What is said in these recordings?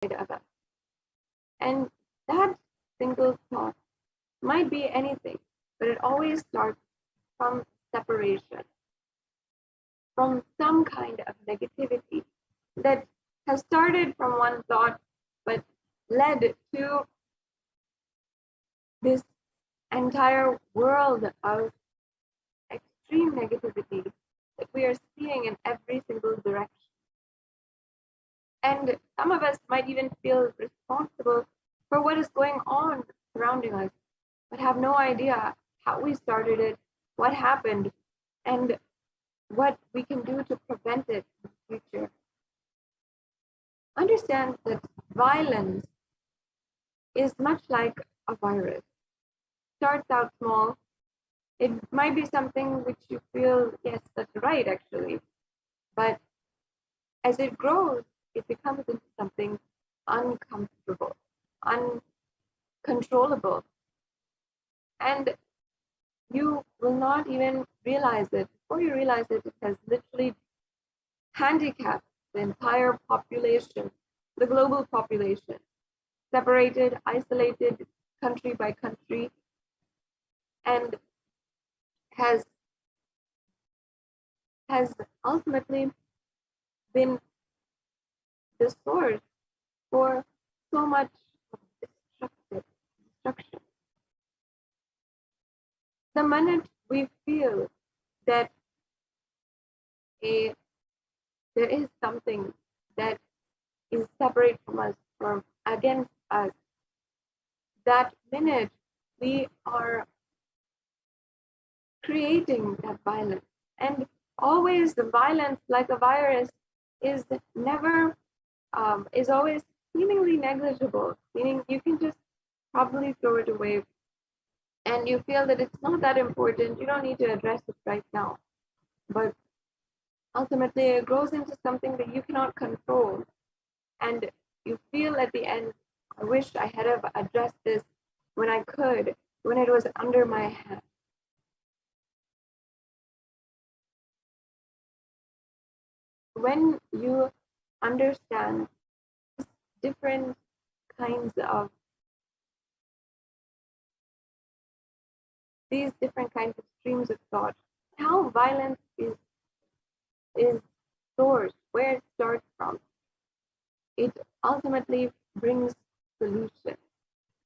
of us. And that single thought might be anything, but it always starts from separation, from some kind of negativity that has started from one thought but led to this entire world of extreme negativity that we are seeing in every single direction. And some of us might even feel responsible for what is going on surrounding us, but have no idea how we started it, what happened, and what we can do to prevent it in the future. Understand that violence is much like a virus. Starts out small. It might be something which you feel, yes, that's right, actually. But as it grows, it becomes into something uncomfortable, uncontrollable. And you will not even realize it. Before you realize it, it has literally handicapped the entire population, the global population, separated, isolated country by country, and has ultimately been the source for so much destruction. The minute we feel that there is something that is separate from us or against us, that minute we are creating that violence. And always the violence, like a virus, is never is always seemingly negligible, meaning you can just probably throw it away and you feel that it's not that important, you don't need to address it right now. But ultimately it grows into something that you cannot control, and you feel at the end, I wish I had have addressed this when I could, when it was under my hand. When you understand different kinds of these different kinds of streams of thought, how violence is sourced, where it starts from, it ultimately brings solution.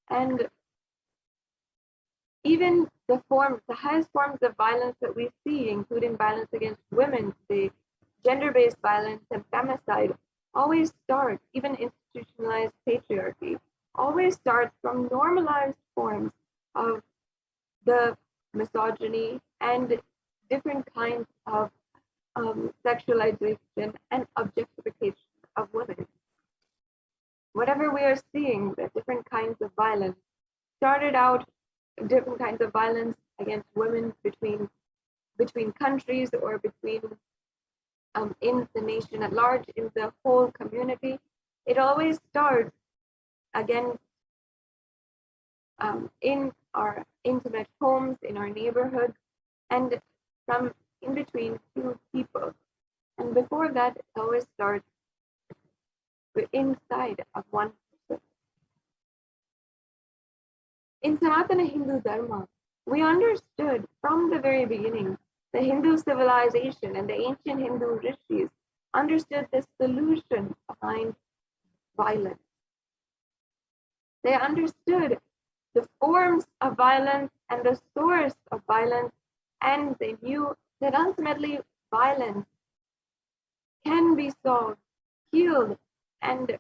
And even the highest forms of violence that we see, including violence against women today, gender-based violence and femicide, always start, even institutionalized patriarchy, always starts from normalized forms of the misogyny and different kinds of sexualization and objectification of women. Whatever we are seeing, the different kinds of violence started out different kinds of violence against women between countries or between in the nation at large, in the whole community. It always starts again in our intimate homes, in our neighborhoods, and from in between two people. And before that, it always starts inside of one person. In Sanatana Hindu Dharma, we understood from the very beginning, the Hindu civilization and the ancient Hindu rishis understood the solution behind violence. They understood the forms of violence and the source of violence, and they knew that ultimately violence can be solved, healed, and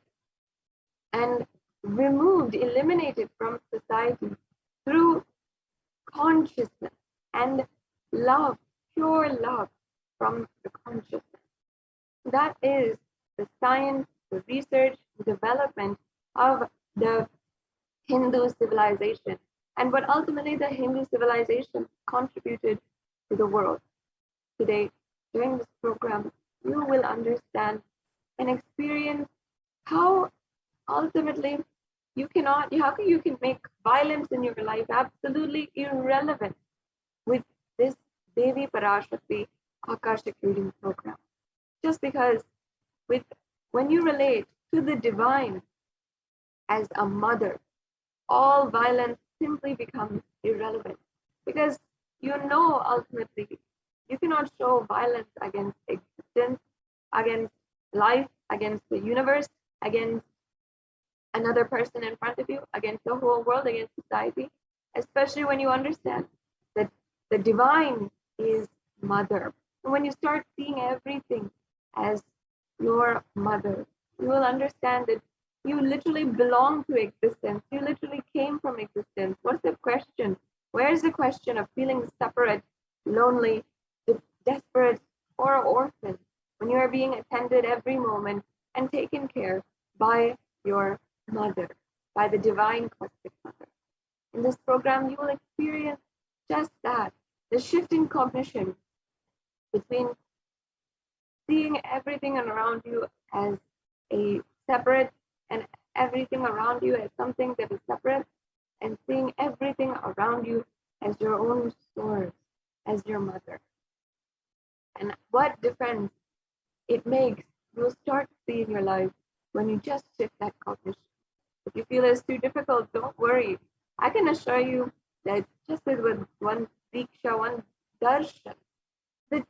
removed, eliminated from society through consciousness and love, pure love from the consciousness. That is the science, the research, the development of the Hindu civilization, and what ultimately the Hindu civilization contributed to the world. Today, during this program, you will understand and experience how ultimately you can make violence in your life absolutely irrelevant with this Devi Parashakti Akashic reading program. Just because when you relate to the divine, as a mother, all violence simply becomes irrelevant, because you know ultimately you cannot show violence against existence, against life, against the universe, against another person in front of you, against the whole world, against society, especially when you understand that the divine is mother. And when you start seeing everything as your mother, you will understand that you literally belong to existence. You literally came from existence. What's the question? Where's the question of feeling separate, lonely, desperate, or orphan when you are being attended every moment and taken care by your mother, by the divine cosmic mother? In this program, you will experience just that, the shift in cognition between seeing everything around you as a separate and everything around you as something that is separate, and seeing everything around you as your own source, as your mother. And what difference it makes, you'll start to see in your life when you just shift that cognition. If you feel it's too difficult, don't worry. I can assure you that just as with one diksha, one darshan, the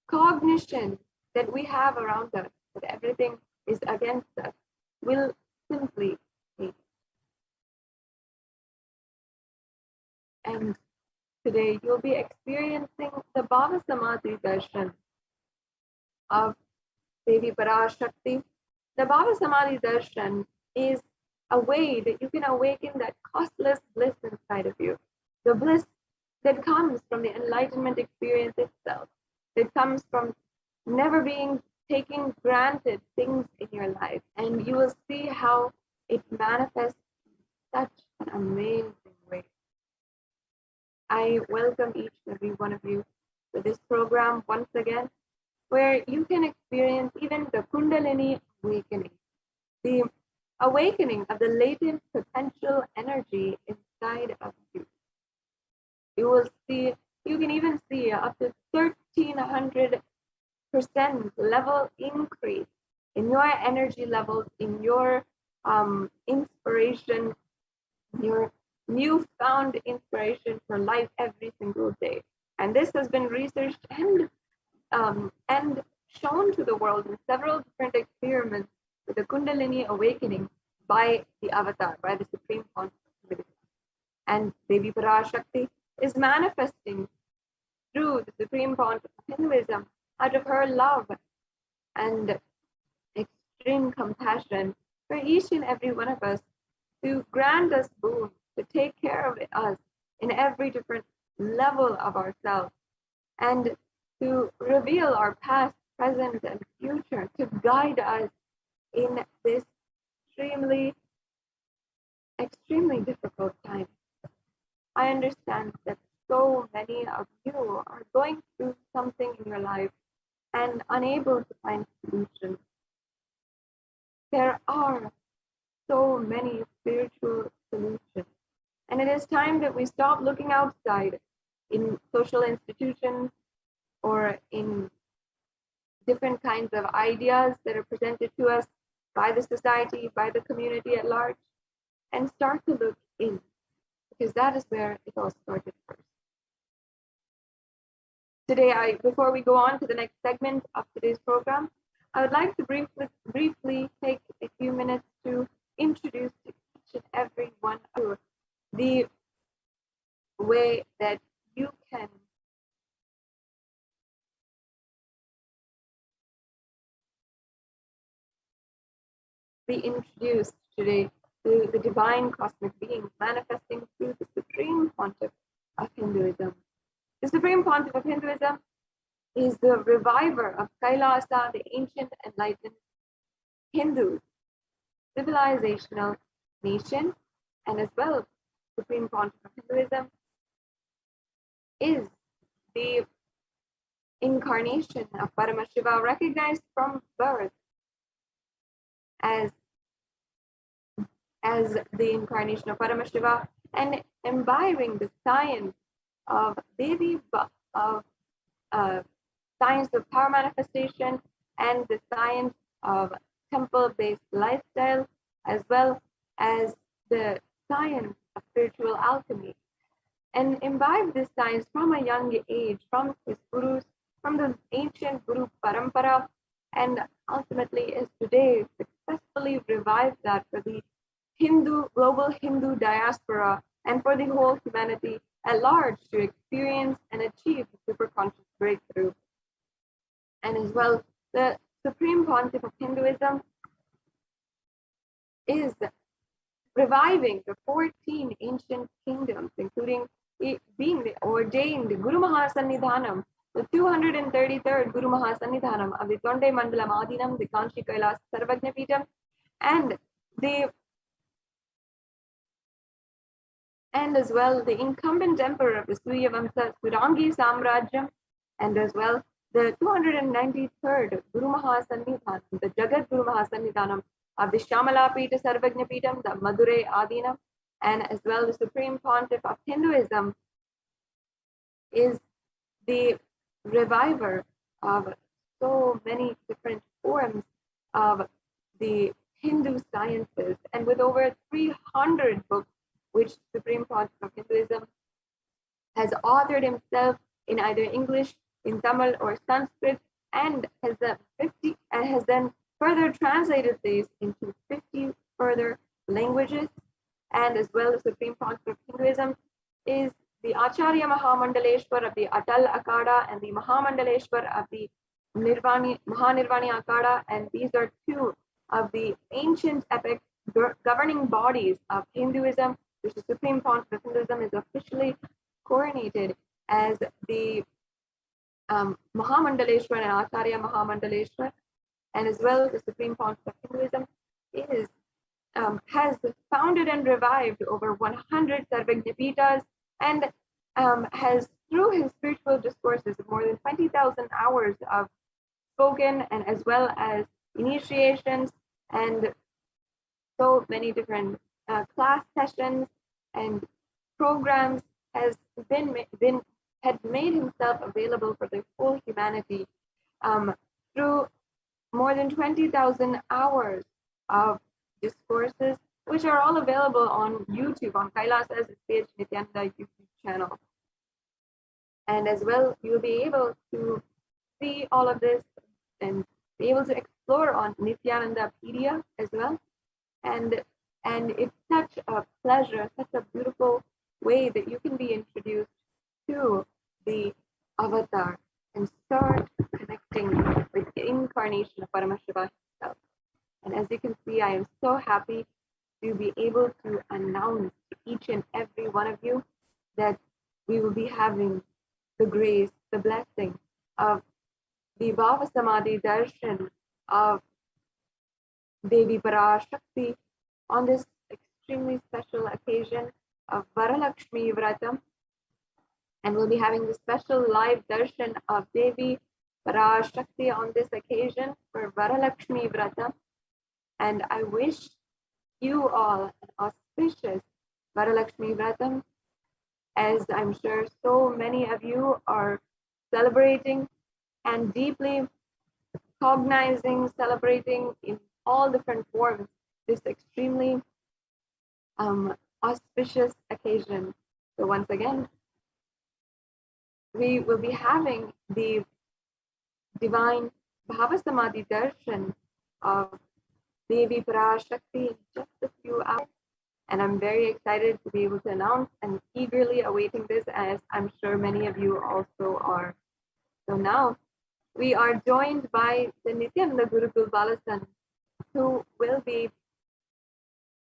cognition that we have around us, that everything is against us, will simply change. And today you'll be experiencing the Bhava Samadhi darshan of Devi Parashakti. The Bhava Samadhi darshan is a way that you can awaken that costless bliss inside of you, the bliss that comes from the enlightenment experience itself, that comes from never being taking granted things in your life. And you will see how it manifests in such an amazing way. I welcome each and every one of you to this program once again, where you can experience even the Kundalini awakening, the awakening of the latent potential energy inside of you. You will see, you can even see up to 1,300% level increase in your energy levels, in your inspiration, your newfound inspiration for life every single day. And this has been researched and shown to the world in several different experiments with the Kundalini awakening by the Avatar, by the Supreme Consciousness. And Devi Parashakti is manifesting through the Supreme Consciousness of Hinduism out of her love and extreme compassion for each and every one of us, to grant us boon, to take care of us in every different level of ourselves, and to reveal our past, present, and future, to guide us in this extremely difficult time. I understand that so many of you are going through something in your life and unable to find solutions. There are so many spiritual solutions, and it is time that we stop looking outside in social institutions or in different kinds of ideas that are presented to us by the society, by the community at large, and start to look in, because that is where it all started first. Today, before we go on to the next segment of today's program, I would like to briefly take a few minutes to introduce to each and every one of you the way that you can be introduced today to the divine cosmic being manifesting through the Supreme Pontiff of Hinduism. The Supreme Pontiff of Hinduism is the reviver of Kailasa, the ancient enlightened Hindu civilizational nation, and as well, Supreme Pontiff of Hinduism is the incarnation of Paramashiva, recognized from birth as the incarnation of Paramashiva, and imbibing the science of Devi, of science of power manifestation, and the science of temple-based lifestyle, as well as the science of spiritual alchemy, and imbibed this science from a young age, from his gurus, from the ancient Guru Parampara, and ultimately is today successfully revived that for the global Hindu diaspora and for the whole humanity at large to experience and achieve superconscious breakthrough. And as well, the Supreme Pontiff of Hinduism is reviving the 14 ancient kingdoms, including being the ordained Guru Mahasannidhanam, the 233rd Guru Mahasannidhanam of the Tonde Mandalam Adinam, the Kanchi Kailas Sarvajnapitam, and as well the incumbent emperor of the Surya Vamsa Surangi Samrajyam, and as well the 293rd Guru Mahasannidhanam, the Jagat Guru Mahasannidhanam of the Shamala Pita Sarvajnapitam, the Madurai Adinam, and as well the Supreme Pontiff of Hinduism is the reviver of so many different forms of the Hindu sciences, and with over 300 books which Supreme Pontiff of Hinduism has authored himself in either English, in Tamil or Sanskrit, and has then further translated these into 50 further languages. And as well, the Supreme Pontiff of Hinduism is the Acharya Mahamandaleshwar of the Atal Akada and the Mahamandaleshwar of the Mahanirvani Akada, and these are two of the ancient epic governing bodies of Hinduism, which the Supreme Pontiff of Hinduism is officially coronated as the Mahamandaleshwar and Acharya Mahamandaleshwar. And as well, the Supreme Pontiff of Hinduism has founded and revived over 100 Sarvajnapitas, and has, through his spiritual discourses, more than 20,000 hours of spoken, and as well as initiations and so many different class sessions and programs, had made himself available for the whole humanity through more than 20,000 hours of discourses, which are all available on YouTube, on Kailasa's HDH Nithyananda YouTube channel. And as well, you'll be able to see all of this and be able to explore on Nithyanandapedia as well. And it's such a pleasure, such a beautiful way that you can be introduced to the avatar and start connecting with the incarnation of Paramashiva himself. And as you can see, I am so happy to be able to announce to each and every one of you that we will be having the grace, the blessing of the Bhava Samadhi Darshan of Devi Parashakti on this extremely special occasion of Varalakshmi Vratam. And we'll be having the special live darshan of Devi Parashakti on this occasion for Varalakshmi Vratam. And I wish you all an auspicious Varalakshmi Vratam, as I'm sure so many of you are celebrating and deeply cognizing, celebrating in all different forms this extremely auspicious occasion. So once again, we will be having the divine Bhava Samadhi Darshan of Devi Parashakti in just a few hours. And I'm very excited to be able to announce and eagerly awaiting this, as I'm sure many of you also are. So now we are joined by the Nithyananda Gurukul Balasan, who will be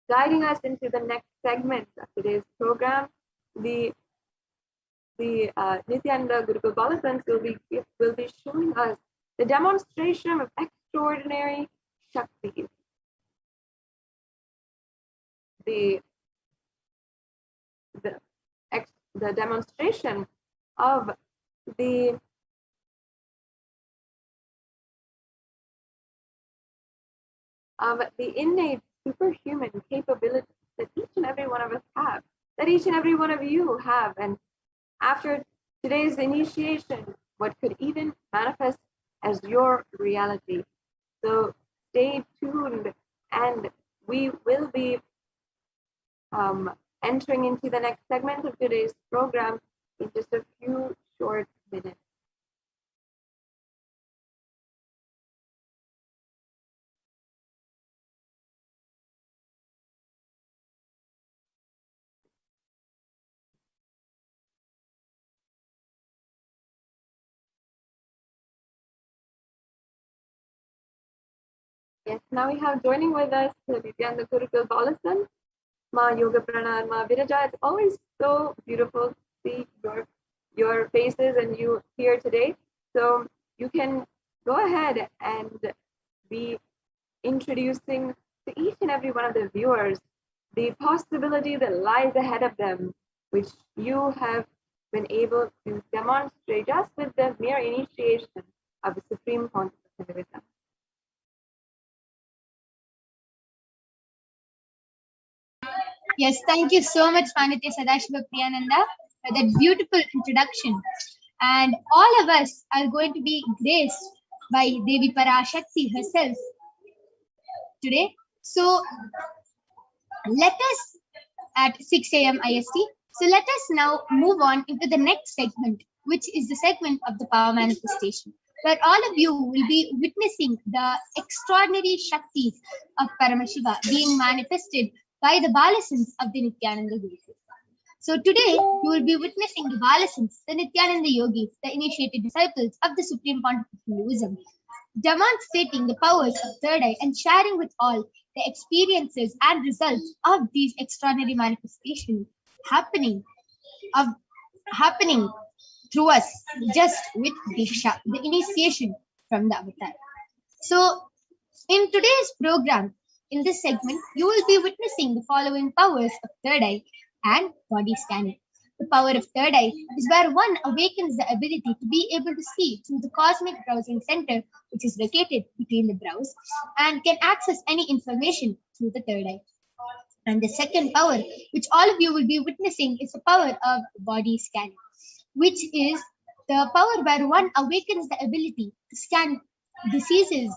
guiding us into the next segment of today's program. The Nithyananda Gurukul Balasans will be showing us the demonstration of extraordinary Shaktis. The demonstration of the innate superhuman capabilities that each and every one of us have, that each and every one of you have. And after today's initiation, what could even manifest as your reality. So stay tuned, and we will be entering into the next segment of today's program in just a few short minutes. Yes, now we have joining with us Nithyananda Paramashivam, Ma Yoga Pranar, Ma Viraja. It's always so beautiful to see your faces and you here today. So you can go ahead and be introducing to each and every one of the viewers the possibility that lies ahead of them, which you have been able to demonstrate just with the mere initiation of the Supreme Consciousness wisdom. Yes, thank you so much, Manitya Sadashiva Priyananda, for that beautiful introduction. And all of us are going to be graced by Devi Parashakti herself today. So let us at 6 a.m. IST. So let us now move on into the next segment, which is the segment of the power manifestation, where all of you will be witnessing the extraordinary Shaktis of Paramashiva being manifested by the Balasans of the Nithyananda Gurus. So today, you will be witnessing the Balasans, the Nithyananda Yogis, the initiated disciples of the Supreme Pontifical Hinduism, demonstrating the powers of third eye and sharing with all the experiences and results of these extraordinary manifestations happening through us just with Diksha, the initiation from the avatar. So in today's program, in this segment, you will be witnessing the following powers of third eye and body scanning. The power of third eye is where one awakens the ability to be able to see through the cosmic browsing center, which is located between the brows, and can access any information through the third eye. And the second power, which all of you will be witnessing, is the power of body scanning, which is the power where one awakens the ability to scan diseases,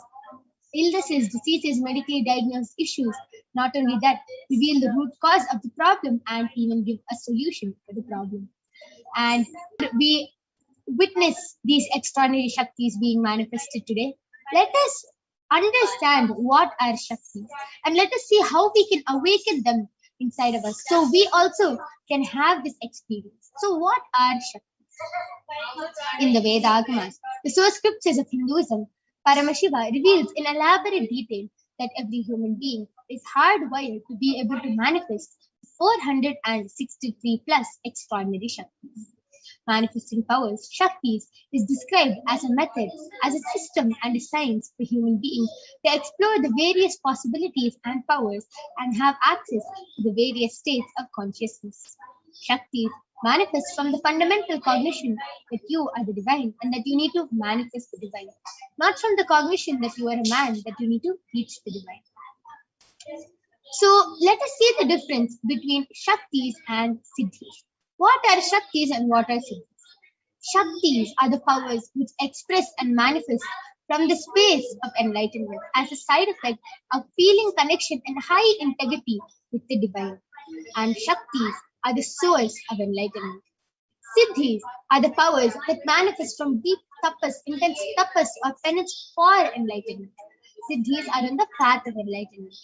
illnesses, diseases, medically diagnosed issues. Not only that, reveal the root cause of the problem and even give a solution for the problem. And we witness these extraordinary Shaktis being manifested today. Let us understand what are Shaktis and let us see how we can awaken them inside of us so we also can have this experience. So, what are Shaktis? In the Vedagamas, the source scriptures of Hinduism, Paramashiva reveals in elaborate detail that every human being is hardwired to be able to manifest 463 plus extraordinary Shaktis. Manifesting powers, Shaktis, is described as a method, as a system and a science for human beings to explore the various possibilities and powers and have access to the various states of consciousness. Shaktis manifest from the fundamental cognition that you are the divine and that you need to manifest the divine, not from the cognition that you are a man that you need to reach the divine. So let us see the difference between Shaktis and Siddhis. What are Shaktis and what are Siddhis? Shaktis are the powers which express and manifest from the space of enlightenment as a side effect of feeling connection and high integrity with the divine. And Shaktis are the source of enlightenment. Siddhis are the powers that manifest from deep tapas, intense tapas or penance for enlightenment. Siddhis are on the path of enlightenment.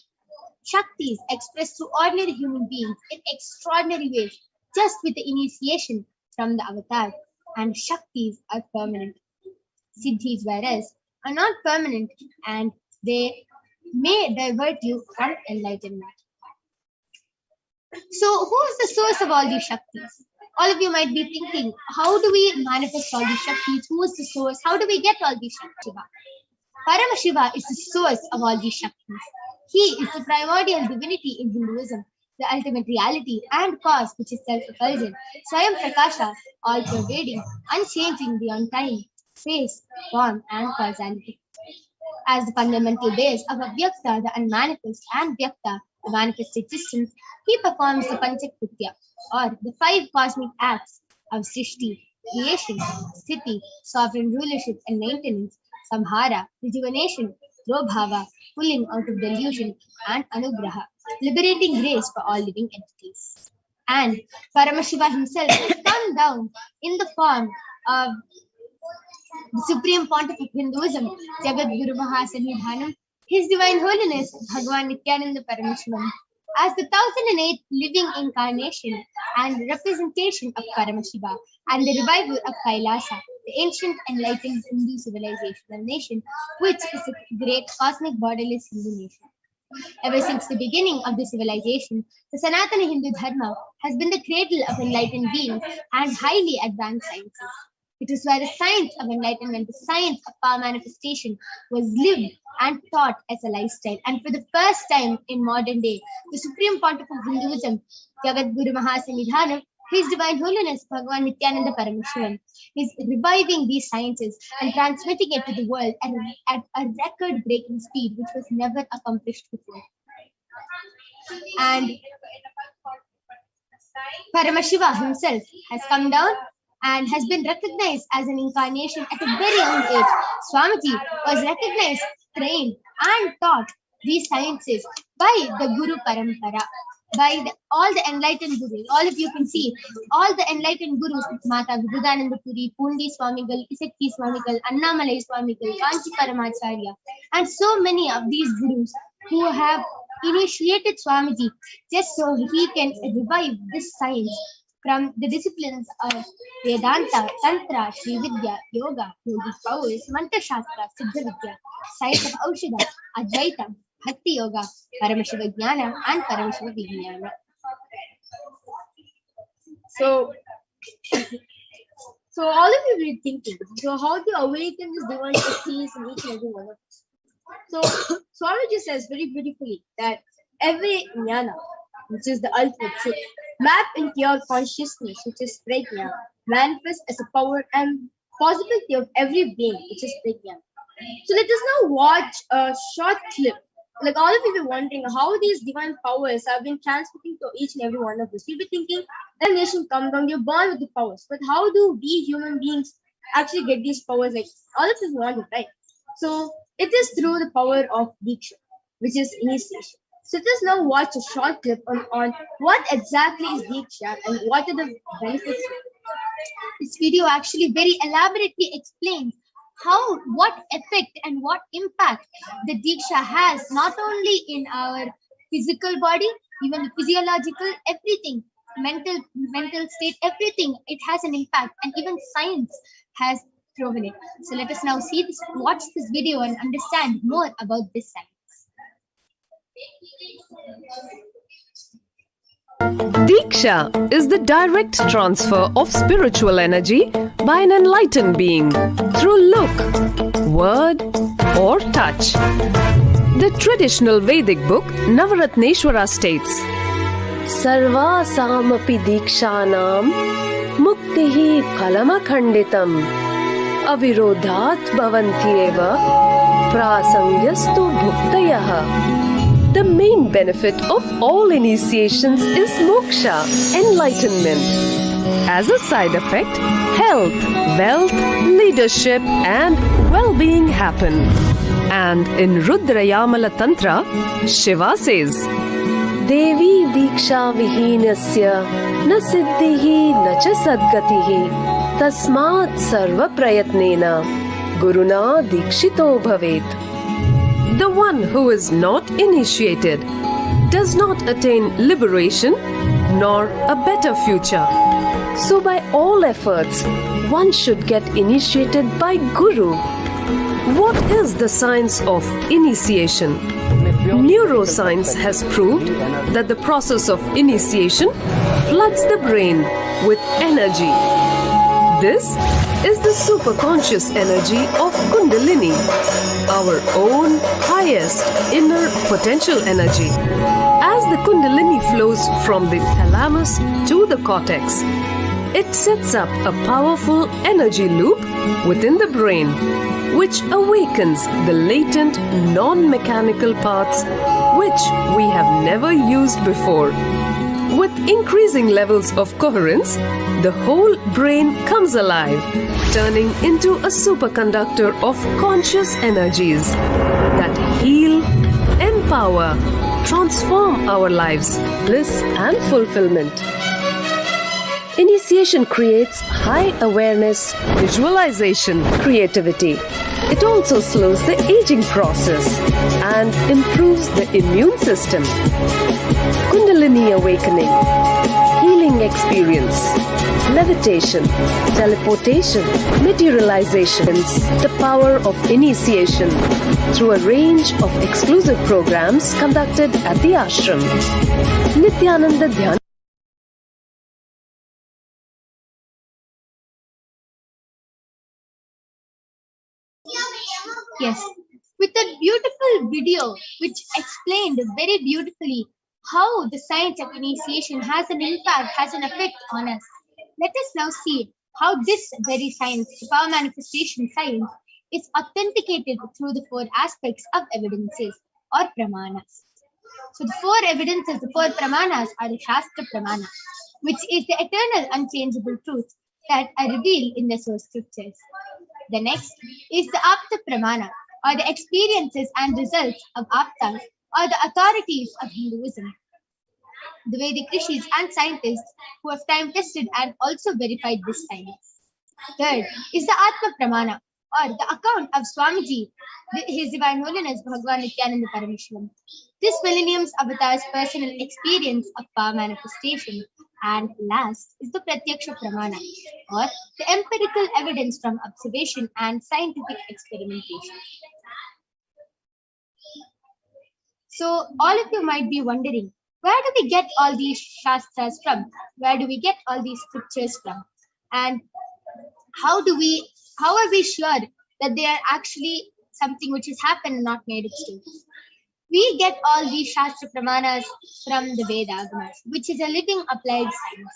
Shaktis expressed through ordinary human beings in extraordinary ways, just with the initiation from the avatar. And Shaktis are permanent. Siddhis, whereas, are not permanent and they may divert you from enlightenment. So, who is the source of all these Shaktis? All of you might be thinking, how do we manifest all these Shaktis? Who is the source? How do we get all these Shaktis? Paramashiva is the source of all these Shaktis. He is the primordial divinity in Hinduism, the ultimate reality and cause which is self-effulgent, Swayam Prakasha, all-pervading, unchanging beyond time, space, form, and causality. As the fundamental base of Avyakta, the unmanifest, and Vyakta, the manifest existence, he performs the Panchakritya, or the 5 cosmic acts of Srishti, creation, Sthiti, sovereign rulership and maintenance, Samhara, rejuvenation, Robhava, pulling out of delusion, and Anugraha, liberating grace for all living entities. And Paramashiva himself has come down in the form of the Supreme Pontiff of Hinduism, Jagat Guru Mahasanidhanam, His Divine Holiness Bhagavan Nithyananda Paramashivam, as the 1008th living incarnation and representation of Paramashiva and the revival of Kailasa, the ancient enlightened Hindu civilizational nation, which is a great cosmic borderless Hindu nation. Ever since the beginning of the civilization, the Sanatana Hindu Dharma has been the cradle of enlightened beings and highly advanced sciences. It is where the science of enlightenment, the science of power manifestation, was lived and taught as a lifestyle. And for the first time in modern day, the Supreme Pontiff of Hinduism, Jagat Guru Mahasanidhanam, His Divine Holiness Bhagavan Nithyananda Paramashivam, is reviving these sciences and transmitting it to the world at a record-breaking speed, which was never accomplished before. And Paramashiva himself has come down and has been recognized as an incarnation at a very young age. Swamiji was recognized, trained, and taught these sciences by the Guru Parampara, by all the enlightened gurus. All of you can see, all the enlightened gurus, Mata Vivekananda Puri, Pundi Swamigal, Isakti Swamigal, Annamalai Swamigal, Kanchi Paramacharya, and so many of these gurus who have initiated Swamiji just so he can revive this science from the disciplines of Vedanta, Tantra, Sri Vidya, Yoga, Yogic powers, Mantra Shastra, Siddha Vidya, science of Aushadha, Advaita, Bhakti Yoga, Paramashiva Jnana, and Paramashiva Vijnana. So all of you will be thinking, so how to awaken this divine qualities in each and every one of us? So Swamiji says very beautifully that every jnana, which is the ultimate truth, map into your consciousness, which is prajna, manifest as a power and possibility of every being, which is prajna. So let us now watch a short clip. Like all of you will be wondering how these divine powers have been transmitting to each and every one of us. You'll be thinking, the nation come down, you're born with the powers. But how do we human beings actually get these powers? Like all of us want it, right? So it is through the power of Diksha, which is initiation. So let us now watch a short clip on what exactly is Diksha and what are the benefits. This video actually very elaborately explains what effect and what impact the Diksha has, not only in our physical body, even physiological, everything, mental state, everything, it has an impact, and even science has proven it. So let us now watch this video and understand more about this science. Diksha is the direct transfer of spiritual energy by an enlightened being through look, word, or touch. The traditional Vedic book Navaratneshwara states, Sarva samapi dikshanam muktihi phalamakhanditam avirodhat bhavantyeva prasangyastu bhuktayah. The main benefit of all initiations is moksha, enlightenment. As a side effect, health, wealth, leadership, and well-being happen. And in Rudrayamala Tantra, Shiva says, Devi diksha vihinasya na siddhihi na cha sadgatihi tasmat sarva prayatnena guruna dikshito bhavet. The one who is not initiated does not attain liberation nor a better future. So by all efforts, one should get initiated by Guru. What is the science of initiation? Neuroscience has proved that the process of initiation floods the brain with energy. This is the superconscious energy of Kundalini, our own highest inner potential energy. As the Kundalini flows from the thalamus to the cortex, it sets up a powerful energy loop within the brain, which awakens the latent non-mechanical parts which we have never used before. With increasing levels of coherence, the whole brain comes alive, turning into a superconductor of conscious energies that heal, empower, transform our lives, bliss and fulfillment. Initiation creates high awareness, visualization, creativity. It also slows the aging process and improves the immune system. Kundalini awakening, healing experience, levitation, teleportation, materialization, the power of initiation through a range of exclusive programs conducted at the ashram. Nithyananda Dhyan. Yes, with a beautiful video which explained very beautifully how the science of initiation has an impact, has an effect on us. Let us now see how this very science, the power manifestation science, is authenticated through the four aspects of evidences or pramanas. So the four evidences, the four pramanas are the Shastra Pramana, which is the eternal unchangeable truth that are revealed in the source scriptures. The next is the Apta Pramana, or the experiences and results of Aptas, or the authorities of Hinduism. The Vedic rishis and scientists who have time tested and also verified this science. Third is the Atma Pramana, or the account of Swamiji, His Divine Holiness Bhagavan Nithyananda Paramashivam. This millennium's avatar's personal experience of power manifestation. And last is the Pratyaksha Pramana, or the empirical evidence from observation and scientific experimentation. So all of you might be wondering, where do we get all these shastras from? Where do we get all these scriptures from? And how are we sure that they are actually something which has happened and not made of stories? We get all these Shastra Pramanas from the Vedas, which is a living applied science.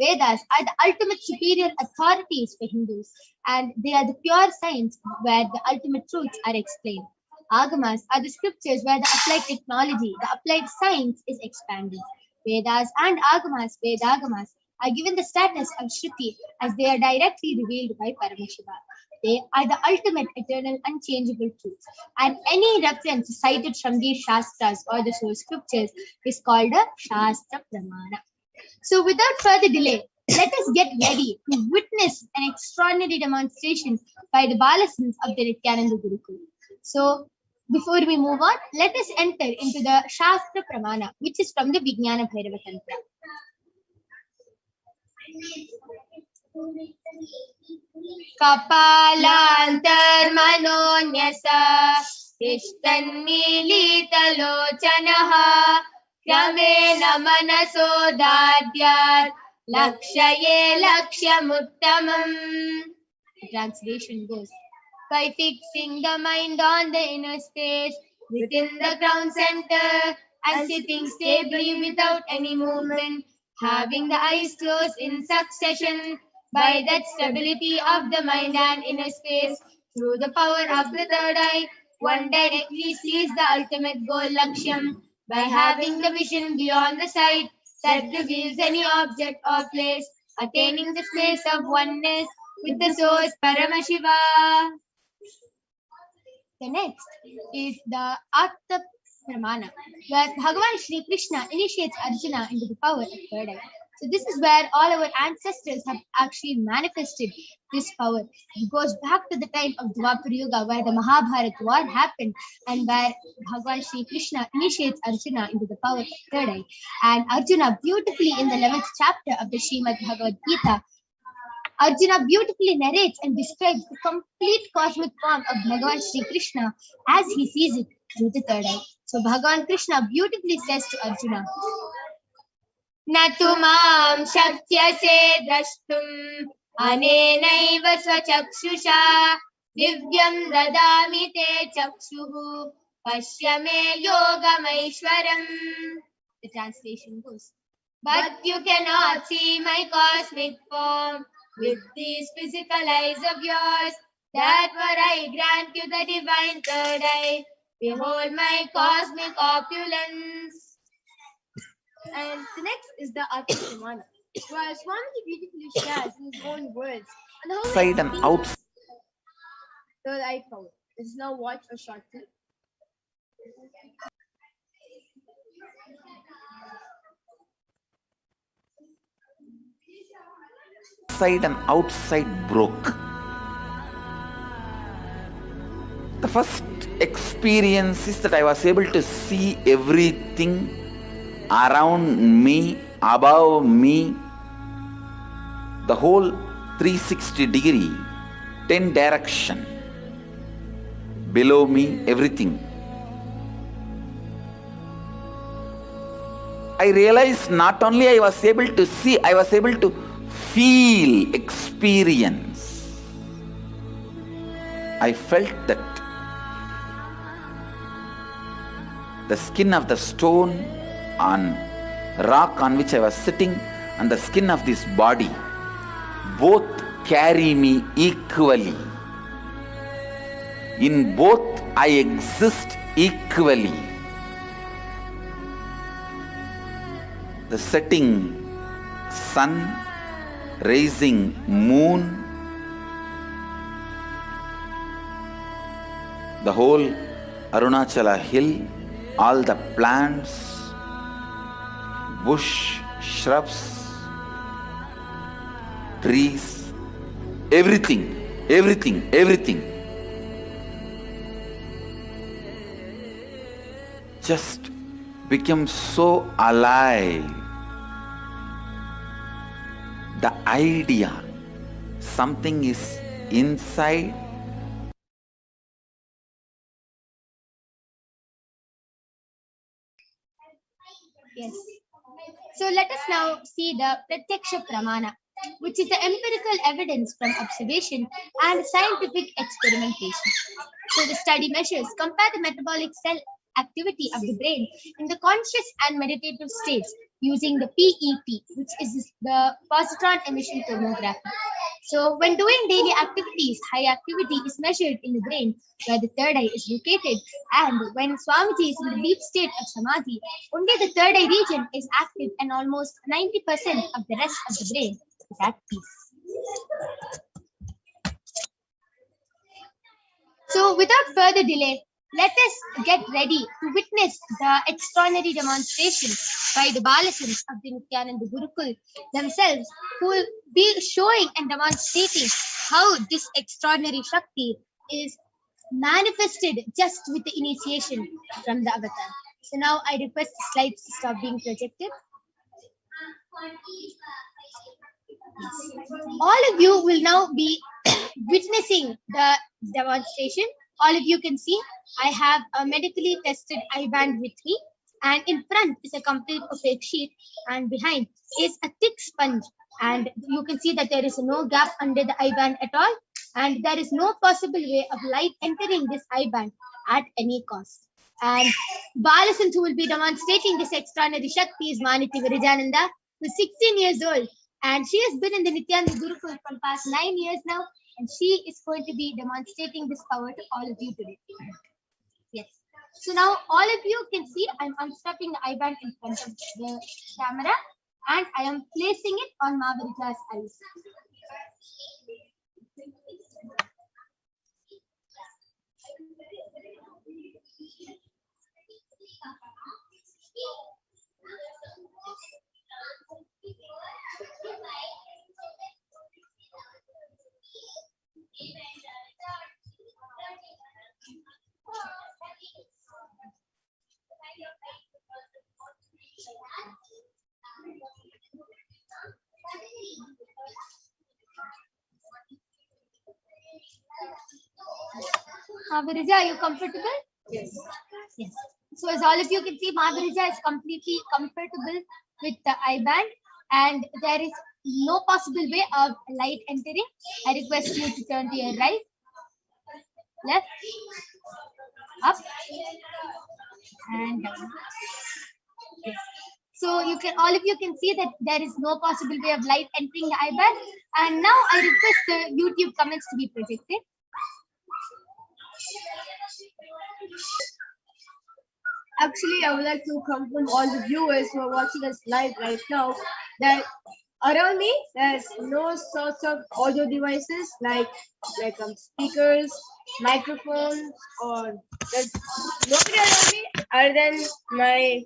Vedas are the ultimate superior authorities for Hindus, and they are the pure science where the ultimate truths are explained. Agamas are the scriptures where the applied technology, the applied science is expanded. Vedas and Agamas, Vedagamas, are given the status of Shruti as they are directly revealed by Paramashiva. They are the ultimate, eternal, unchangeable truths. And any reference cited from these Shastras or the source scriptures is called a Shastra Pramana. So without further delay, let us get ready to witness an extraordinary demonstration by the Balasins of the Nithyananda Gurukul. So before we move on, let us enter into the Shastra Pramana, which is from the Vijnana Bhairava Tantra. Kapalantarmanonyasa Tishtannilitalochanaha Kramena manaso dadyat Lakshaye lakshamuttamam. The translation goes, by fixing the mind on the inner space within the ground center and sitting stably without any movement, having the eyes closed in succession, by that stability of the mind and inner space, through the power of the third eye, one directly sees the ultimate goal Lakshyam, by having the vision beyond the sight that reveals any object or place, attaining the place of oneness with the source Paramashiva. The next is the Atma Pramana, where Bhagavan Shri Krishna initiates Arjuna into the power of third eye. So this is where all our ancestors have actually manifested this power. It goes back to the time of Dwapar Yuga, where the Mahabharata war happened, and where Bhagavan Shri Krishna initiates Arjuna into the power of third eye. And Arjuna beautifully in the 11th chapter of the Srimad Bhagavad Gita, Arjuna beautifully narrates and describes the complete cosmic form of Bhagavan Shri Krishna as he sees it through the third eye. So Bhagavan Krishna beautifully says to Arjuna, Natu mam shakyase drashtum anenaiva swachakshusha divyam dadami te chakshuhu pashyame yogamaishwaram. The translation goes, but you cannot see my cosmic form with these physical eyes of yours. That were I grant you the divine third eye. Behold my cosmic opulence. And the next is the Atma Pramana, where Swamiji beautifully shares in his own words and how Inside and outside. third eye power. Let's now watch a short clip. inside and outside broke. The first experience is that I was able to see everything around me, above me, the whole 360 degree, 10 direction, below me, everything. I realized not only I was able to see, I was able to feel, experience. I felt that the skin of the stone on rock on which I was sitting and the skin of this body both carry me equally. In both I exist equally. The setting sun, rising moon, the whole Arunachala hill, all the plants, bush, shrubs, trees, everything just became so alive. The idea, something is inside. Yes. So let us now see the Pratyaksha Pramana, which is the empirical evidence from observation and scientific experimentation. So the study measures compare the metabolic cell activity of the brain in the conscious and meditative states using the PET, which is the positron emission tomography. So when doing daily activities, high activity is measured in the brain where the third eye is located, and when Swamiji is in the deep state of Samadhi, only the third eye region is active and almost 90% of the rest of the brain is at peace. So without further delay, let us get ready to witness the extraordinary demonstration by the Balasins of the Nithyananda Gurukul themselves, who will be showing and demonstrating how this extraordinary Shakti is manifested just with the initiation from the avatar. So now I request the slides to stop being projected. All of you will now be witnessing the demonstration. All of you can see I have a medically tested eye band with me, and in front is a complete opaque sheet, and behind is a thick sponge, and you can see that there is no gap under the eye band at all, and there is no possible way of light entering this eye band at any cost. And Balasant, who will be demonstrating this extraordinary Shakti, is Maniti Virajananda, who is 16 years old, and she has been in the Nithyananda Gurukul from past 9 years now, and she is going to be demonstrating this power to all of you today. Yes. So now all of you can see I'm unstrapping the eye band in front of the camera, and I am placing it on Mahavirija's eyes. Mahaviraja, are you comfortable? Yes. Yes. So as all of you can see, Mahaviraja is completely comfortable with the eye band, and there is no possible way of light entering. I request you to turn to your right, left, up, and down. Yes. So you can, all of you can see that there is no possible way of light entering the eye band. And now I request the YouTube comments to be projected. Actually, I would like to confirm all the viewers who are watching us live right now that around me there's no sorts of audio devices like speakers, microphones, or there's nobody around me other than my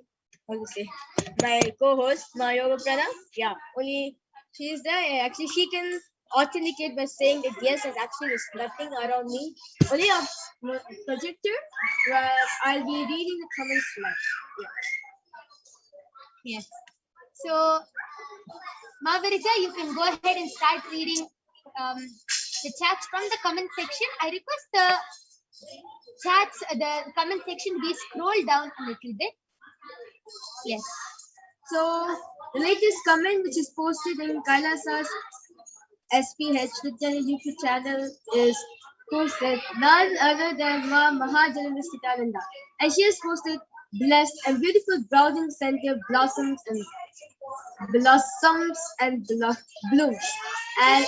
my co-host, my yoga prana. Yeah, only She is there. Actually, she can authenticate by saying that yes, there's nothing around me. Only a projector where I'll be reading the comments live. Yes. So, Mavirija, you can go ahead and start reading the chats from the comment section. I request the comment section be scrolled down a little bit. Yes. So the latest comment which is posted in Kailasa's HDH Nithyananda YouTube channel is posted none other than Ma Nithyananda, and she has posted blessed and beautiful browsing center blossoms and blooms and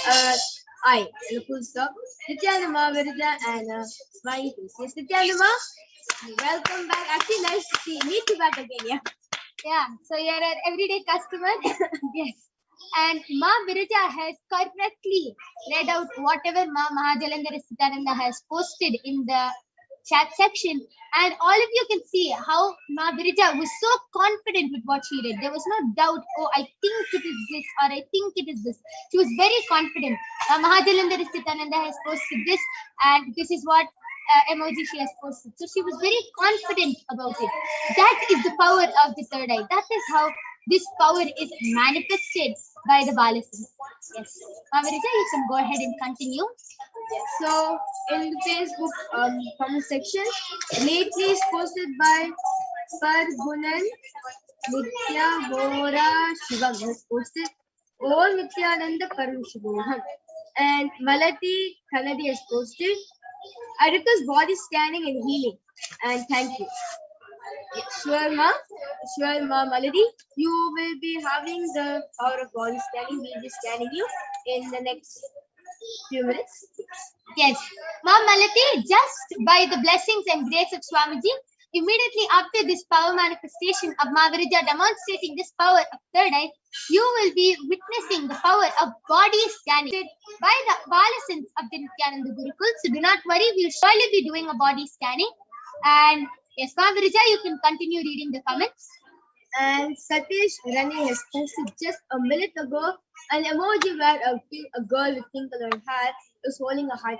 I and a full stop. Nithyananda Virida and a smiley face. Yes, Nithyananda, welcome back. Actually, nice to meet you back again. Yeah. Yeah, so you're an everyday customer. Yes. And Ma Virija has correctly read out whatever Ma Mahajalandhara Sitananda has posted in the chat section. And all of you can see how Ma Virija was so confident with what she read. There was no doubt, oh, I think it is this or I think it is this. She was very confident. Mahajalandhara Sitananda has posted this and this is what emoji she has posted. So she was very confident about it. That is the power of the third eye. That is how this power is manifested by the Balasins. Yes. Mavirija, you can go ahead and continue. So in the Facebook comment section, lately is posted by Pargunan Nithyananda has posted Om Nithyananda Paramashivoham, and Malati Kanadi has posted I request body scanning and healing, and thank you. Sure, ma, Maladi, you will be having the power of body scanning. We'll be scanning you in the next few minutes. Yes. Ma Malati, just by the blessings and grace of Swamiji, immediately after this power manifestation of Mavirija demonstrating this power of third eye, you will be witnessing the power of body scanning by the Balasins of the Nithyananda Gurukul. So do not worry, we'll surely be doing a body scanning. And yes, Mavirija, you can continue reading the comments. And Satish Rani has posted just a minute ago an emoji where a girl with pink colored hair is holding a heart.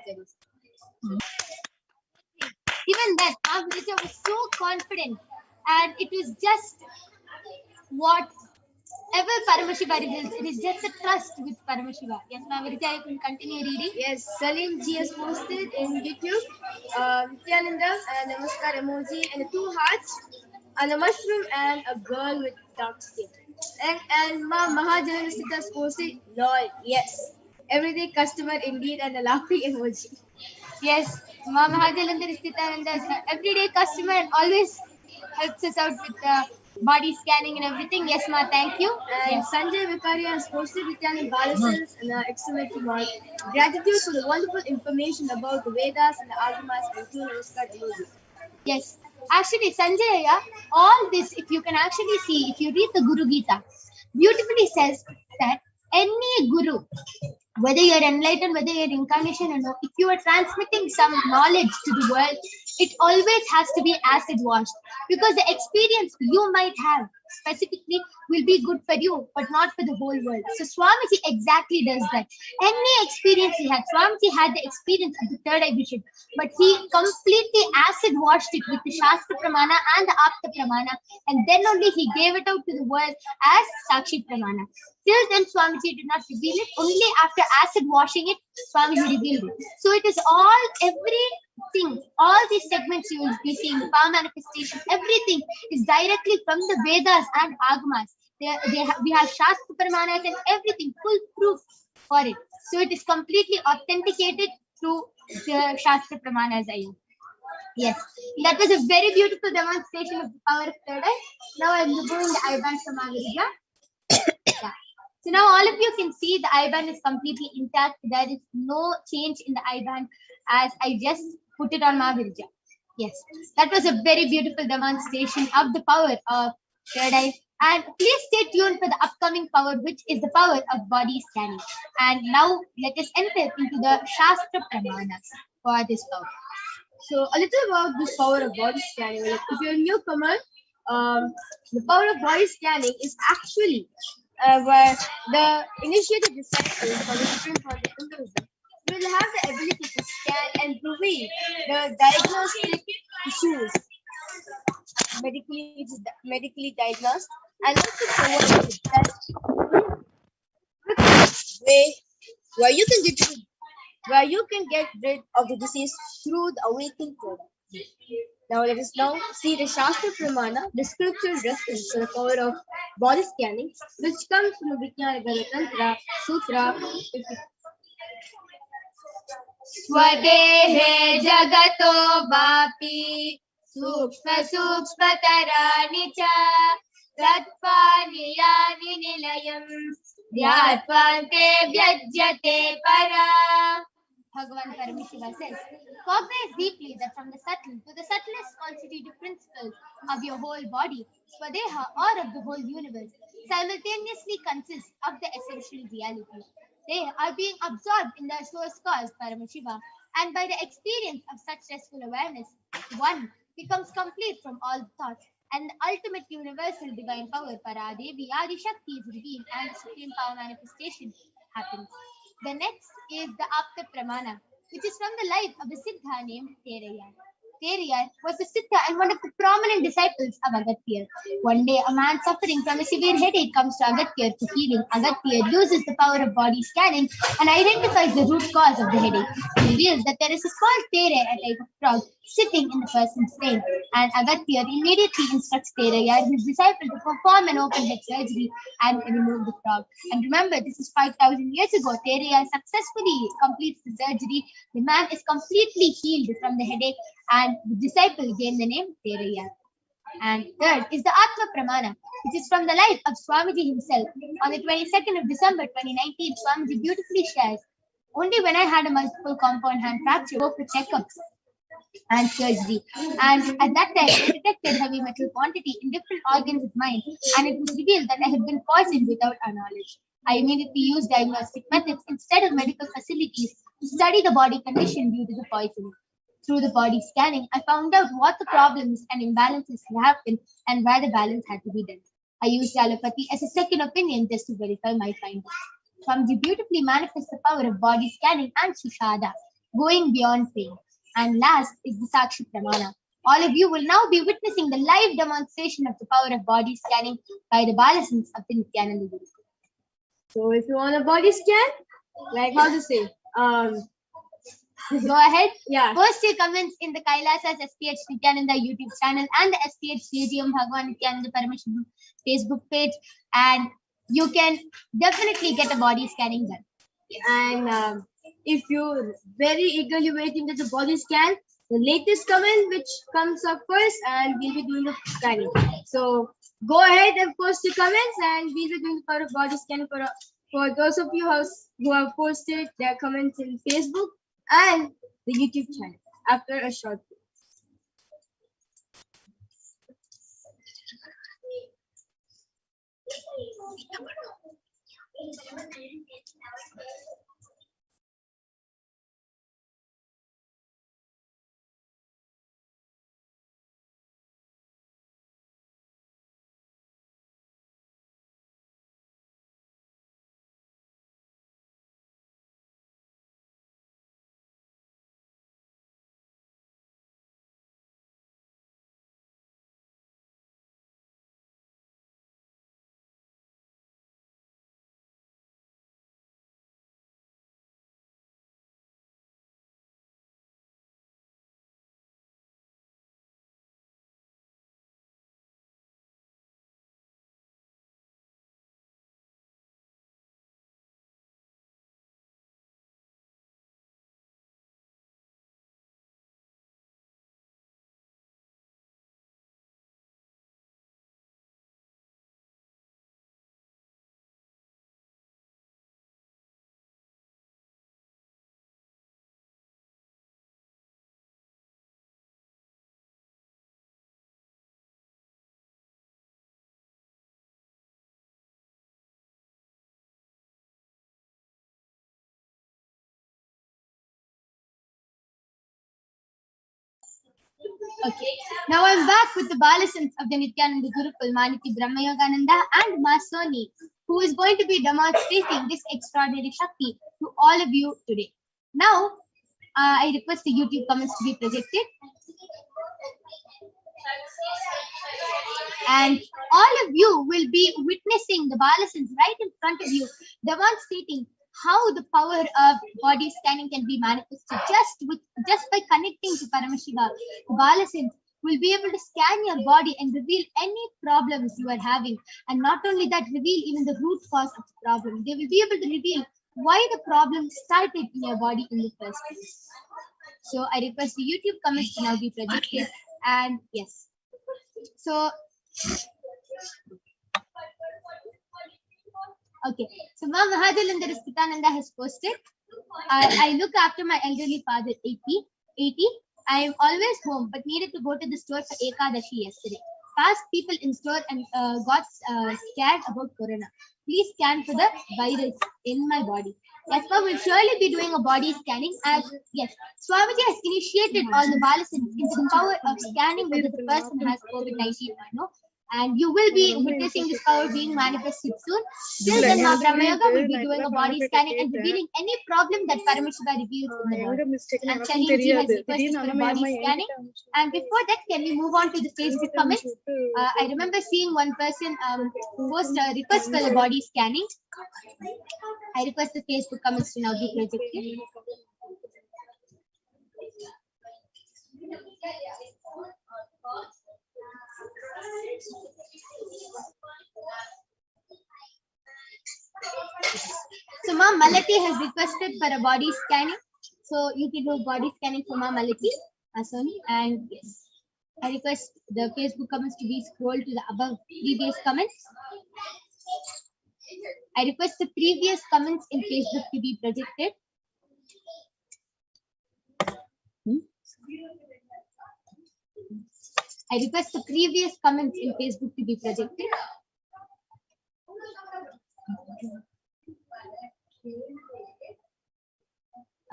Even that, Mavirija was so confident, and it was just whatever Paramashiva reveals. It is just a trust with Paramashiva. Yes, Mavirija, you can continue reading. Yes, Salim G has posted in YouTube Nithyananda and Namaskar emoji and 2 hearts and a mushroom and a girl with dark skin. And Ma Mahajalandhara has posted lol, yes. Everyday customer indeed and a laughing emoji. Yes, Ma Mahajalandhara Sitananda is an everyday customer and always helps us out with the body scanning and everything. Yes, Ma, thank you. And yes. Sanjay Vikaria has posted Nithyananda Balasins and exclamation mark. Gratitude for the wonderful information about the Vedas and the Agamas and 2 Namaskar emoji. Yes. Actually, Sanjay, all this, if you can actually see, if you read the Guru Gita, beautifully says that any Guru, whether you're enlightened, whether you're incarnation or no, if you are transmitting some knowledge to the world, it always has to be acid washed, because the experience you might have specifically will be good for you, but not for the whole world. So Swamiji exactly does that. Any experience he had, Swamiji had the experience of the third eye vision, but he completely acid washed it with the Shastra Pramana and the Apta Pramana, and then only he gave it out to the world as Sakshi Pramana. Till then, Swamiji did not reveal it. Only after acid washing it, Swamiji revealed it. So it is all, everything, all these segments you will be seeing, power manifestation, everything is directly from the Vedas and Agamas. We have Shastra Paramanas and everything, full proof for it. So it is completely authenticated through the Shastra Pramanas. Yes, that was a very beautiful demonstration of the power of third eye. Now I am removing the IBAN from Mavirija. Yeah. So now all of you can see the IBAN is completely intact. There is no change in the IBAN as I just put it on Mavirija. Yes, that was a very beautiful demonstration of the power of third eye. And please stay tuned for the upcoming power, which is the power of body scanning. And now let us enter into the Shastra Pramanas for this power. So a little about this power of body scanning. Like if you're a newcomer, the power of body scanning is actually where the initiated disciples for the different for the Hinduism will have the ability to scan and reveal the diagnostic issues medically, which is medically diagnosed, and also provide the best way where you can get rid, where you can get rid of the disease through the awakened product. Now let us now see the Shastra Pramana, the scriptural reference to the power of body scanning, which comes from the Vijnana Tantra Sutra 50. स्वदेहे जगतो वापि सूक्ष्म सूक्ष्मतराणि च तत्त्वानि यानि निलयम् ध्यात्वान्ते व्यज्यते परा. Bhagavan Paramashiva says, cognize deeply that from the subtle to the subtlest constitutive principles of your whole body, Swadeha, or of the whole universe, simultaneously consist of the essential reality. They are being absorbed in the source cause, Paramashiva, and by the experience of such restful awareness, one becomes complete from all thoughts, and the ultimate universal divine power, Paradevi, Adi Shakti, is revealed, and the supreme power manifestation happens. The next is the Apta Pramana, which is from the life of a Siddha named Terayar. Terayar was a Siddha and one of the prominent disciples of Agatya. One day, a man suffering from a severe headache comes to Agatya for healing. Agatya uses the power of body scanning and identifies the root cause of the headache. He reveals that there is a small Tere, a type of frog, sitting in the person's brain. And Agatya immediately instructs Terayar, his disciple, to perform an open head surgery and remove the frog. And remember, this is 5,000 years ago. Terayar successfully completes the surgery. The man is completely healed from the headache, and the disciple gained the name Terayar. And third is the Atma Pramana, which is from the life of Swamiji himself. On the 22nd of December 2019, Swamiji beautifully shares, only when I had a multiple compound hand fracture, go for checkups and surgery. And at that time, I detected heavy metal quantity in different organs of mine, and it was revealed that I had been poisoned without our knowledge. I immediately used diagnostic methods instead of medical facilities to study the body condition due to the poisoning. Through the body scanning, I found out what the problems and imbalances had happened and where the balance had to be done. I used allopathy as a second opinion just to verify my findings. Swamiji beautifully manifests the power of body scanning and Sushada, going beyond pain. And last is the Sakshi Pramana. All of you will now be witnessing the live demonstration of the power of body scanning by the Balasans of the Nithyananda Guru. So if you want a body scan, like how to say, Go ahead. Yeah. Post your comments in the Kailasa's HDH Nithyananda YouTube channel and the HDH Stadium Bhagavan Nithyananda Paramashivam Facebook page, and you can definitely get a body scanning done. And if you're very eagerly waiting for the body scan, the latest comment which comes up first, and we'll be doing the scanning. So go ahead and post your comments, and we'll be doing the body scan for those of you who have posted their comments in Facebook and the YouTube channel after a short break. Okay, now I'm back with the Balasans of the Nithyananda Gurukul, Maniti Brahmayogananda and Masoni. who is going to be demonstrating this extraordinary Shakti to all of you today. Now, I request the YouTube comments to be projected. And all of you will be witnessing the Balasins right in front of you, demonstrating how the power of body scanning can be manifested just by connecting to Paramashiva. The Balasins will be able to scan your body and reveal any problems you are having. And not only that, reveal even the root cause of the problem. They will be able to reveal why the problem started in your body in the first place. So I request the YouTube comments to now be projected. And yes. So, okay. So Ma Mahadalinda Nithyananda has posted, I look after my elderly father, 80. I am always home, but needed to go to the store for Ekadashi yesterday. Past people in store and got scared about Corona. Please scan for the virus in my body. Yes, ma, we'll surely be doing a body scanning. And yes, Swamiji has initiated all the Balasins into the power of scanning whether the person has COVID-19 or no. And you will be witnessing this power being manifested soon. Till then, Ma Brahmayoga will be doing a body scanning and revealing any problem that Paramashiva reveals in the body. And Chaniji has requested for a body scanning. And before that, can we move on to the Facebook comments? I remember seeing one person post a request for the body scanning. I request the Facebook comments to now be projected. So Ma Malati has requested for a body scanning. So you can do body scanning for Ma Malati, Asoni. And yes, I request the Facebook comments to be scrolled to the above previous comments. I request the previous comments in Facebook to be projected. I request the previous comments in Facebook to be projected.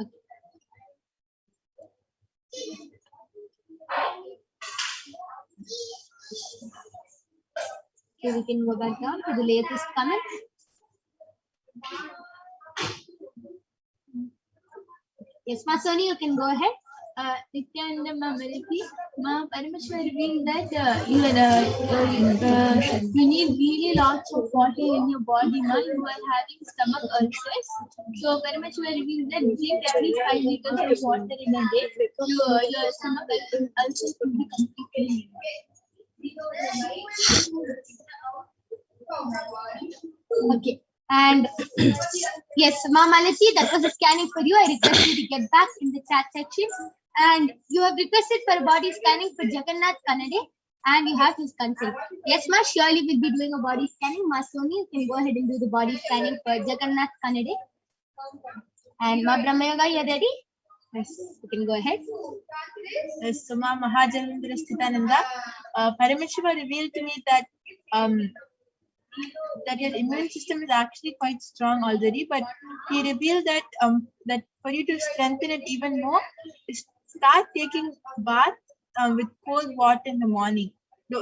Okay. So we can go back down to the latest comments. Yes, Ma Soni, you can go ahead. Nithyananda Paramashivam, Ma Paramashiva revealed that you need really lots of water in your body. Now you are having stomach ulcers. So Paramashiva revealed that drink at least 5 liters of water in a day. Your stomach ulcers will be completely healed. Okay. And yes, Ma Malati, that was a scanning for you. I request you to get back in the chat section. And you have requested for a body scanning for Jagannath Kannade, and you have his consent. Yes, Ma, surely we'll be doing a body scanning. Ma Soni, you can go ahead and do the body scanning for Jagannath Kannade. And Ma Brahmayoga, you are ready? Yes, you can go ahead. Yes, so Ma Mahadalinda Nithyananda, Paramashiva revealed to me that that your immune system is actually quite strong already, but he revealed that that for you to strengthen it even more, start taking bath with cold water in the morning.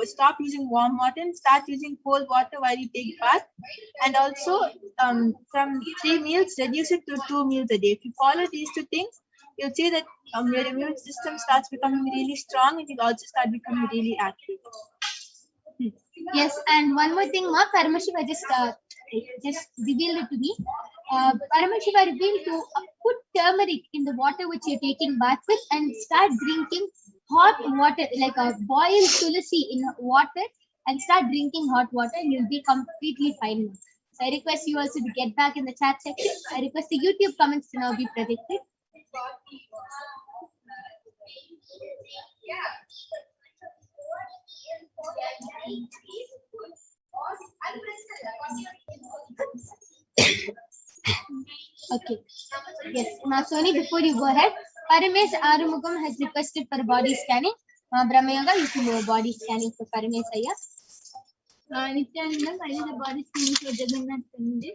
Stop using warm water and start using cold water while you take bath. And also from 3 meals, reduce it to 2 meals a day. If you follow these 2 things, you'll see that your immune system starts becoming really strong, and you'll also start becoming really active. Yes, and one more thing, Ma, Paramashiva just revealed it to me. Paramashiva revealed to put turmeric in the water which you're taking bath with and start drinking hot water, like a boiled tulsi in water, and start drinking hot water, and you'll be completely fine. So I request you also to get back in the chat section. I request the YouTube comments to now be projected. Okay. Yes, Ma Soni, before you go ahead, Paramesh Arumugam has requested for body scanning. Ma Brahmayoga, you can do body scanning for Paramesh Ayya. Nithyananda, I did the body scanning for Jagannath Kannade.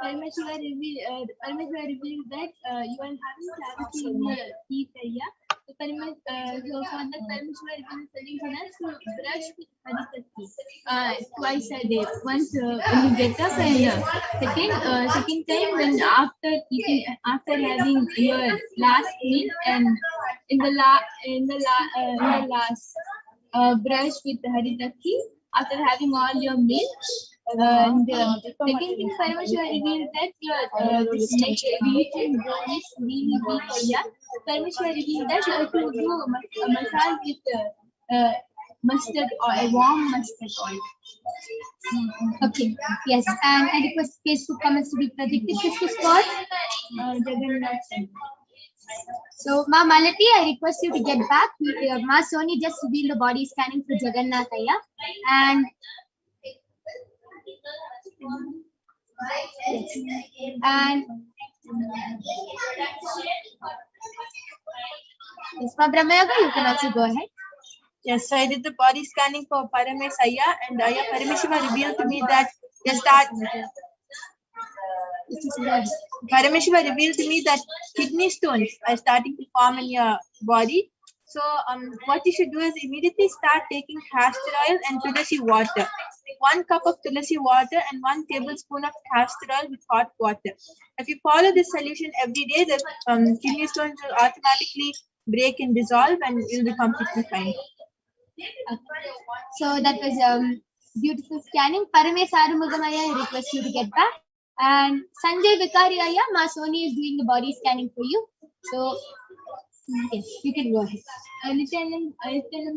Paramashiva revealed that you are having cavity in your teeth area. So for that Parameshwara is telling us to brush with Parashakti twice a day. Once when you get up, and second time when after eating, after having your last meal, and in the last brush with Haritaki after having all your meal. And second thing, Parameshwara revealed that your this neck region bone is really weak area. Parameshwara revealed that you have to do a massage with mustard oil, warm mustard oil. Okay, yes, and I request Facebook comments to be predicted. This was for Jagannath. So, Ma Malati, I request you to get back. Ma Soni just revealed the body scanning for Jagannath Ayya. And yes. And yes, Ma Brahmayoga, you can also go ahead. Yes, so I did the body scanning for Paramesh Ayya, and Ayya Parameshiva revealed to me that Parameshiva revealed to me that kidney stones are starting to form in your body. So what you should do is immediately start taking castor oil and tulasi water. 1 cup of tulasi water and 1 tablespoon of castor oil with hot water. If you follow this solution every day, the kidney stones will automatically break and dissolve, and you'll be completely fine. So that was beautiful scanning. Paramesh Arumugamaya, I request you to get back. And Sanjay Vikari Ayya, Ma Soni is doing the body scanning for you. So yes, you can go ahead. Nithyananda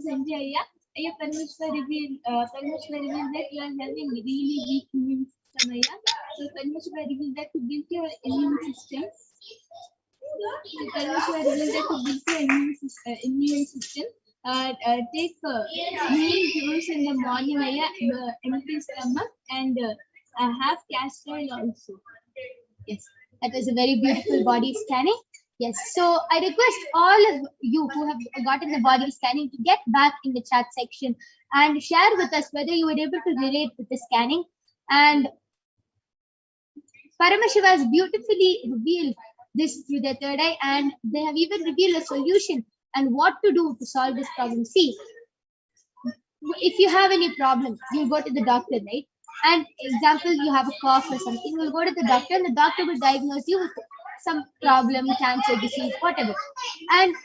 Sanjay Ayya, Ayya Parameshwara revealed that you are having really weak immune system, Ayya. So Parameshwara revealed that to build your immune system. Immune system. Take green juice in the morning, Ayya, empty stomach, and have castor oil also. Yes, that was a very beautiful body scanning. Yes, so I request all of you who have gotten the body scanning to get back in the chat section and share with us whether you were able to relate with the scanning. And Paramashiva has beautifully revealed this through their third eye, and they have even revealed a solution and what to do to solve this problem. See, if you have any problem, you go to the doctor, right? And example, you have a cough or something, you'll go to the doctor, and the doctor will diagnose you with some problem, cancer, disease, whatever. And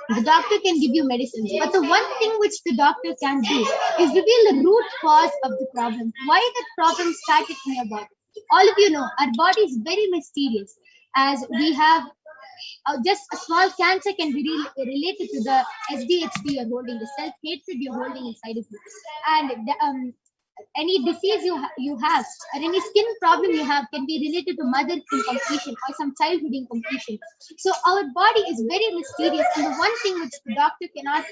the doctor can give you medicines. But the one thing which the doctor can do is reveal the root cause of the problem. Why that problem started in your body. All of you know, our body is very mysterious, as we have just a small cancer can be related to the HDH you're holding, the self-hatred you're holding inside of you. And any disease you have or any skin problem you have can be related to mother incompletion or some childhood incompletion. So our body is very mysterious, and the one thing which the doctor cannot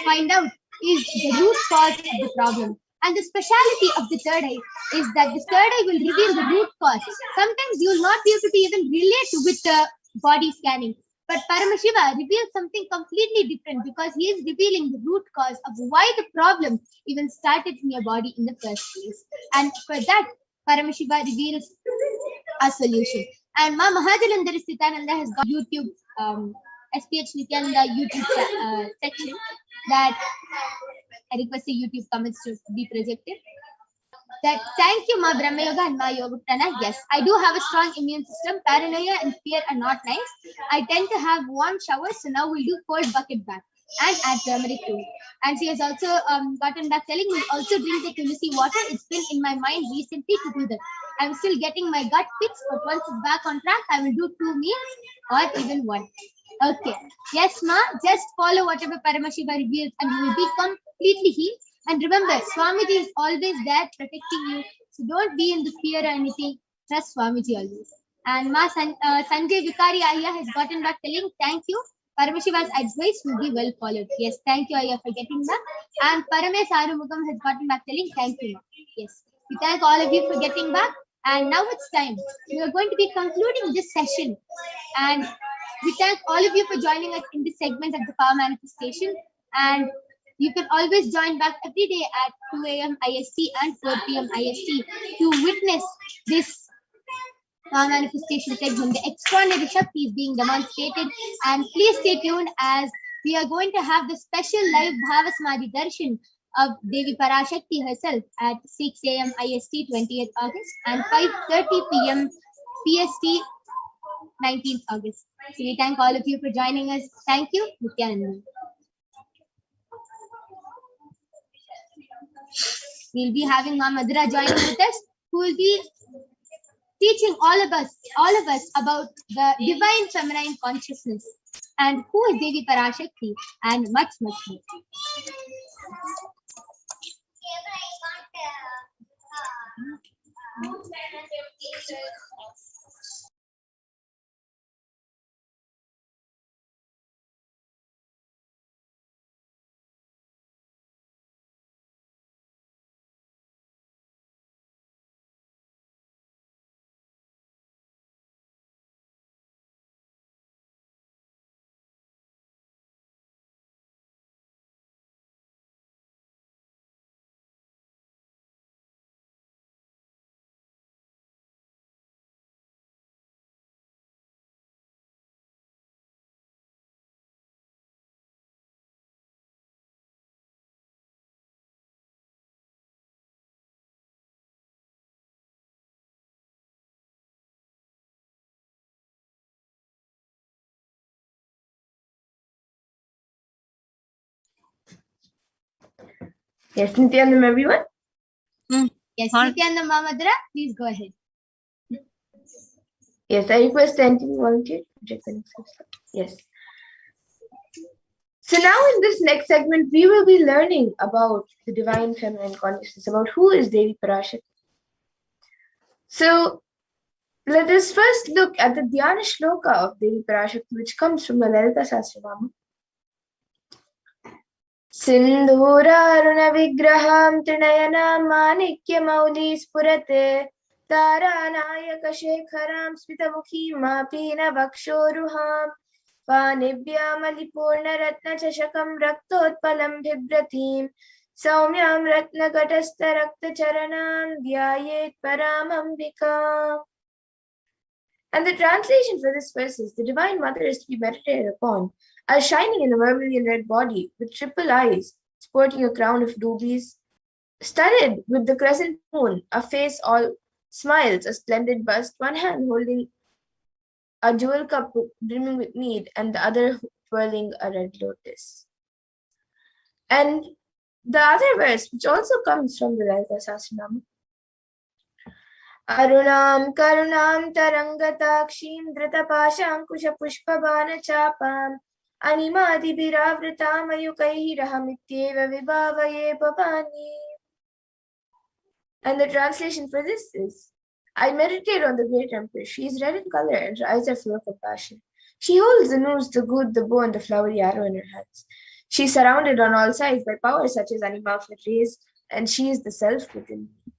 find out is the root cause of the problem. And the speciality of the third eye is that the third eye will reveal the root cause. Sometimes you will not be able to even relate with the body scanning. But Paramashiva reveals something completely different, because he is revealing the root cause of why the problem even started in your body in the first place. And for that, Paramashiva reveals a solution. And Ma Mahajalandhara Nithyananda has got YouTube, HDH Nithyananda YouTube section that I request the YouTube comments to be projected. That thank you, Ma Brahma Yoga and Ma Yoga Prana. Yes, I do have a strong immune system. Paranoia and fear are not nice. I tend to have warm showers, so now we'll do cold bucket bath and add turmeric to it. And she has also gotten back telling me also drink the tulsi water. It's been in my mind recently to do that. I'm still getting my gut fixed, but once it's back on track, I will do 2 meals or even 1. Okay. Yes, Ma, just follow whatever Paramashiva reveals and you will be completely healed. And remember, Swamiji is always there protecting you. So don't be in the fear or anything. Trust Swamiji always. And Ma Sanjay Vikari Ayya has gotten back telling thank you. Paramashiva's advice will be well followed. Yes, thank you Ayya for getting back. And Paramesh Arumugam has gotten back telling thank you. Yes, we thank all of you for getting back. And now it's time. We are going to be concluding this session. And we thank all of you for joining us in this segment of the Power Manifestation. And you can always join back every day at 2 a.m. IST and 4 p.m. IST to witness this manifestation segment. The extraordinary Shakti is being demonstrated, and please stay tuned as we are going to have the special live Bhavasamadhi darshan of Devi Parashakti herself at 6 a.m. IST 20th August and 5:30 p.m. PST 19th August. So we thank all of you for joining us. Thank you, Nithyananda. We'll be having Ma Madhura joining with us, who will be teaching all of us about the divine feminine consciousness and who is Devi Parashakti and much more. Yes, Nithyanandam, everyone. Yes, Nithyanandam Ma Madhura, please go ahead. Yes, I request the entity volunteer. Yes. So now in this next segment, we will be learning about the divine feminine consciousness, about who is Devi Parashakti. So let us first look at the Dhyana Shloka of Devi Parashakti, which comes from the Lalita Sahasranama. Sindhuraruna vigraham trinayana manikya mauli spurate taranayaka shekharam smitamukhim mapina vakshoruham पानिभ्यामलिपूर्ण रत्नचषकं रक्तोत्पलं बिभ्रतीं सौम्यां रत्नकटस्थ रक्तचरणां ध्यायेत् परामम्बिकाम्. And the translation for this verse is: the Divine Mother is to be meditated upon as shining in a vermilion red body with triple eyes, sporting a crown of rubies, studded with the crescent moon, a face all smiles, a splendid bust, one hand holding a jewel cup brimming with mead, and the other twirling a red lotus. And the other verse, which also comes from the Lalita Sahasranama, Arunam karunam tarangatakshim dritapashankusha pushpabana chapam animadi biravritam ayukaihi rahamityeva vibhavaye bhavani. And the translation for this is: I meditate on the great empress. She is red in color and her eyes are full of compassion. She holds the noose, the good, the bow, and the flowery arrow in her hands. She is surrounded on all sides by powers such as anima for rays, and she is the self within me.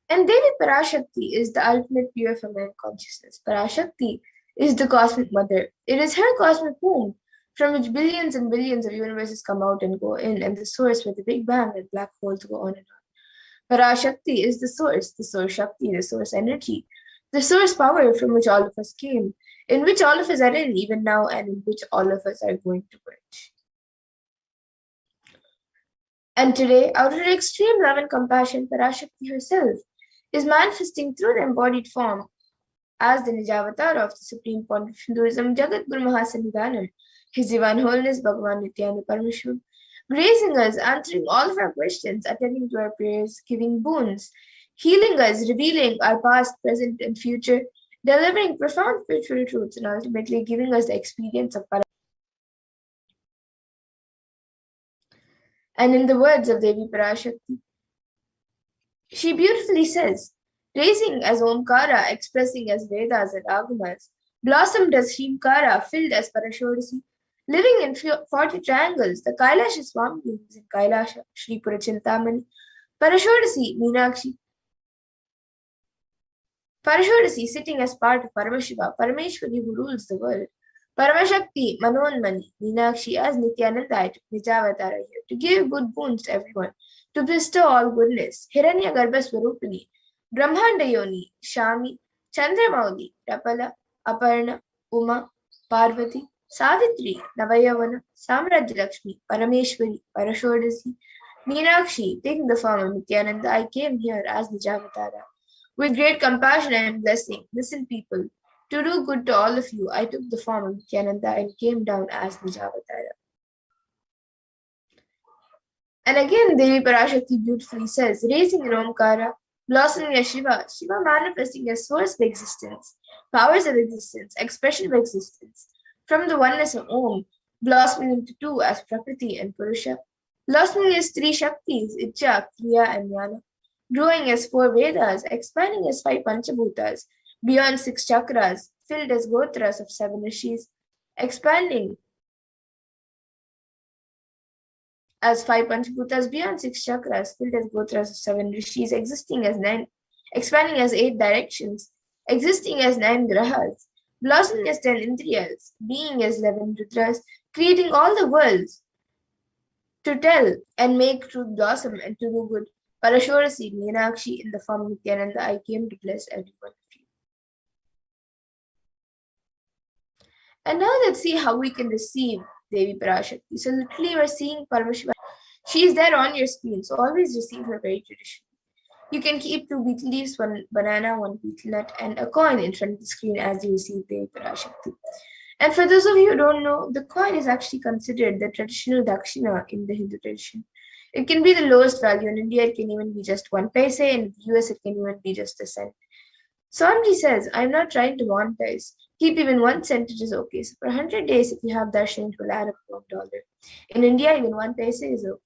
And Devi Parashakti is the ultimate pure feminine consciousness. Parashakti is the cosmic mother. It is her cosmic womb from which billions and billions of universes come out and go in, and the source where the Big Bang and black holes go on and on. Parashakti is the source Shakti, the source energy, the source power from which all of us came, in which all of us are in even now, and in which all of us are going to merge. And today, out of her extreme love and compassion, Parashakti herself is manifesting through the embodied form as the Nijavatar of the Supreme Pontiff of Hinduism, Jagat Guru Mahasannidhanam, His Divine Holiness Bhagavan Nithyananda Paramashivam, gracing us, answering all of our questions, attending to our prayers, giving boons, healing us, revealing our past, present, and future, delivering profound spiritual truths, and ultimately giving us the experience of Parashakti. And in the words of Devi Parashakti, she beautifully says, raising as Omkara, expressing as Vedas and Agamas, blossomed as Shrimkara, filled as Parashodasi, living in 40 triangles, the Kailasha Swami is in Kailasha, Shri Purachintamani, Parashodasi, Meenakshi. Parashodasi sitting as part of Paramashiva, Parameshwari who rules the world. Paramashakti, Manonmani, Meenakshi as Nithyananda took Nijavatara here to give good boons to everyone, to bestow all goodness. Hiranya Garbha Swarupini, Brahmanda Yoni, Shami, Chandramauli, Rapala, Aparna, Uma, Parvati, Savitri, Navayavana, Samrajya Lakshmi, Parameshwari, Parashodasi, Meenakshi, taking the form of Nithyananda, I came here as Nijavatara. With great compassion and blessing, listen people, to do good to all of you, I took the form of Nithyananda and came down as Nijavatara. And again, Devi Parashakti beautifully says, raising in Omkara, blossoming as Shiva, Shiva manifesting as source of existence, powers of existence, expression of existence, from the oneness of Om, blossoming into two as Prakriti and Purusha, blossoming as three Shaktis, Icha, Kriya, and Jnana, growing as four Vedas, expanding as five Panchabhutas, beyond six chakras, filled as gotras of seven rishis, expanding as five Panchabhutas, beyond six chakras, filled as gotras of seven rishis, existing as nine, expanding as eight directions, existing as nine grahas, blossoming as 10 indriyas, being as 11 rudras, creating all the worlds to tell and make truth blossom and to do good. Parashorasi, Meenakshi, in the form of Nithyananda, I came to bless every one of you. And now let's see how we can receive Devi Parashakti. So literally we're seeing Paramashivoham. She is there on your screen, so always receive her very traditionally. You can keep 2 betel leaves, 1 banana, 1 betel nut, and a coin in front of the screen as you receive Devi Parashakti. And for those of you who don't know, the coin is actually considered the traditional dakshina in the Hindu tradition. It can be the lowest value. In India, it can even be just 1 paise. In the US, it can even be just a cent. Swamiji says, I'm not trying to monetize. Keep even 1 cent, it is okay. So for 100 days, if you have darshan, it will add up to $1. In India, even 1 paise is okay.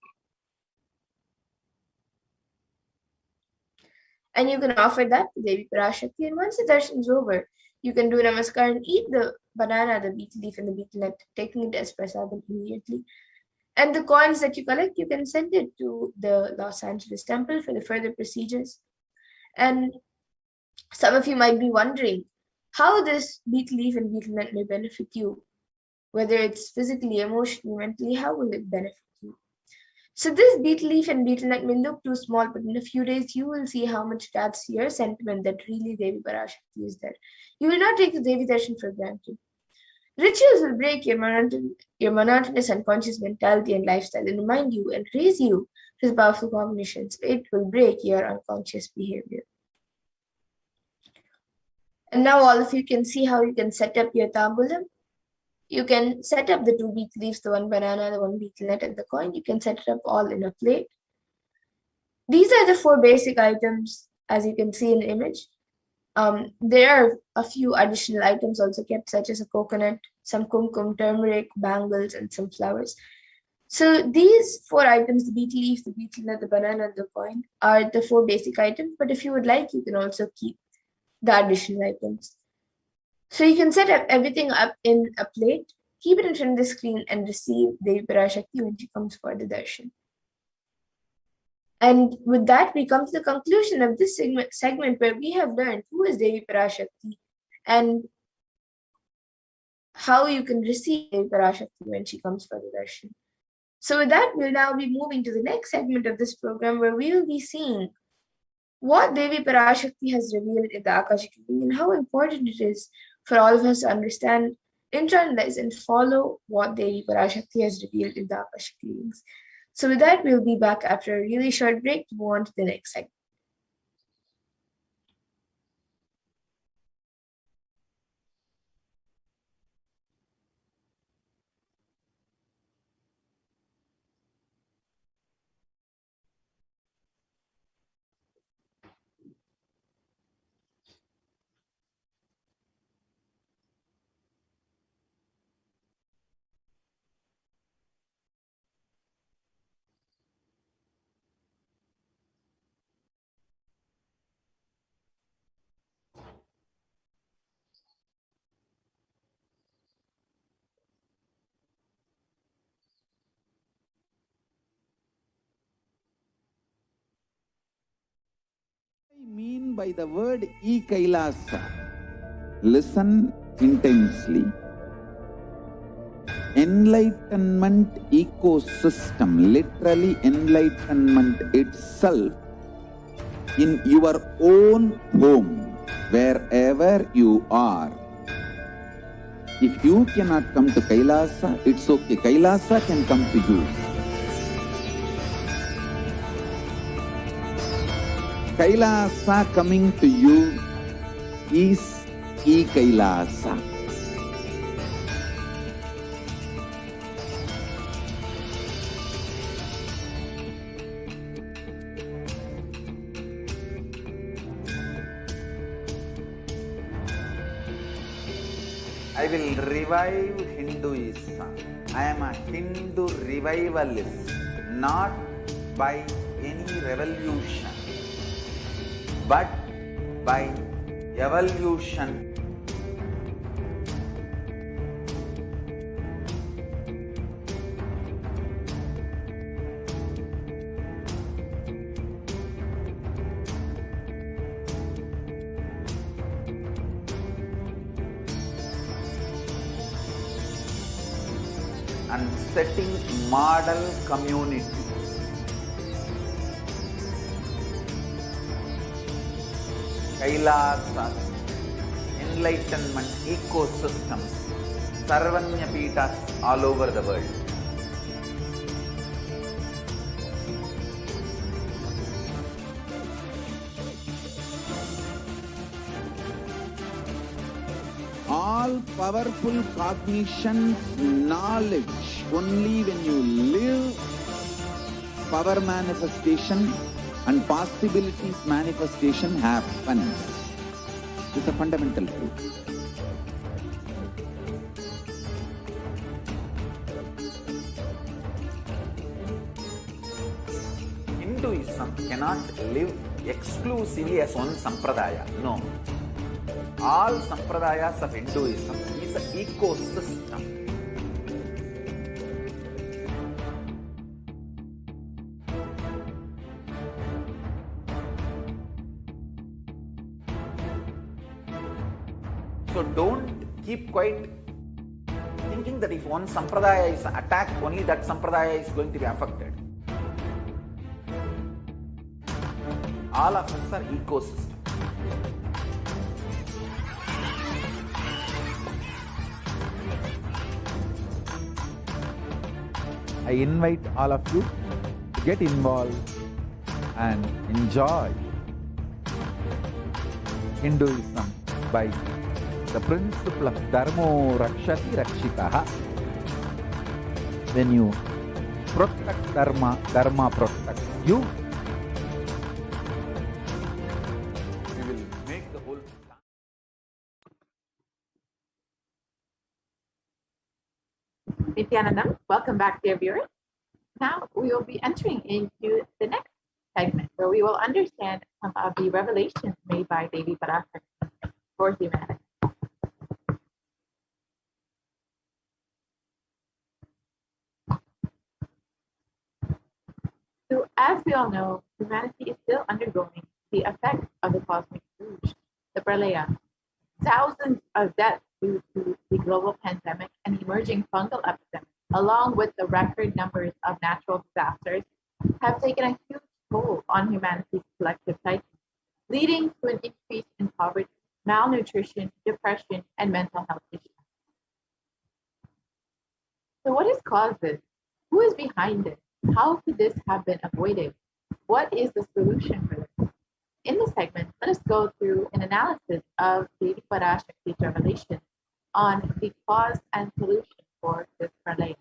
And you can offer that to Devi Parashakti. And once the darshan is over, you can do namaskar and eat the banana, the betel leaf, and the betel nut, taking it as prasadam immediately. And the coins that you collect, you can send it to the Los Angeles temple for the further procedures. And some of you might be wondering how this betel leaf and betel nut may benefit you, whether it's physically, emotionally, mentally, how will it benefit you? So this betel leaf and betel nut may look too small, but in a few days, you will see how much it adds to your sentiment that really Devi Parashakti is there. You will not take the Devi Darshan for granted. Rituals will break your monotonous unconscious mentality and lifestyle and remind you and raise you to the powerful combinations. It will break your unconscious behavior. And now all of you can see how you can set up your tambulam. You can set up the 2 betel leaves, the 1 banana, the 1 betel nut, and the coin. You can set it up all in a plate. These are the 4 basic items, as you can see in the image. There are a few additional items also kept, such as a coconut, some kumkum, turmeric, bangles, and some flowers. So these 4 items, the betel leaf, the betel nut, the banana, and the coin, are the 4 basic items. But if you would like, you can also keep the additional items. So you can set up everything up in a plate, keep it in front of the screen, and receive Devi Parashakti when she comes for the darshan. And with that, we come to the conclusion of this segment where we have learned who is Devi Parashakti and how you can receive Devi Parashakti when she comes for the darshan. So with that, we'll now be moving to the next segment of this program where we will be seeing what Devi Parashakti has revealed in the Akashic and how important it is for all of us to understand, internalize, and follow what Devi Parashakti has revealed in the Akashic readings. So with that, we'll be back after a really short break to move on to the next segment. I mean by the word e-Kailasa? Listen intensely. enlightenment ecosystem, literally enlightenment itself, in your own home, wherever you are. If you cannot come to Kailasa, it's okay. Kailasa can come to you. Kailasa coming to you is E-Kailasa. I will revive Hinduism. I am a Hindu revivalist, not by any revolution, but by evolution. And setting model communities. Kailasas, enlightenment ecosystems, Sarvanya Peethas all over the world. All powerful cognition, knowledge, only when you live, power manifestation and possibilities manifestation happens. This is a fundamental truth. Hinduism cannot live exclusively as one sampradaya. No. All sampradayas of Hinduism is an ecosystem. So don't keep quiet thinking that if one sampradaya is attacked, only that sampradaya is going to be affected. All of us are ecosystem. I invite all of you to get involved and enjoy Hinduism by the principle of Dharmo Rakshati Rakshitaha. When you protect Dharma, Dharma protects you. We will make the whole plan. Nithyananda, welcome back, dear viewers. Now we will be entering into the next segment where we will understand some of the revelations made by Devi Parashakti for humanity. So, as we all know, humanity is still undergoing the effects of the cosmic surge, the Pralaya. Thousands of deaths due to the global pandemic and emerging fungal epidemic, along with the record numbers of natural disasters, have taken a huge toll on humanity's collective psyche, leading to an increase in poverty, malnutrition, depression, and mental health issues. So what has caused this? Who is behind this? How could this have been avoided? What is the solution for this? In this segment, let us go through an analysis of Devi Parashakti's revelation on the cause and solution for this pralaya.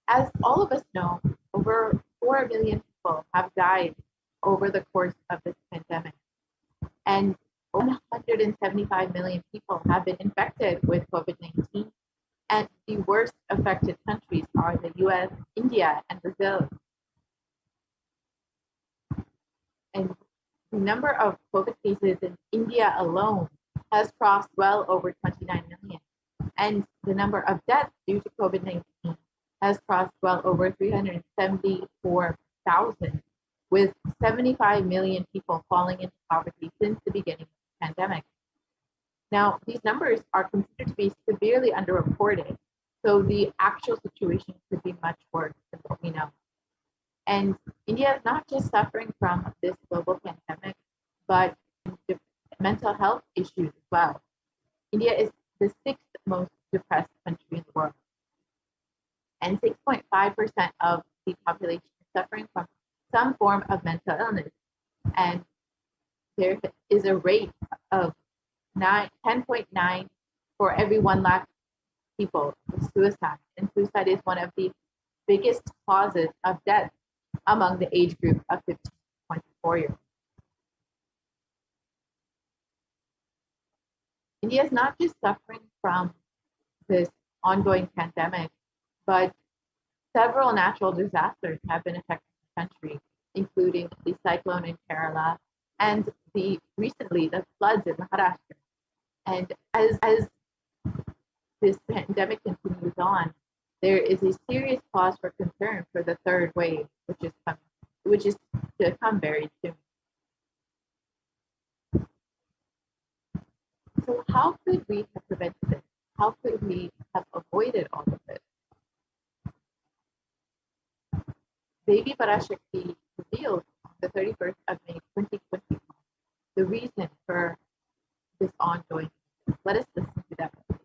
As all of us know, over 4 million people have died over the course of this pandemic, and 175 million people have been infected with COVID-19, and the worst affected countries are the US, India, and Brazil. And the number of COVID cases in India alone has crossed well over 29 million. And the number of deaths due to COVID-19 has crossed well over 374,000, with 75 million people falling into poverty since the beginning of the pandemic. Now, these numbers are considered to be severely underreported, so the actual situation could be much worse than what we know. And India is not just suffering from this global pandemic, but mental health issues as well. India is the sixth most depressed country in the world. And 6.5% of the population is suffering from some form of mental illness. And there is a rate of 10.9 for every 1 lakh people with suicide. And suicide is one of the biggest causes of death among the age group of 15 to 24 years. India is not just suffering from this ongoing pandemic, but several natural disasters have been affecting the country, including the cyclone in Kerala and recently the floods in Maharashtra. And as this pandemic continues on, there is a serious cause for concern for the third wave, which is to come very soon. So how could we have prevented this? How could we have avoided all of this? Baby Parashakti revealed on the 31st of May 2021 the reason for this ongoing. Let us listen to that revelation.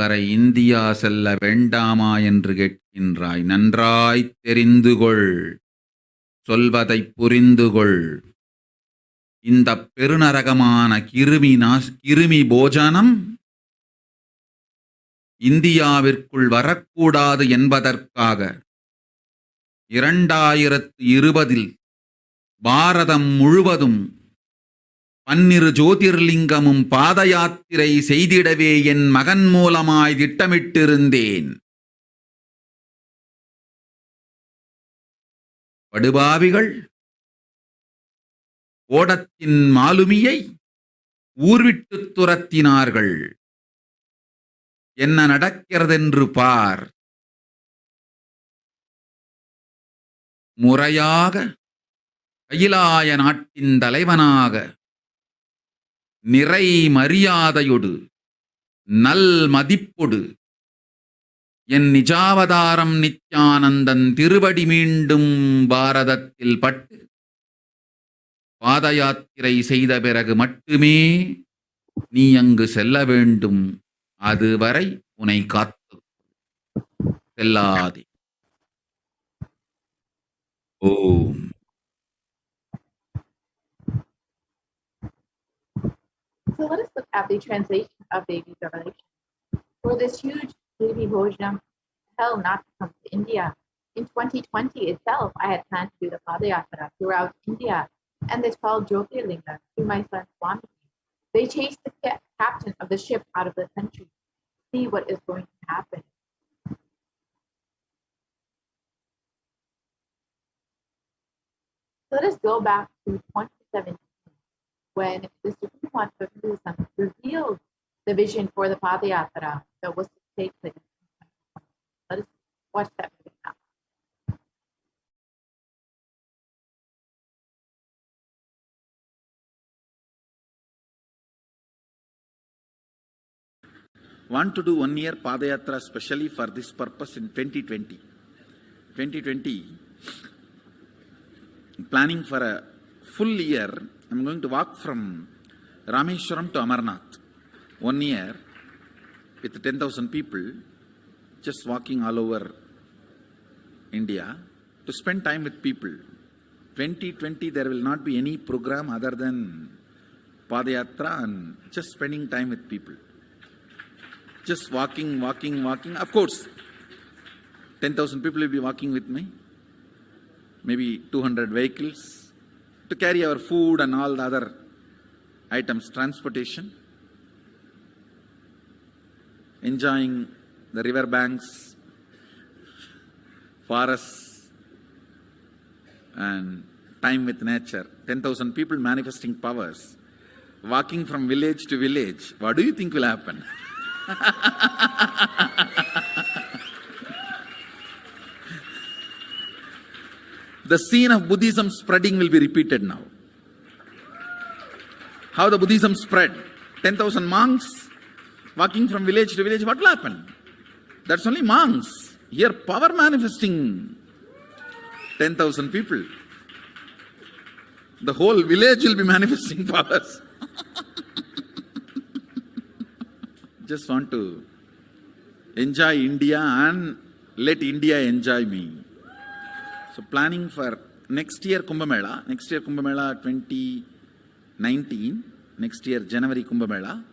வரை India செல்ல வேண்டாமா என்று கேட்கின்றாய். நன்றாய்த் தெரிந்துகொள், சொல்வதைப் புரிந்துகொள். இந்த பெருநரகமான கிருமி போஜனம் இந்தியாவிற்குள் வரக்கூடாது என்பதற்காக 2020 பாரதம் முழுவதும் 12 ஜோதிர்லிங்கமும் பாத யாத்திரை செய்திடவே என் மகன் மூலமாய் திட்டமிட்டிருந்தேன். படுபாவிகள் ஓடத்தின் மாலுமியை ஊர்விட்டு துரத்தினார்கள். என்ன நடக்கிறதென்று பார். முறையாக கைலாய நாட்டின் தலைவனாக நிறை மரியாதையொடு நல் மதிப்பொடு என் நிஜாவதாரம் நித்யானந்தன் திருவடி மீண்டும் பாரதத்தில் பட்டு பாத யாத்திரை செய்த பிறகு மட்டுமே நீ அங்கு செல்ல வேண்டும். அதுவரை உன்னை காத்து செல்லாதே. ஓம். So let us look at the translation of Devi's revelation. For this huge Devi Bhojanam hell not to come to India. In 2020 itself, I had planned to do the Padayatra throughout India and the 12 Jyotirlinga through my son Swami. They chased the captain of the ship out of the country. See what is going to happen. So let us go back to 2017 when the Supreme One of Hinduism revealed the vision for the Padayatra that was to take place. Let us watch that video now. Want to do 1 year Padayatra specially for this purpose in 2020. 2020, planning for a full year. I'm going to walk from Rameshwaram to Amarnath. 1 year with 10,000 people, just walking all over India to spend time with people. 2020, there will not be any program other than Padayatra and just spending time with people. Just walking. Of course, 10,000 people will be walking with me. Maybe 200 vehicles to carry our food and all the other items, transportation. Enjoying the river banks, forests, and time with nature. 10,000 people manifesting powers. Walking from village to village. What do you think will happen? The scene of Buddhism spreading will be repeated now. How the Buddhism spread. 10,000 monks walking from village to village. What will happen? That's only monks. Here power manifesting. 10,000 people. The whole village will be manifesting powers. Just want to enjoy India and let India enjoy me. So planning for next year Kumbh Mela 2019, next year January Kumbh Mela.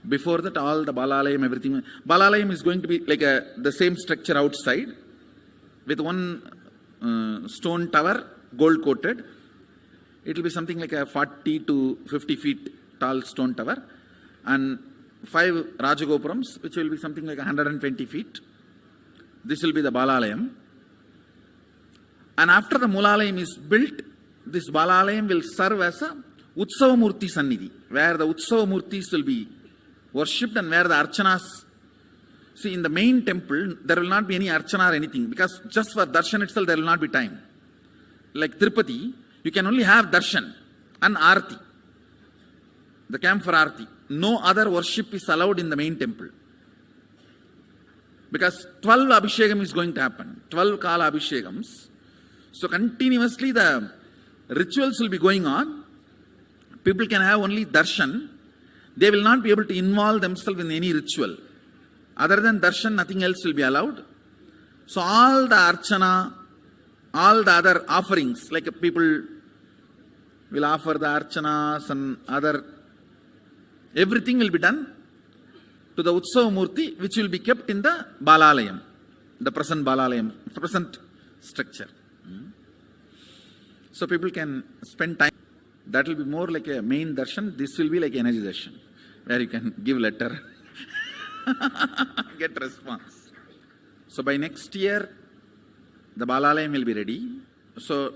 Before that all the Balalayam, everything. Balalayam is going to be like the same structure outside with one stone tower, gold coated. It will be something like a 40 to 50 feet tall stone tower and 5 Rajagopurams, which will be something like 120 feet. This will be the Balalayam. And after the Mulalayam is built, this Balalayam will serve as a Utsava Murti Sannidhi, where the Utsava Murtis will be worshipped and where the Archanas. See, in the main temple, there will not be any Archana or anything, because just for Darshan itself, there will not be time. Like Tirupati, you can only have Darshan and Arti, the camp for Arti. No other worship is allowed in the main temple. Because 12 Abhishekam is going to happen, 12 Kala Abhishekams. So continuously the rituals will be going on. People can have only darshan. They will not be able to involve themselves in any ritual. Other than darshan, nothing else will be allowed. So all the archana, all the other offerings, like people will offer the archanas and other, everything will be done to the Utsava Murti, which will be kept in the Balalayam, the present Balalayam, present structure. So people can spend time. That will be more like a main darshan. This will be like energy darshan, where you can give letter, get response. So by next year, the Balalayam will be ready. So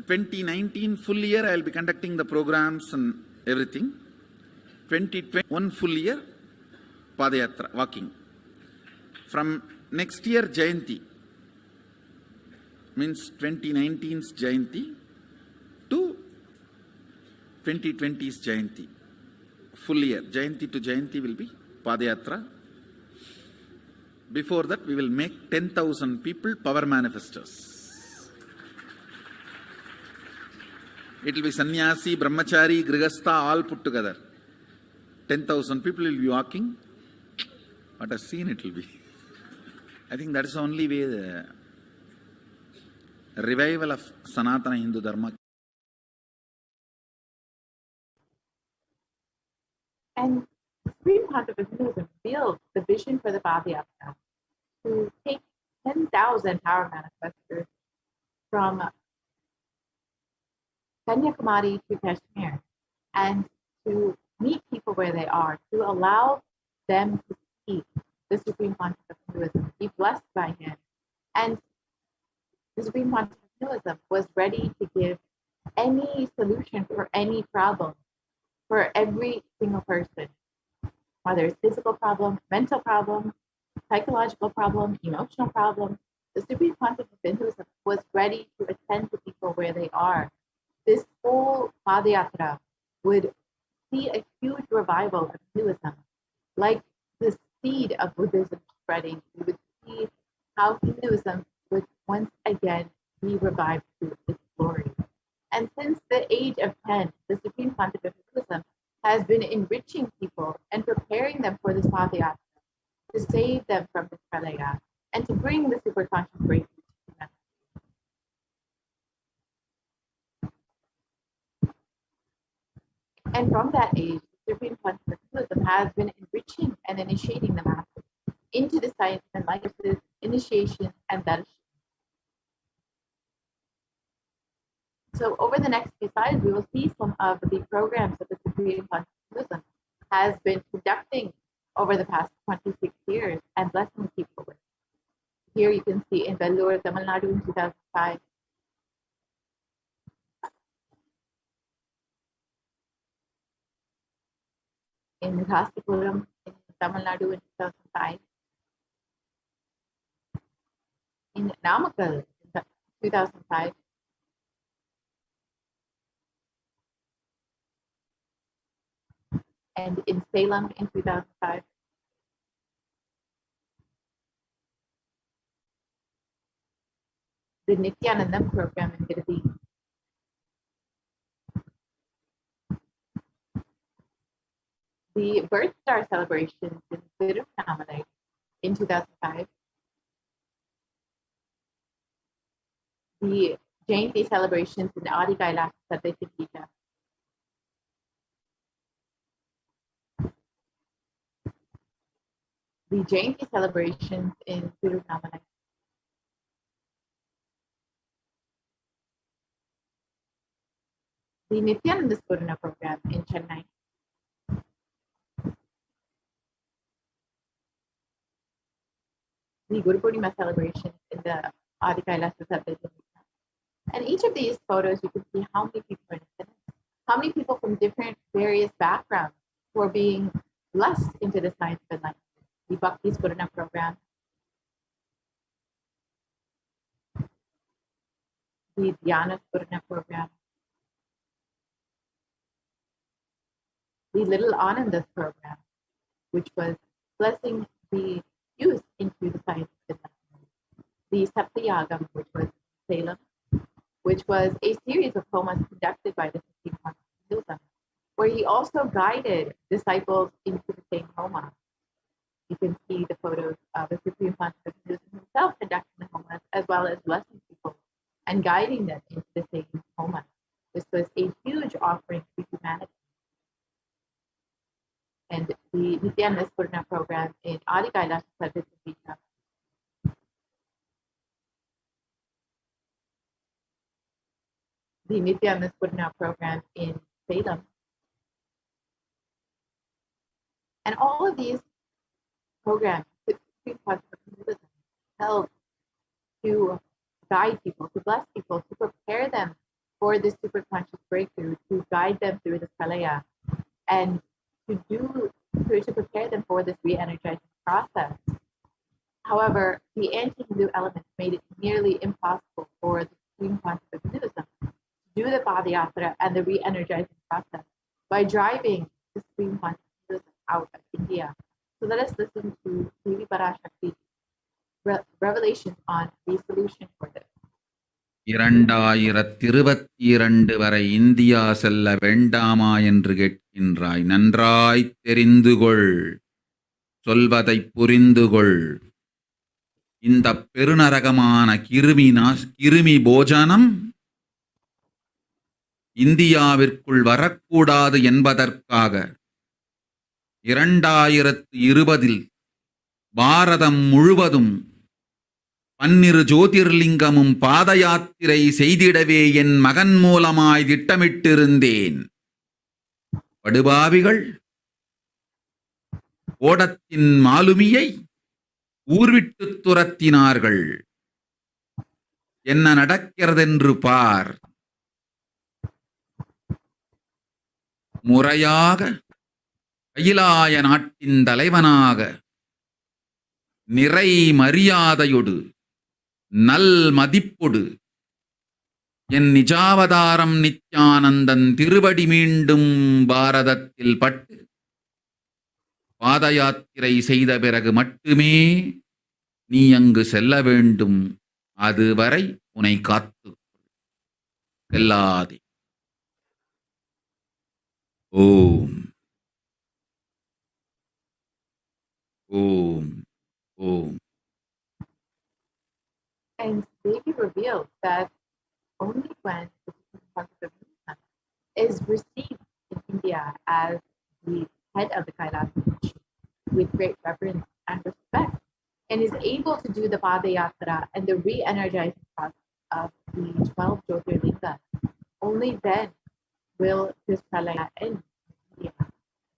2019 full year, I will be conducting the programs and everything. 2021 full year, Padayatra, walking. From next year, Jayanti, means 2019's Jayanti to 2020's Jayanti. Full year, Jayanti to Jayanti will be Padayatra. Before that, we will make 10,000 people power manifestors. It will be sannyasi, brahmachari, grihastha, all put together. 10,000 people will be walking. What a scene it will be. I think that is the only way the revival of Sanatana Hindu Dharma. And Supreme Pontiff Hinduism revealed the vision for the Padayatra to take 10,000 power manifestors from Kanyakumari to Kashmir and to meet people where they are, to allow them to see the Supreme Pontiff of Hinduism, be blessed by him. And the Supreme Pontiff of Hinduism was ready to give any solution for any problem for every single person, whether it's physical problem, mental problem, psychological problem, emotional problem. The Supreme Pontiff of Hinduism was ready to attend to people where they are. This whole Padayatra would see a huge revival of Hinduism, like the seed of Buddhism spreading. We would see how Hinduism would once again be revived to its glory. And since the age of 10, the Supreme Pontiff of Hinduism has been enriching people and preparing them for this Padayatra, to save them from this pralaya, and to bring the superconscious breakthrough to them. And from that age, the Supreme Pontiff of Hinduism has been enriching and initiating the masses into the science of enlightenment, initiation, and darshan. So over the next few slides, we will see some of the programs that the Supreme Pontiff of Hinduism has been conducting over the past 26 years and blessing people with. Here you can see in Vellore, Tamil Nadu in 2005. In Rasipuram in Tamil Nadu in 2005. In Namakkal 2005. And in Salem in 2005. The Nithyananda program in Virdi. The Birth Star celebrations in Tiruvannamalai in 2005. The Jayanti celebrations in Adi Kailash Satyajita. The Jayanti celebrations in Tiruvannamalai. The Nithyananda Spurna program in Chennai. The Guru Purnima celebrations in the Adi Kailash Satyajita. And each of these photos, you can see how many people are in attendance, how many people from different various backgrounds who are being blessed into the science of enlightenment. The Bhakti Spurna program, the Dhyana Spurna program, the Little Anandas program, which was blessing the youth into the science of enlightenment. The Saptayagam, which was Salem, which was a series of homas conducted by the 15th month of Hinduism, where he also guided disciples into the same homa. You can see the photos of the Supreme Master of Hinduism himself conducting the homas, as well as blessing people and guiding them into the same homa. This was a huge offering to humanity. And the Nithyananda Spurna program in Adi Kailash Satyajita. The Nithyananda Spurna program in Salem. And all of these programs help to guide people, to bless people, to prepare them for this superconscious breakthrough, to guide them through this pralaya, and to prepare them for this re-energizing process. However, the anti-Hindu elements made it nearly impossible for the Supreme Conscious of Hinduism to do the Padayatra and the re-energizing process by driving the Supreme Conscious of Hinduism out of India. So let us listen to Devi Parashakti's revelations on the solution for this. 2022 வரை India செல்ல வேண்டாமா என்று கேட்கின்றாய். நன்றாய் தெரிந்து கொள், சொல்வதை புரிந்து கொள். இந்த பெருநரகமான கிருமி போஜனம் இந்தியாவிற்குள் வரக்கூடாது என்பதற்காக 2020 பாரதம் முழுவதும் 12 ஜோதிர்லிங்கமும் பாத யாத்திரை செய்திடவே என் மகன் மூலமாய் திட்டமிட்டிருந்தேன். படுபாவிகள் ஓடத்தின் மாலுமியை ஊர்விட்டு துரத்தினார்கள். என்ன நடக்கிறதென்று பார். முறையாக கைலாய நாட்டின் தலைவனாக நிறை மரியாதையொடு நல் மதிப்பொடு என் நிஜாவதாரம் நித்யானந்தன் திருவடி மீண்டும் பாரதத்தில் பட்டு பாத யாத்திரை செய்த பிறகு மட்டுமே நீ அங்கு செல்ல வேண்டும். அதுவரை உன்னை காத்து செல்லாதே. ஓம் ஓம் ஓம். And Devi revealed that only when the Supreme Conscious of Hinduism is received in India as the head of the Kailash with great reverence and respect, and is able to do the Padayatra and the re-energizing process of the 12 Jyotirlingas, only then will this pralaya end in India.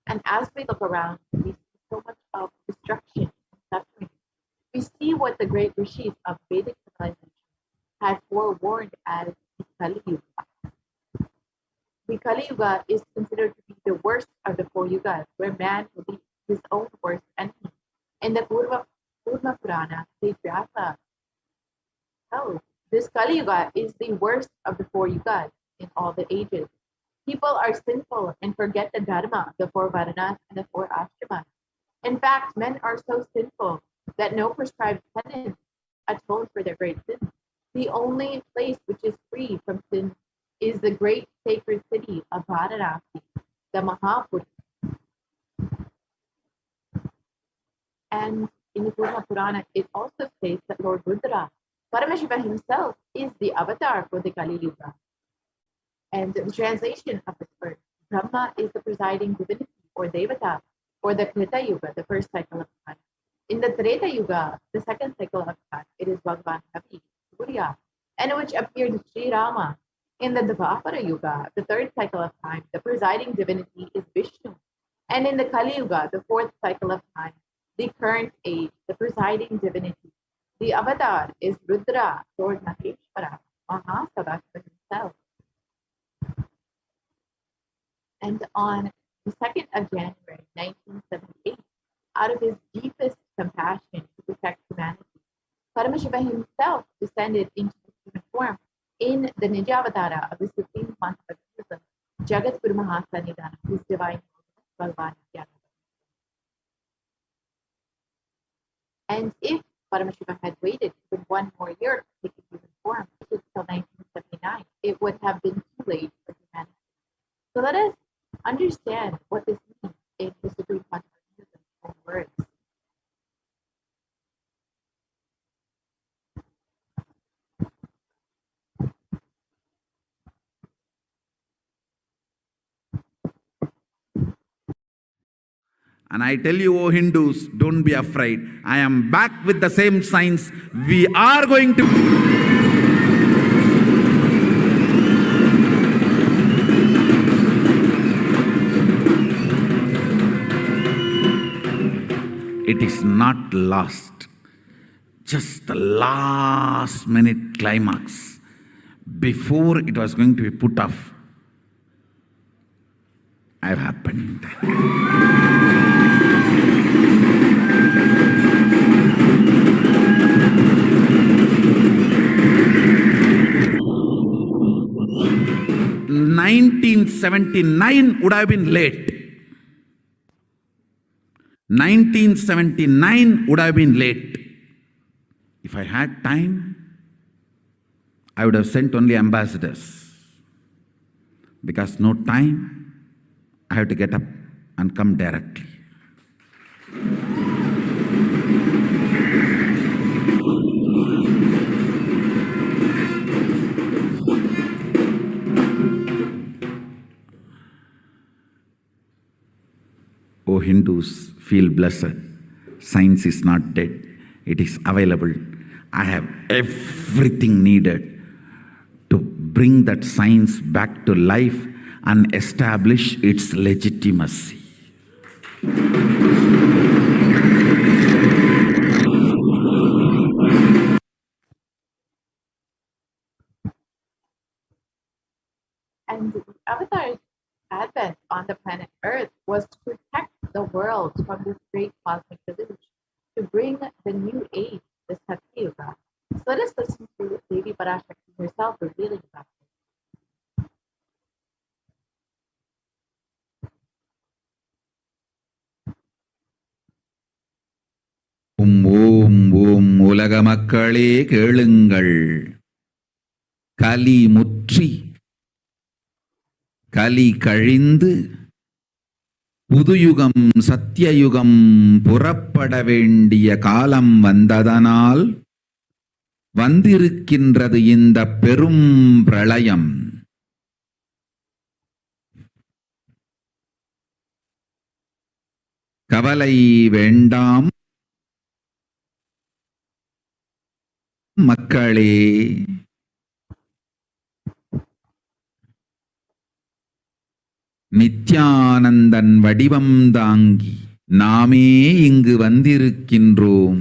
And as we look around, we see so much of destruction and suffering. We see what the great rishis of Vedic civilization had forewarned as the Kali Yuga. The Kali Yuga is considered to be the worst of the 4 yugas, where man will be his own worst enemy. In the Purva Purana, Vyasa tells This Kali Yuga is the worst of the 4 yugas in all the ages. People are sinful and forget the dharma, the 4 varanas, and the 4 ashramas. In fact, men are so sinful that no prescribed penance atones for their great sins. The only place which is free from sin is the great sacred city of Varanasi, the Mahapuri. And in the Purna Purana, it also states that Lord Rudra, Paramashiva himself, is the avatar for the Kali Yuga. And the translation of this word, Brahma is the presiding divinity or Devata for the Krita Yuga, the first cycle of time. In the Treta Yuga, the second cycle of time, it is Bhagavan Havi, Surya, and which appeared Sri Rama. In the Dvapara Yuga, the third cycle of time, the presiding divinity is Vishnu. And in the Kali Yuga, the fourth cycle of time, the current age, the presiding divinity, the avatar is Rudra, Lord Maheshwara, Mahasavasva himself. And on the 2nd of January, 1978, out of his deepest compassion to protect humanity, Paramashiva himself descended into the human form in the Nijavatara of the Supreme Concept of Buddhism, Jagat Guru Mahasanidana, whose divine Bhagavan Nithyananda. And if Paramashiva had waited even 1 more year to take a human form until 1979, it would have been too late for humanity. So let us understand what this means in the Supreme Concept of Buddhism's own words. And I tell you, O Hindus, don't be afraid. I am back with the same science. We are going to... It is not lost. Just the last minute climax. Before it was going to be put off, have happened. (1979) would have been late. 1979 would have been late. If I had time, I would have sent only ambassadors. Because no time, I have to get up and come directly. O Hindus, feel blessed. Science is not dead. It is available. I have everything needed to bring that science back to life and establish its legitimacy. And the Avatar's advent on the planet Earth was to protect the world from this great cosmic deluge, to bring the new age, the Satya Yuga. So let us listen to Devi Parashakti herself revealing about it. ஓம் உலக மக்களே கேளுங்கள். கலி முற்றி கலி கழிந்து புதுயுகம் சத்தியயுகம் புறப்பட வேண்டிய காலம் வந்ததனால் வந்திருக்கின்றது இந்த பெரும் பிரளயம். கவலை வேண்டாம் மக்களே. நித்யானந்தன் வடிவம் தாங்கி நாமே இங்கு வந்திருக்கின்றோம்.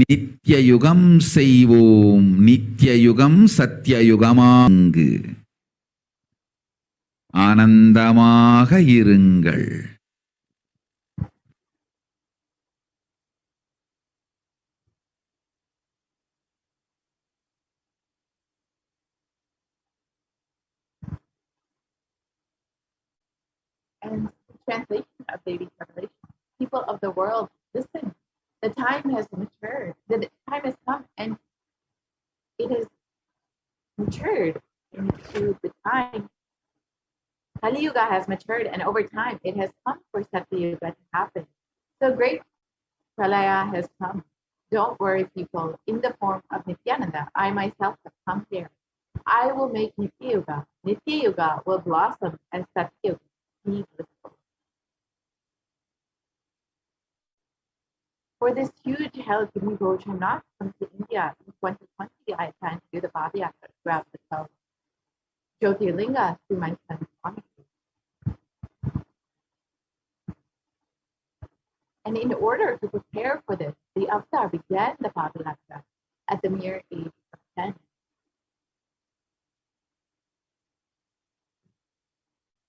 நித்யயுகம் செய்வோம், நித்யயுகம் சத்யயுகமாங்கு. ஆனந்தமாக இருங்கள். And the translation of Devi's revelation, people of the world, listen, the time has matured, the time has come, and it has matured into the time. Kali Yuga has matured, and over time it has come for Satya Yuga to happen. So great Pralaya has come. Don't worry, people. In the form of Nithyananda, I myself have come here. I will make Nitya Yuga. Nitya Yuga will blossom as Satya Yuga. Be blissful. For this huge hell Gini Goj have not come to India. In 2020, I plan to do the Padayatra throughout the 12 Jyotirlingas through my son Swami. And in order to prepare for this, the avatar began the Padayatra at the mere age of 10.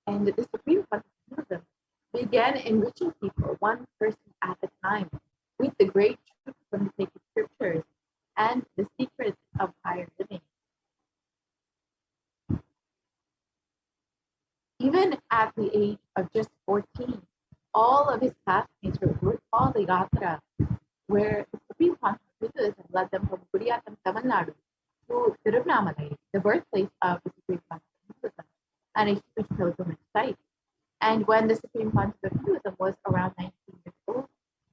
And the Supreme Consciousness began enriching people one person at a time with the great truth from the sacred scriptures and the secrets of higher living. Even at the age of just 14, all of his classmates would follow the Yatra, where the Supreme Consciousness led them from Kuriyatam, Tamil Nadu to Tirunelveli, the birthplace of the Supreme Consciousness, and a huge pilgrimage site. And when the Supreme Consciousness was around 19 years old,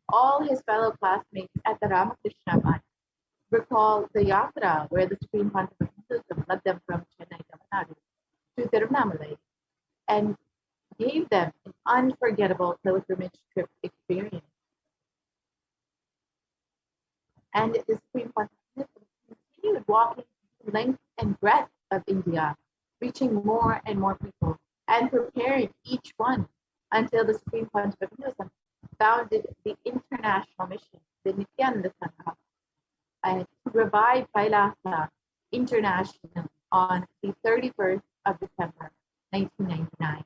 all his fellow classmates at the Ramakrishna Math recall the Yatra, where the Supreme Consciousness led them from Chennai, Tamil Nadu to Tirunelveli, and gave them an unforgettable pilgrimage trip experience. And the Supreme Consciousness continued walking the length and breadth of India, reaching more and more people, and preparing each one until the Supreme Consciousness founded the international mission, the Nithyananda Sangha, and to revive Kailasa International on the 31st of December, 1999.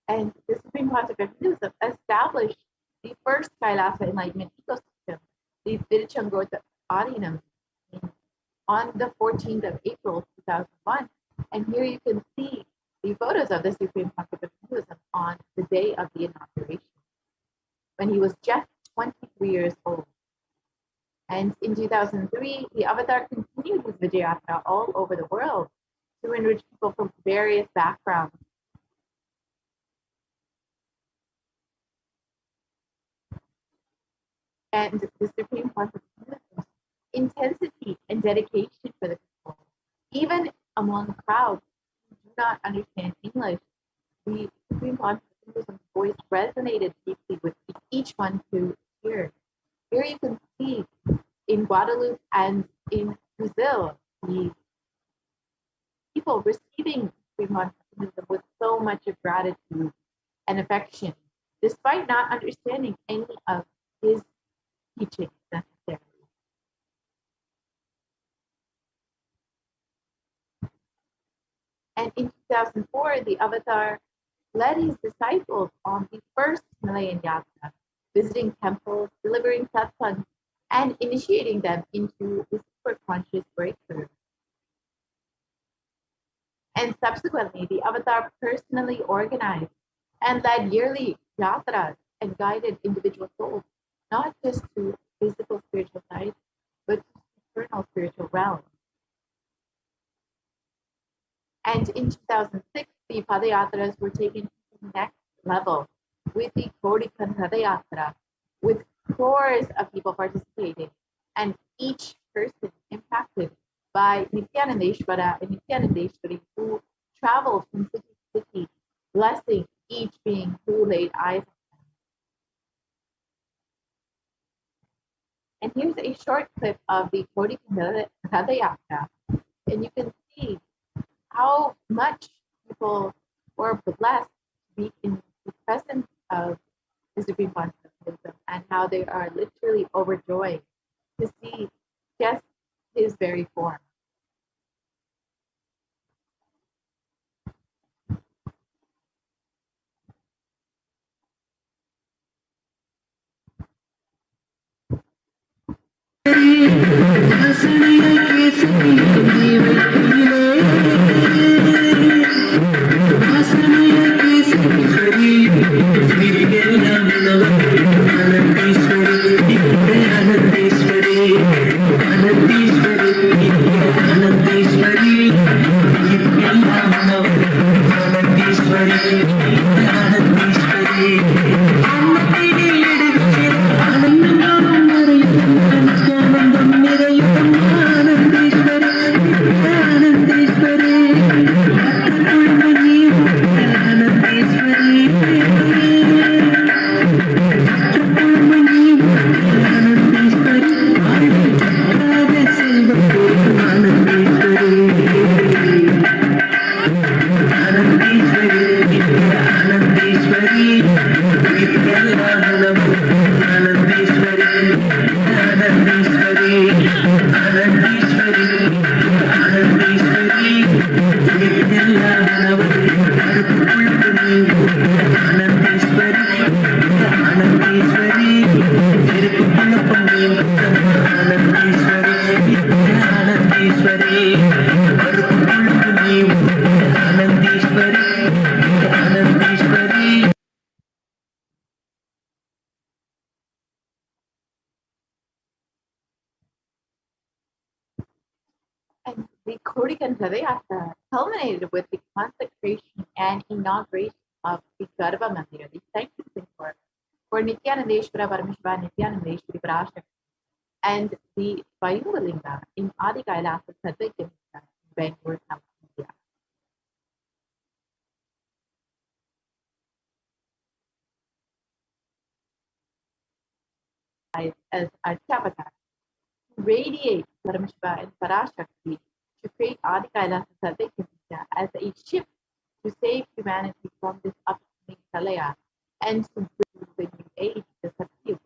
And the Supreme Consciousness established the first Kailasa enlightenment ecosystem, the Viruchangota Adinam, on the 14th of April 2001. And here you can see the photos of the Supreme Consciousness on the day of the inauguration, when he was just 23 years old. And in 2003, the Avatar continued his Vijayatra all over the world to enrich people from various backgrounds. And the Supreme Consciousness intensity and dedication for the people, even among crowds who do not understand English, the Supreme Consciousness voice resonated deeply with each one who heard. Here you can see in Guadeloupe and in Brazil, the people receiving Supreme Consciousness with so much of gratitude and affection, despite not understanding any of his teachings necessarily. And in 2004, the Avatar led his disciples on the first Malayan Yatra, visiting temples, delivering satsang, and initiating them into the super conscious breakthrough. And subsequently, the Avatar personally organized and led yearly yatras and guided individual souls, not just to physical spiritual sites, but to eternal spiritual realms. And in 2006, the Padayatras were taken to the next level with the Kodikan Padayatra, with crores of people participating, and each person impacted by Nithyanandeshwara and Nithyanandeshwari, who traveled from city to city, blessing each being who laid eyes on them. And here's a short clip of the Kodikan Padayatra, and you can see how much people were blessed to be in the presence of the Supreme Consciousness, and how they are literally overjoyed to see just his very form. And the Kodikan Radayatra culminated with the consecration and inauguration of the Garbha Mandir, the sanctuary for Nithyanandeshwara Paramashiva Nithyanandeshwari Parashakti, and the Vayuvalinga in Adi Kailasa Sadhya Bangalore, India. As Archavatar, radiate Paramashiva and Parashakti to create Adi Kailasa Sadhya as a ship to save humanity from this upcoming Pralaya and to bring the new age, the Satyuga.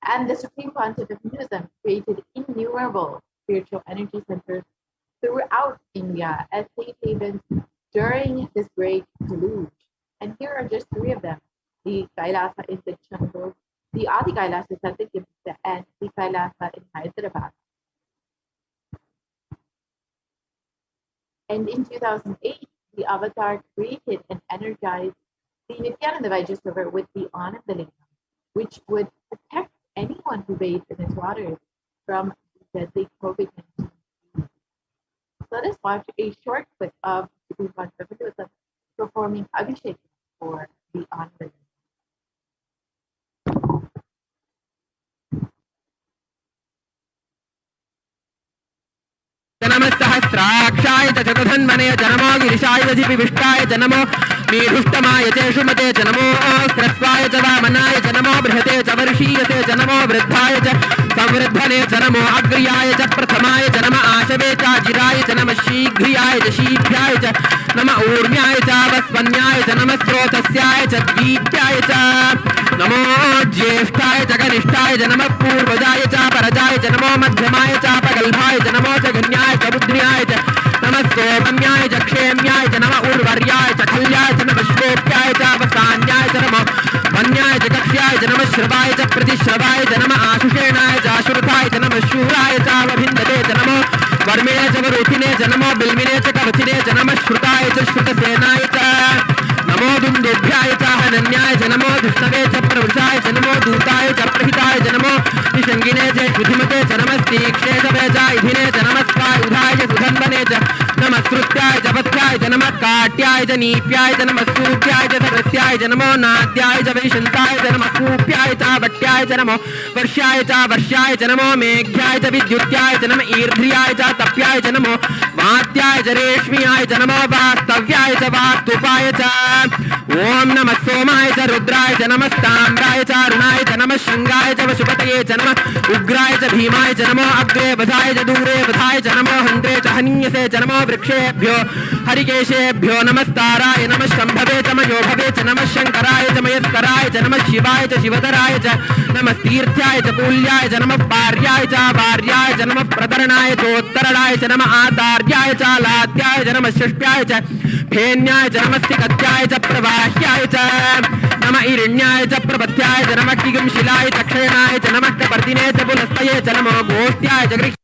And the Supreme Pontiff of Hinduism created innumerable spiritual energy centers throughout India as safe havens during this great deluge. And here are just three of them: the Kailasa in the jungle, the Adi Kailasa Satyakimsa, and the Kailasa in Hyderabad. And in 2008, the Avatar created and energized the Nithyananda Vaidya River with the Anandalingam, which would protect anyone who bathes in its waters from deadly COVID-19. So let us watch a short clip of Supreme Pontiff of Hinduism performing Abhishek for the Anandalingam. नमस्सहस्राक्षाय च चतुर्धन्वने च नमो गिरिशाय च जिपिविष्टाय च नमो मीढुष्टमाय च शुमते च नमो ह्रस्वाय च वामनाय च नमो बृहते च वर्षीयते च नमो वृद्धाय च संवृद्धने च नमो अग्र्याय च प्रथमाय च नम आशवे च जिराय च नम शीघ्रियाय च शीभ्याय च नम ऊर्म्याय च वस्वन्याय च नम स्रोतस्याय च द्वीप्याय च नमो ज्येष्ठाय च कनिष्ठाय च नमः पूर्वजाय च परजाय च नमो मध्यमाय च प्रगल्भाय च नमो च गण्याय च बुद्ध्याय च नमः सोमन्याय च क्षेम्याय च नमः उर्वर्याय च खल्याय च नमः श्लोप्याय च वसान्याय च नमः वन्याय च कक्ष्याय च नमः श्रवाय च प्रतिश्रवाय च नमः आशुषेणाय च आशुरथाय च नमः शूराय च वभिन्दते च नमो वर्मिणे च वरुथिने च नमो बिल्मिने च कवचिने च नमः श्रुताय च श्रुतसेनाय च नमो दुन्दुभ्याय च हनन्याय च नमो दुष्टवे च प्रवृषाय च नमो दूताय च प्रहिताय च नमो निषङ्गिने च शुधिमते च नमस्तीक्ष्णे च वेजायधिने च नमस्कायुधाय च सुधन्वने च नमः श्रुत्याय च पथ्याय च नमः काट्याय च नीप्याय च नमः सूप्याय च सरस्याय च नमो नाद्याय च वैशन्ताय च नमः कूप्याय च वट्याय च नमो वर्ष्याय च नमो मेघ्याय च विद्युत्याय च नमः ईर्ध्याय च तप्याय च नमो वात्याय च रेश्म्याय च नमो वास्तव्याय च वास्तुपाय च ओम नमः सोमाय च रुद्राय च नमस्ताम्राय च अरुणाय च नमः शंगाय च वशुपतये च नमः उग्राय च भीमाय च नमो अग्रे वधाय च दूरे वधाय च नमो हन्त्रे च हनीयसे च नमो वृक्षेभ्यो हरिकेशेभ्यो नमस्ताराय नमः शम्भवे च मयोभवे च नमः शंकराय च मयस्कराय च नमः शिवाय च शिवधराय च नमः तीर्थ्याय च पूल्याय च नमः पार्याय च वार्याय च नमः प्रतरणाय चोत्तरणाय च नमः आदार्याय च लाद्याय च नमः षष्ट्याय च फेन्याय च नमस्तिकत्याय च प्रवाह्याय च नमः ईरण्याय च प्रपथ्याय च नमः किगंशिलाय च क्षेणाय च नमः कपर्दिने च पुलस्तये च नमो गोष्ट्याय च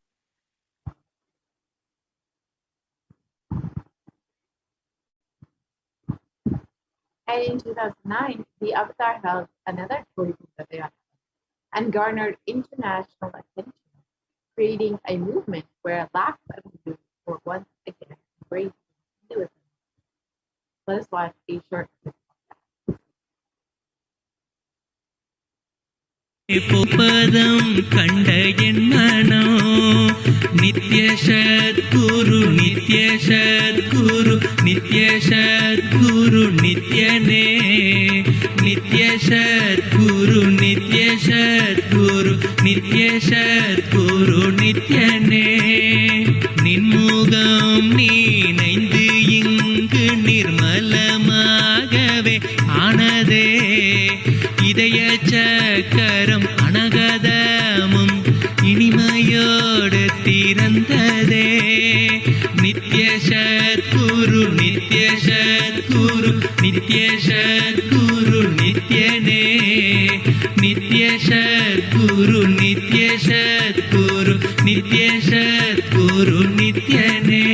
And in 2009, the Avatar held another Kodikan Radayatra and garnered international attention, creating a movement where lakhs of Hindus were once again embracing Hinduism. Let us watch a short clip. பதம் கண்ட என் மனம் நித்ய சத்குரு நித்ய சத்குரு நித்ய சத்குரு நித்யனே நித்ய சத்குரு நித்ய சத்குரு நித்ய சத்குரு நித்யனே நின்முகம் நீனைந்து இங்கு நிர்மலமாகவே ஆனதே இதய சக்கரம் அனகதமும் இனிமையோடு திறந்ததே நித்ய சத்குரு நித்ய சத்குரு நித்ய சத்குரு நித்யனே நித்ய சத்குரு நித்ய சத்குரு நித்ய சத்குரு நித்யனே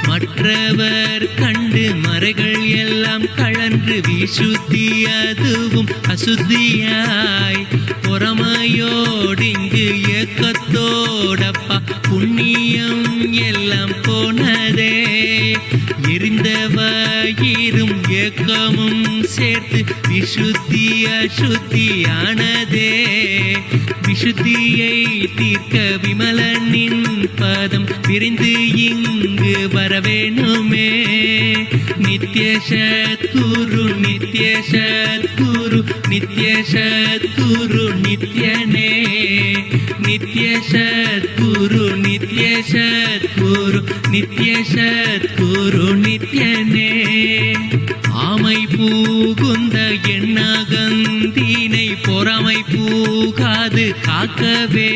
மற்றவர் கண்டு மறைகள் எல்லாம் கழன்று விசுத்தி அதுவும் அசுத்தியாய் பொறாமையோடிங்கு ஏக்கத்தோடப்பா புண்ணியம் எல்லாம் போனதே எரிந்த வயிறும் ஏக்கமும் சேர்த்து விசுத்தி அசுத்தியானதே விசுத்தியை தீர்க்க விமலனின் பதம் விரைந்து இங்கு வரவேணுமே நித்ய சத்குரு நித்ய சத்குரு நித்ய சத்குரு நித்யனே நித்ய சத்குரு நித்ய சத்குரு நித்ய சத்குரு நித்யனே ஆமை பூகுந்த எண்ணகந்தினை பொறாமை பூகாது காக்கவே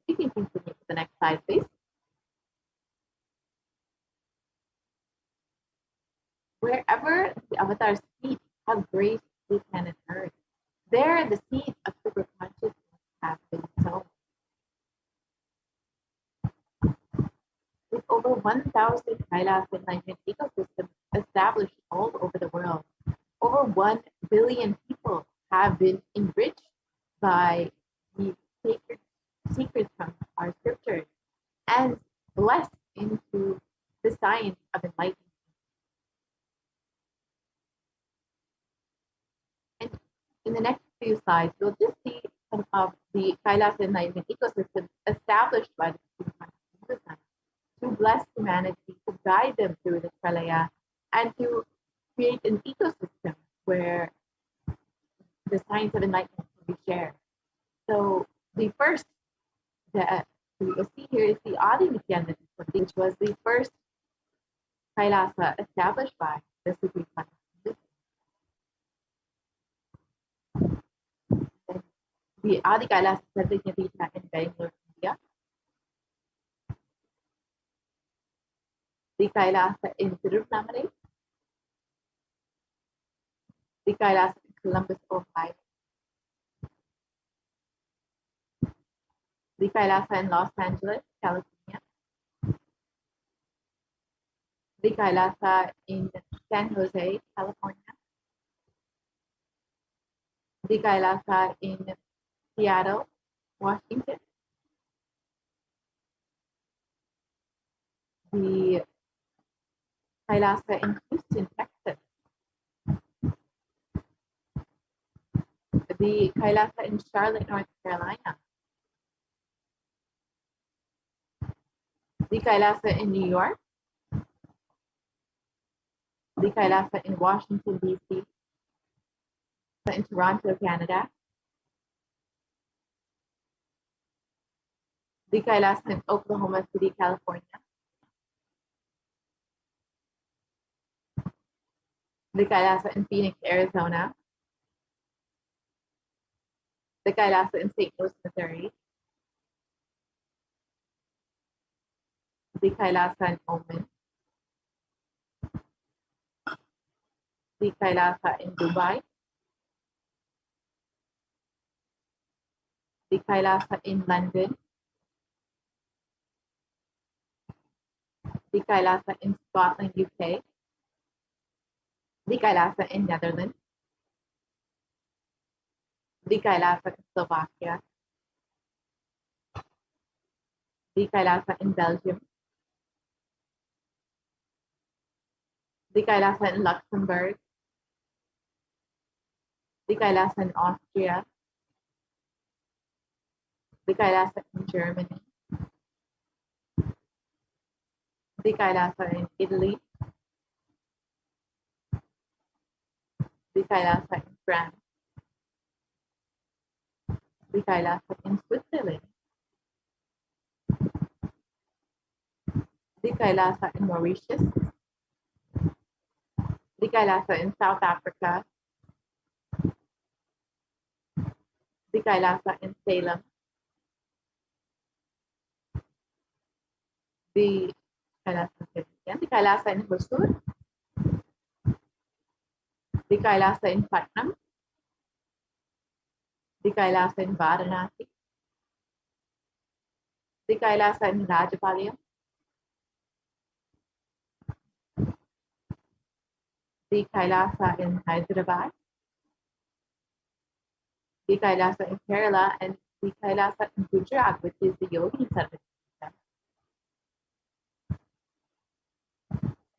You can continue to the next slide, please. Wherever the avatar's feet have graced the planet Earth, there the seeds of super consciousness have been sown. With over 1,000 Kailas enlightenment ecosystems established all over the world, over 1 billion people have been enriched by the sacred secrets from our scriptures and blessed into the science of enlightenment. And in the next few slides, we'll just see some of the Kailas enlightenment ecosystems established by the Supreme Consciousness to bless humanity, to guide them through the Pralaya, and to create an ecosystem where the science of enlightenment can be shared. So the first that we will see here is the Adi Nithyananda Paramashivam, which was the first Kailasa established by the Supreme Consciousness. The Adi Kailasa Sarvajñapita in Bangalore, India. The Kailasa in Tirunelveli. The Kailasa in Columbus, Ohio. The Kailasa in Los Angeles, California. The Kailasa in San Jose, California. The Kailasa in Seattle, Washington. The Kailasa in Houston, Texas. The Kailasa in Charlotte, North Carolina. The Kailasa in New York. The Kailasa in Washington, D.C. In Toronto, Canada. The Kailasa in Oklahoma City, California. The Kailasa in Phoenix, Arizona. The Kailasa in St. Louis, Missouri. the Kailasa in Oman, the Kailasa in Dubai, the Kailasa in London, the Kailasa in Scotland, UK, the Kailasa in Netherlands, the Kailasa in Slovakia, the Kailasa in Belgium, the Kailasa in Luxembourg, the Kailasa in Austria, the Kailasa in Germany, the Kailasa in Italy, the Kailasa in France, the Kailasa in Switzerland, the Kailasa in Mauritius, the Kailasa in South Africa, the Kailasa in Salem, the Kailasa in Hosur, the Kailasa in Patnam, the Kailasa in Varanasi, the Kailasa in Rajapalayam, the Kailasa in Hyderabad, the Kailasa in Kerala, and the Kailasa in Gujarat, which is the Yogi Service.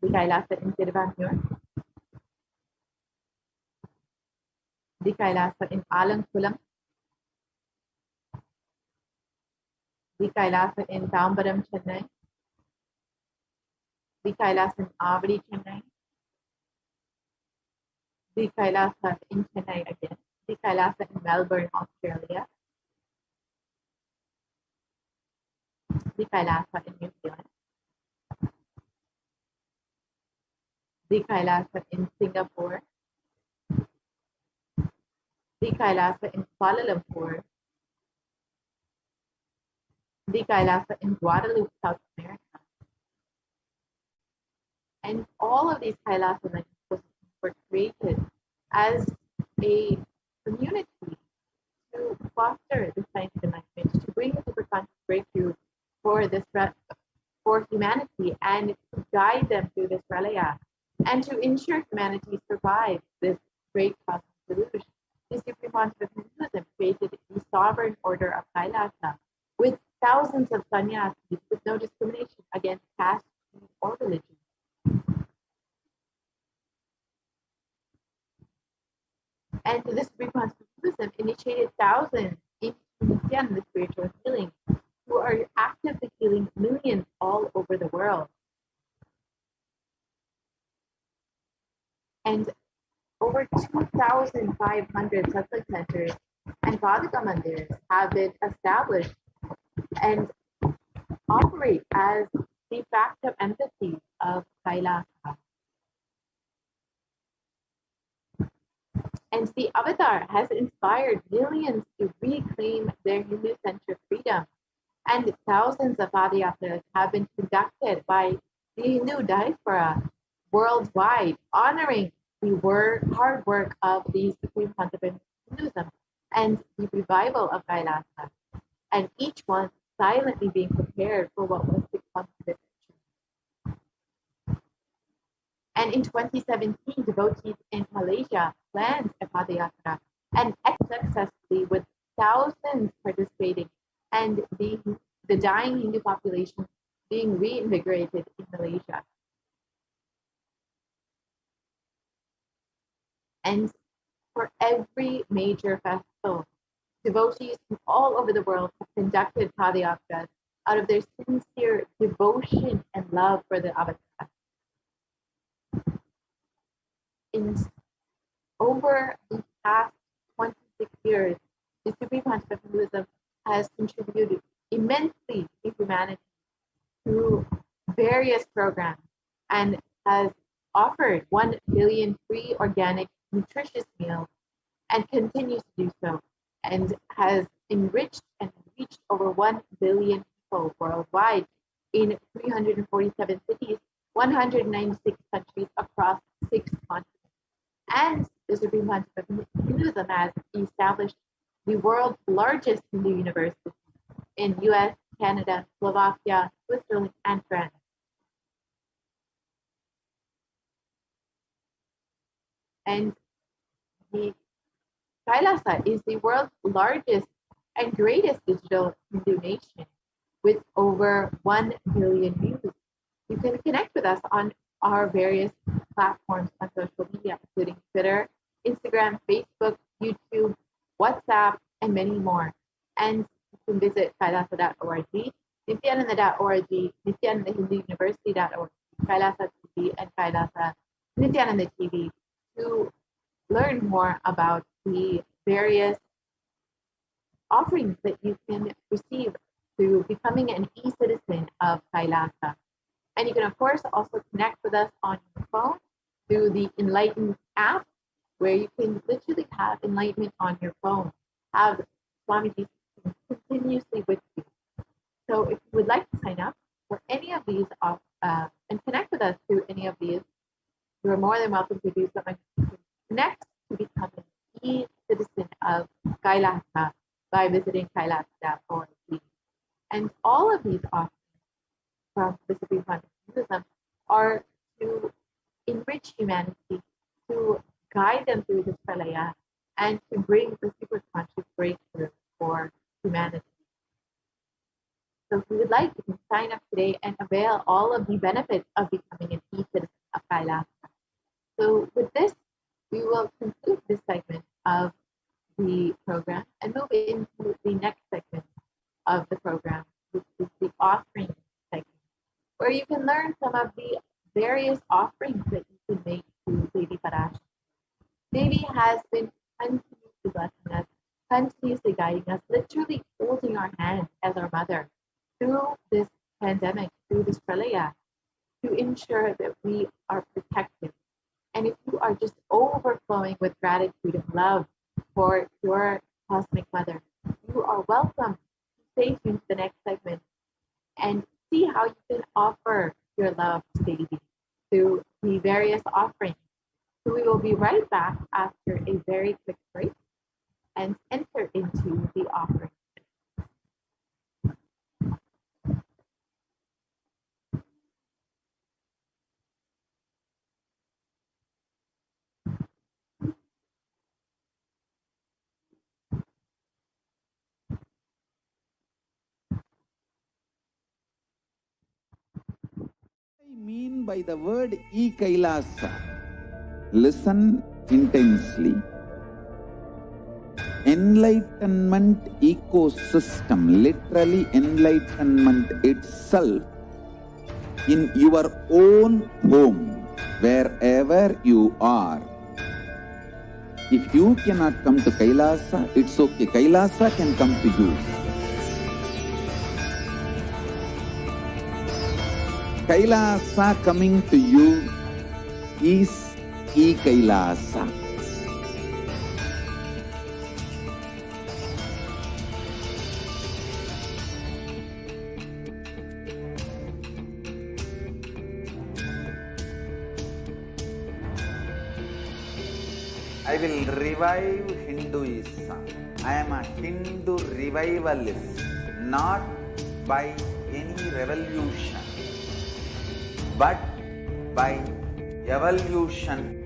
The Kailasa in Tiruvanmiyur, the Kailasa in Alankulam, the Kailasa in Tambaram, Chennai, the Kailasa in Avadi, Chennai, the Kailasa in Chennai again, the Kailasa in Melbourne, Australia, the Kailasa in New Zealand, the Kailasa in Singapore, the Kailasa in Kuala Lumpur, the Kailasa in Guadalupe, South America. And all of these Kailasa were created as a community to foster the science of enlightenment, to bring a superconscious breakthrough for this for humanity and to guide them through this pralaya and to ensure humanity survives this great cosmic delusion. The Supreme Pontiff of Hinduism created the sovereign order of Kailasa with thousands of sannyasis with no discrimination against caste or religion. And the Supreme Pontiff of Hinduism initiated thousands in Nithyananda spiritual healing who are actively healing millions all over the world. And over 2,500 satsang centers and Padaka mandirs have been established and operate as de facto entities of Kailasa. And the avatar has inspired millions to reclaim their Hindu-centric freedom. And thousands of Padayatras have been conducted by the Hindu diaspora worldwide, honoring the hard work of the Supreme Pontiff of Hinduism and the revival of Kailasa, and each one silently being prepared for what was to come to the future. And in 2017, devotees in Malaysia planned a Padayatra and successfully with thousands participating and the dying Hindu population being reinvigorated in Malaysia. And for every major festival, devotees from all over the world have conducted Padayatras out of their sincere devotion and love for the avatar. In over the past 26 years, the Supreme Pontiff of Hinduism has contributed immensely to humanity through various programs and has offered 1 billion free organic nutritious meals and continues to do so, and has enriched and reached over 1 billion people worldwide in 347 cities, 196 countries across 6 continents. And the Supreme Pontiff of Hinduism has established the world's largest Hindu university in US, Canada, Slovakia, Switzerland, and France. And the Kailasa is the world's largest and greatest digital Hindu nation with over 1 billion views. You can connect with us on our various platforms on social media, including Twitter, Instagram, Facebook, YouTube, WhatsApp, and many more. And you can visit kailasa.org, nithyananda.org, nithyanandahinduuniversity.org, Kailasa TV, and Kailasa Nithyananda TV to learn more about the various offerings that you can receive through becoming an e-citizen of Kailasa. And you can, of course, also connect with us on your phone through the Enlightenment app, where you can literally have enlightenment on your phone, have Swamiji continuously with you. So if you would like to sign up for any of these and connect with us through any of these, you are more than welcome to do so. And you can connect to become an e-citizen of Kailasa by visiting kailasa.org. And all of these offerings from the Supreme Pontiff of Hinduism are to enrich humanity, to guide them through this pralaya, and to bring the super conscious breakthrough for humanity. So if you would like, you can sign up today and avail all of the benefits of becoming an e-citizen of Kailasa. So with this, we will conclude this segment of the program and move into the next segment of the program, which is the offering segment, where you can learn some of the various offerings that you can make to Devi Parashakti. Devi has been continuously blessing us, continuously guiding us, literally holding our hand as our mother through this pandemic, through this pralaya, to ensure that we are protected. And if you are just overflowing with gratitude and love for your cosmic mother, you are welcome to stay tuned to the next segment and see how you can offer your love to Devi through the various offerings. So we will be right back after a very quick break and enter into the offering. I mean by the word e-Kailasa? Listen intensely. Enlightenment ecosystem, literally enlightenment itself, in your own home, wherever you are. If you cannot come to Kailasa, it's okay. Kailasa can come to you. Kailasa coming to you is e-Kailasa. I will revive Hinduism. I am a Hindu revivalist, not by any revolution, but by evolution.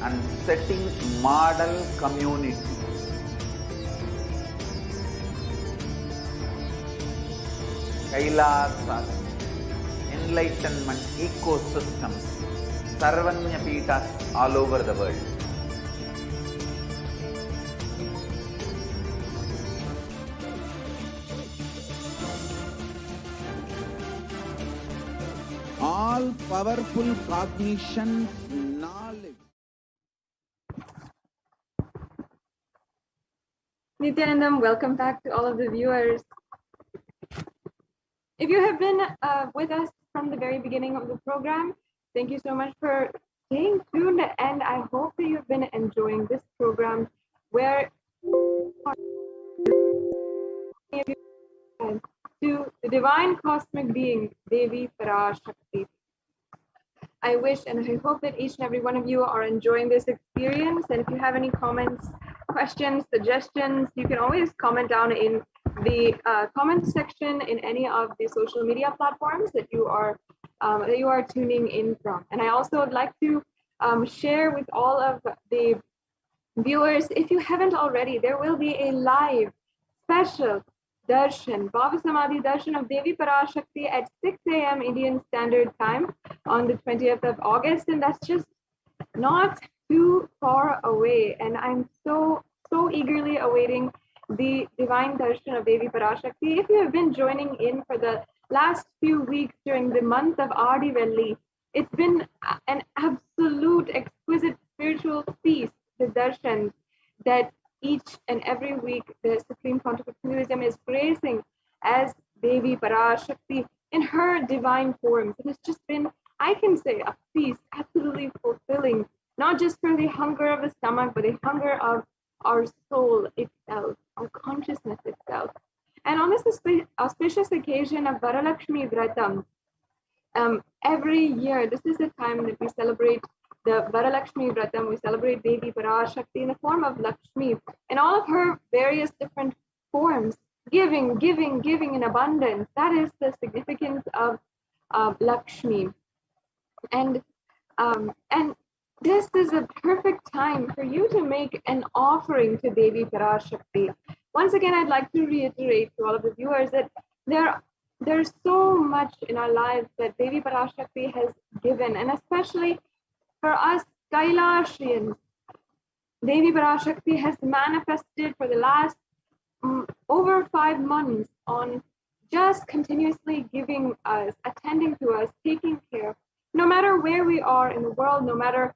And setting model communities. Kailasas, enlightenment ecosystems, Sarvanya Pitas all over the world. All powerful cognition, knowledge. Nithyanandam, welcome back to all of the viewers. If you have been with us from the very beginning of the program, thank you so much for staying tuned, and I hope that you've been enjoying this program where to the divine cosmic being, Devi Parashakti. I wish and I hope that each and every one of you are enjoying this experience. And if you have any comments, questions, suggestions, you can always comment down in the comment section in any of the social media platforms that you are tuning in from. And I also would like to share with all of the viewers, if you haven't already, there will be a live special darshan, Bhava Samadhi darshan of Devi Parashakti at 6 a.m. Indian Standard Time on the 20th of August, and that's just not too far away. And I'm so eagerly awaiting the divine darshan of Devi Parashakti. If you have been joining in for the last few weeks during the month of Adivelli, it's been an absolute exquisite spiritual feast, the darshans that each and every week the Supreme Pontiff of Hinduism is gracing as Devi Parashakti in her divine forms. And it's just been, I can say, a feast absolutely fulfilling, not just for the hunger of the stomach, but the hunger of our soul itself, our consciousness itself. And on this auspicious occasion of Varalakshmi Vratam, every year, this is the time that we celebrate the Varalakshmi Vratam. We celebrate Devi Parashakti in the form of Lakshmi in all of her various different forms, giving in abundance. That is the significance of Lakshmi. And this is a perfect time for you to make an offering to Devi Parashakti. Once again, I'd like to reiterate to all of the viewers that there's so much in our lives that Devi Parashakti has given, and especially for us Kailashians, Devi Parashakti has manifested for the last over 5 months on just continuously giving us, attending to us, taking care, no matter where we are in the world, no matter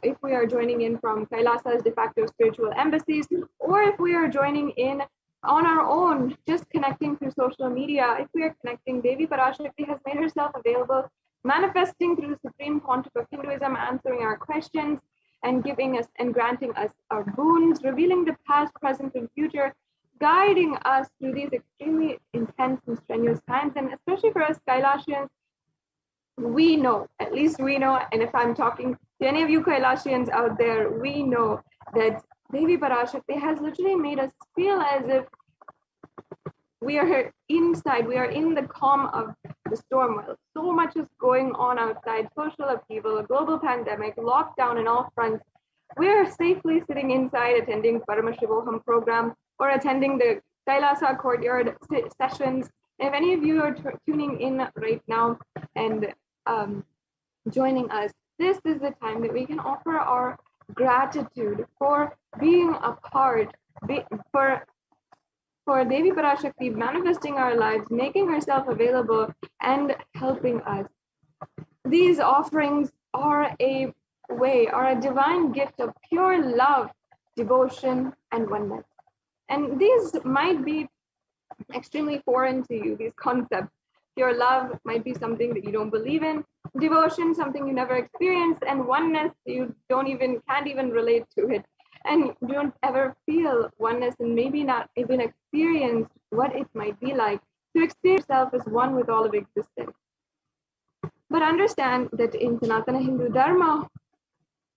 if we are joining in from Kailasa's de facto spiritual embassies, or if we are joining in on our own, just connecting through social media. If we are connecting, Devi Parashakti has made herself available, manifesting through the Supreme Pontiff of Hinduism, answering our questions and giving us and granting us our boons, revealing the past, present, and future, guiding us through these extremely intense and strenuous times. And especially for us Kailashians, we know, at least we know, and if I'm talking to any of you Kailashians out there, we know that Devi Parashakti has literally made us feel as if we are inside, we are in the calm of the storm. While so much is going on outside, social upheaval, a global pandemic, lockdown in all fronts, we are safely sitting inside attending Paramashivoham program or attending the Kailasa courtyard sessions. If any of you are tuning in right now and joining us, this is the time that we can offer our gratitude for being a part, for Devi Parashakti manifesting our lives, making herself available and helping us. These offerings are a divine gift of pure love, devotion, and oneness. And these might be extremely foreign to you, these concepts. Pure love might be something that you don't believe in, devotion, something you never experienced, and oneness, you can't even relate to it. And you don't ever feel oneness and maybe not even experience what it might be like to experience yourself as one with all of existence. But understand that in Sanatana Hindu Dharma,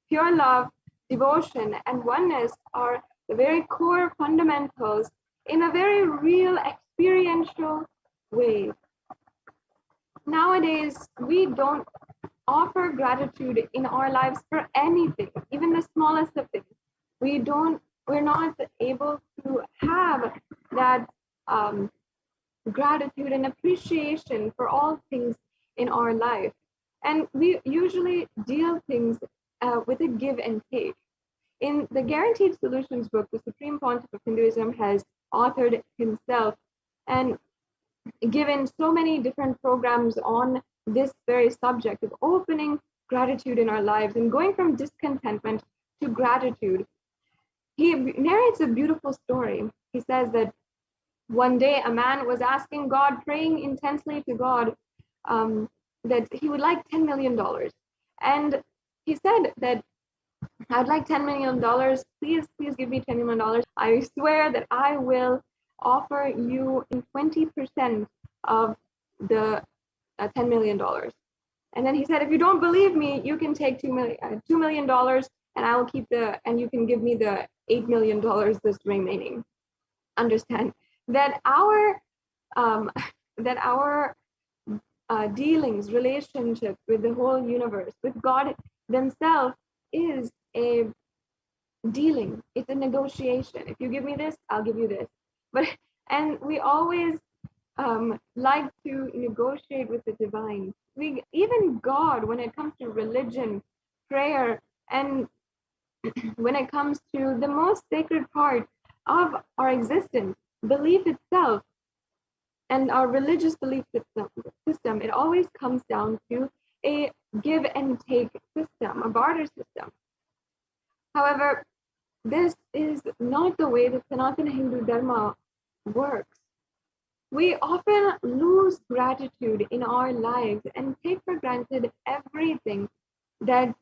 pure love, devotion, and oneness are the very core fundamentals in a very real experiential way. Nowadays, we don't offer gratitude in our lives for anything, even the smallest of things. We're not able to have that gratitude and appreciation for all things in our life. And we usually deal things with a give and take. In the Guaranteed Solutions book, the Supreme Pontiff of Hinduism has authored himself and given so many different programs on this very subject of opening gratitude in our lives and going from discontentment to gratitude. he narrates a beautiful story. He says that one day a man was asking God, praying intensely to God, that he would like $10 million. And he said that, I'd like $10 million. Please give me $10 million. I swear that I will offer you in 20% of the $10 million. And then he said, if you don't believe me, you can take $2 million and I will keep and you can give me the $8 million that's remaining. Understand that our dealings, relationship with the whole universe, with God themselves, is a dealing. It's a negotiation. If you give me this, I'll give you this. And we always like to negotiate with the divine. Even God, when it comes to religion, prayer, and when it comes to the most sacred part of our existence, belief itself, and our religious belief system, it always comes down to a give and take system, a barter system. However, this is not the way that Sanatana Hindu Dharma works. We often lose gratitude in our lives and take for granted everything that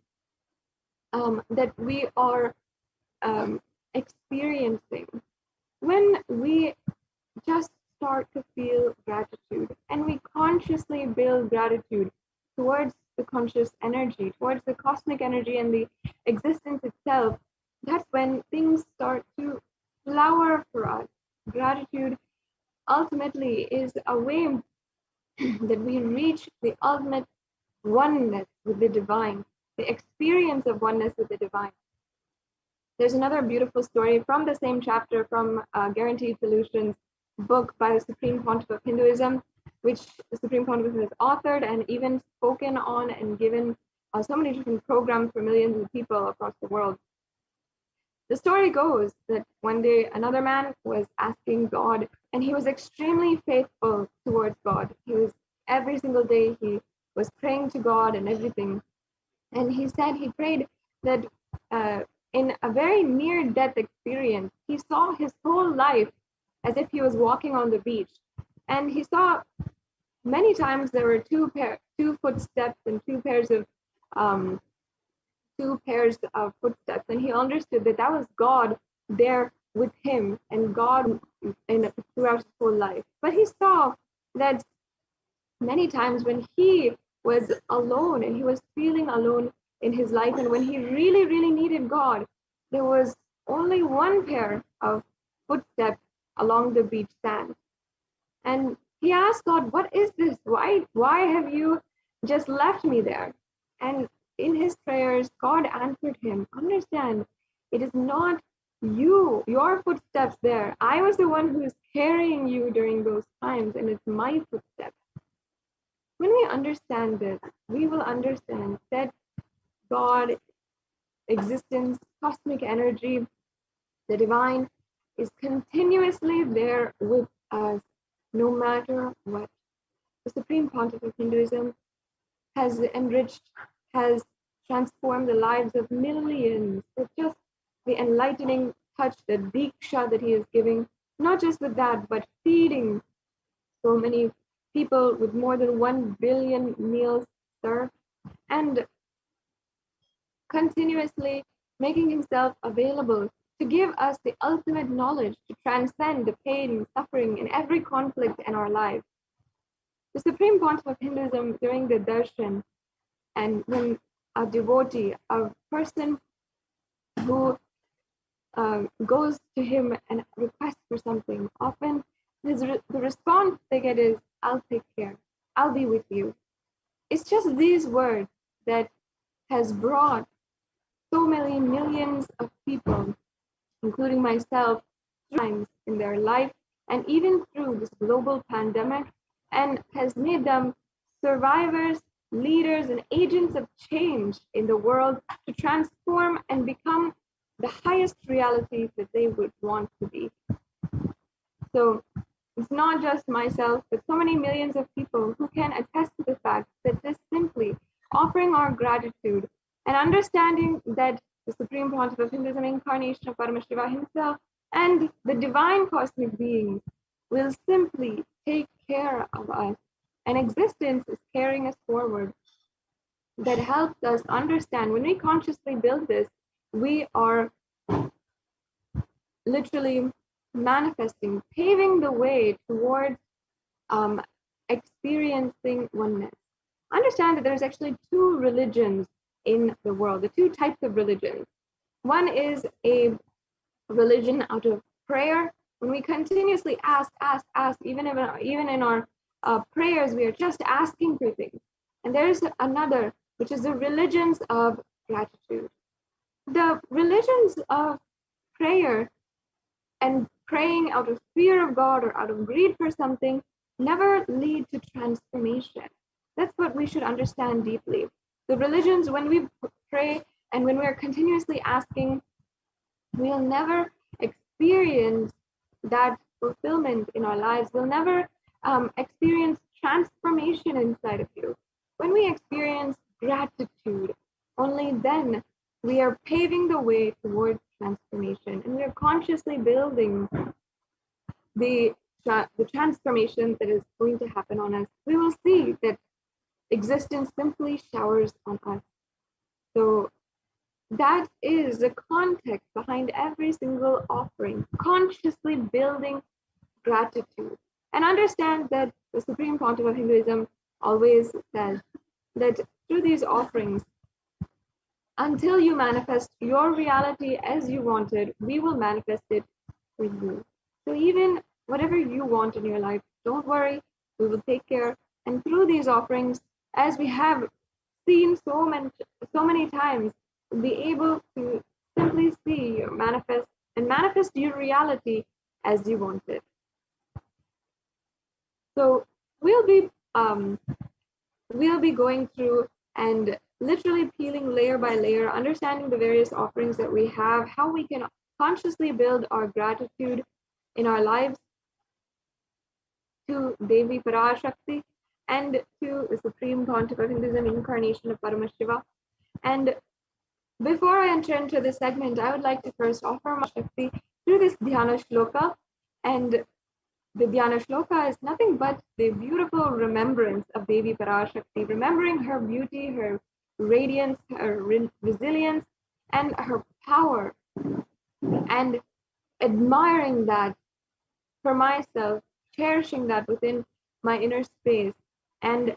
we are experiencing. When we just start to feel gratitude and we consciously build gratitude towards the conscious energy, towards the cosmic energy and the existence itself, that's when things start to flower for us. Gratitude ultimately is a way that we reach the ultimate oneness with the divine, the experience of oneness with the divine. There's another beautiful story from the same chapter from Guaranteed Solutions book by the Supreme Pontiff of Hinduism, which the Supreme Pontiff has authored and even spoken on and given so many different programs for millions of people across the world. The story goes that one day another man was asking God, and he was extremely faithful towards God. He was every single day he was praying to God and everything. And he said he prayed that in a very near-death experience, he saw his whole life as if he was walking on the beach. And he saw many times there were two footsteps and two pairs of footsteps, and he understood that that was God there with him and God throughout his whole life. But he saw that many times when he was alone and he was feeling alone in his life, and when he really, really needed God, there was only one pair of footsteps along the beach sand. And he asked God, what is this? Why have you just left me there? And in his prayers, God answered him, understand, it is not your footsteps there. I was the one who is carrying you during those times, and it's my footsteps. When we understand this, we will understand that God, existence, cosmic energy, the divine, is continuously there with us, no matter what. The Supreme Pontiff of Hinduism has enriched, has transformed the lives of millions with just the enlightening touch, the diksha that he is giving. Not just with that, but feeding so many people with more than 1 billion meals served, and continuously making himself available to give us the ultimate knowledge to transcend the pain and suffering in every conflict in our lives. The Supreme Pontiff of Hinduism, during the darshan, and when a devotee, a person who goes to him and requests for something, often the response they get is, I'll take care, I'll be with you. It's just these words that has brought so many millions of people, including myself, times in their life, and even through this global pandemic, and has made them survivors, leaders, and agents of change in the world to transform and become the highest reality that they would want to be. So it's not just myself, but so many millions of people who can attest to the fact that this simply offering our gratitude and understanding that the Supreme Pontiff of Hinduism, incarnation of Paramashiva himself, and the divine cosmic beings will simply take care of us. And existence is carrying us forward. That helps us understand when we consciously build this, we are literally manifesting, paving the way towards experiencing oneness. Understand that there's actually two religions in the world, the two types of religions. One is a religion out of prayer. When we continuously ask, even in our prayers, we are just asking for things. And there's another, which is the religions of gratitude. The religions of prayer and praying out of fear of God or out of greed for something never lead to transformation. That's what we should understand deeply. The religions, when we pray and when we're continuously asking, we'll never experience that fulfillment in our lives. We'll never experience transformation inside of you. When we experience gratitude, only then we are paving the way towards transformation, and we are consciously building the transformation that is going to happen on us. We will see that existence simply showers on us. So that is the context behind every single offering, consciously building gratitude. And understand that the Supreme Pontiff of Hinduism always says that through these offerings, until you manifest your reality as you wanted, we will manifest it for you. So even whatever you want in your life, don't worry, we will take care. And through these offerings, as we have seen so many times, we'll be able to simply see your manifest your reality as you want it. So we'll be going through and literally peeling layer by layer, understanding the various offerings that we have, how we can consciously build our gratitude in our lives to Devi Parashakti and to the Supreme Pontiff of Hinduism, incarnation of Paramashiva. And before I enter into this segment, I would like to first offer my Shakti through this Dhyana Shloka. And the Dhyana Shloka is nothing but the beautiful remembrance of Devi Parashakti, remembering her beauty, her radiance, her resilience, and her power, and admiring that for myself, cherishing that within my inner space. And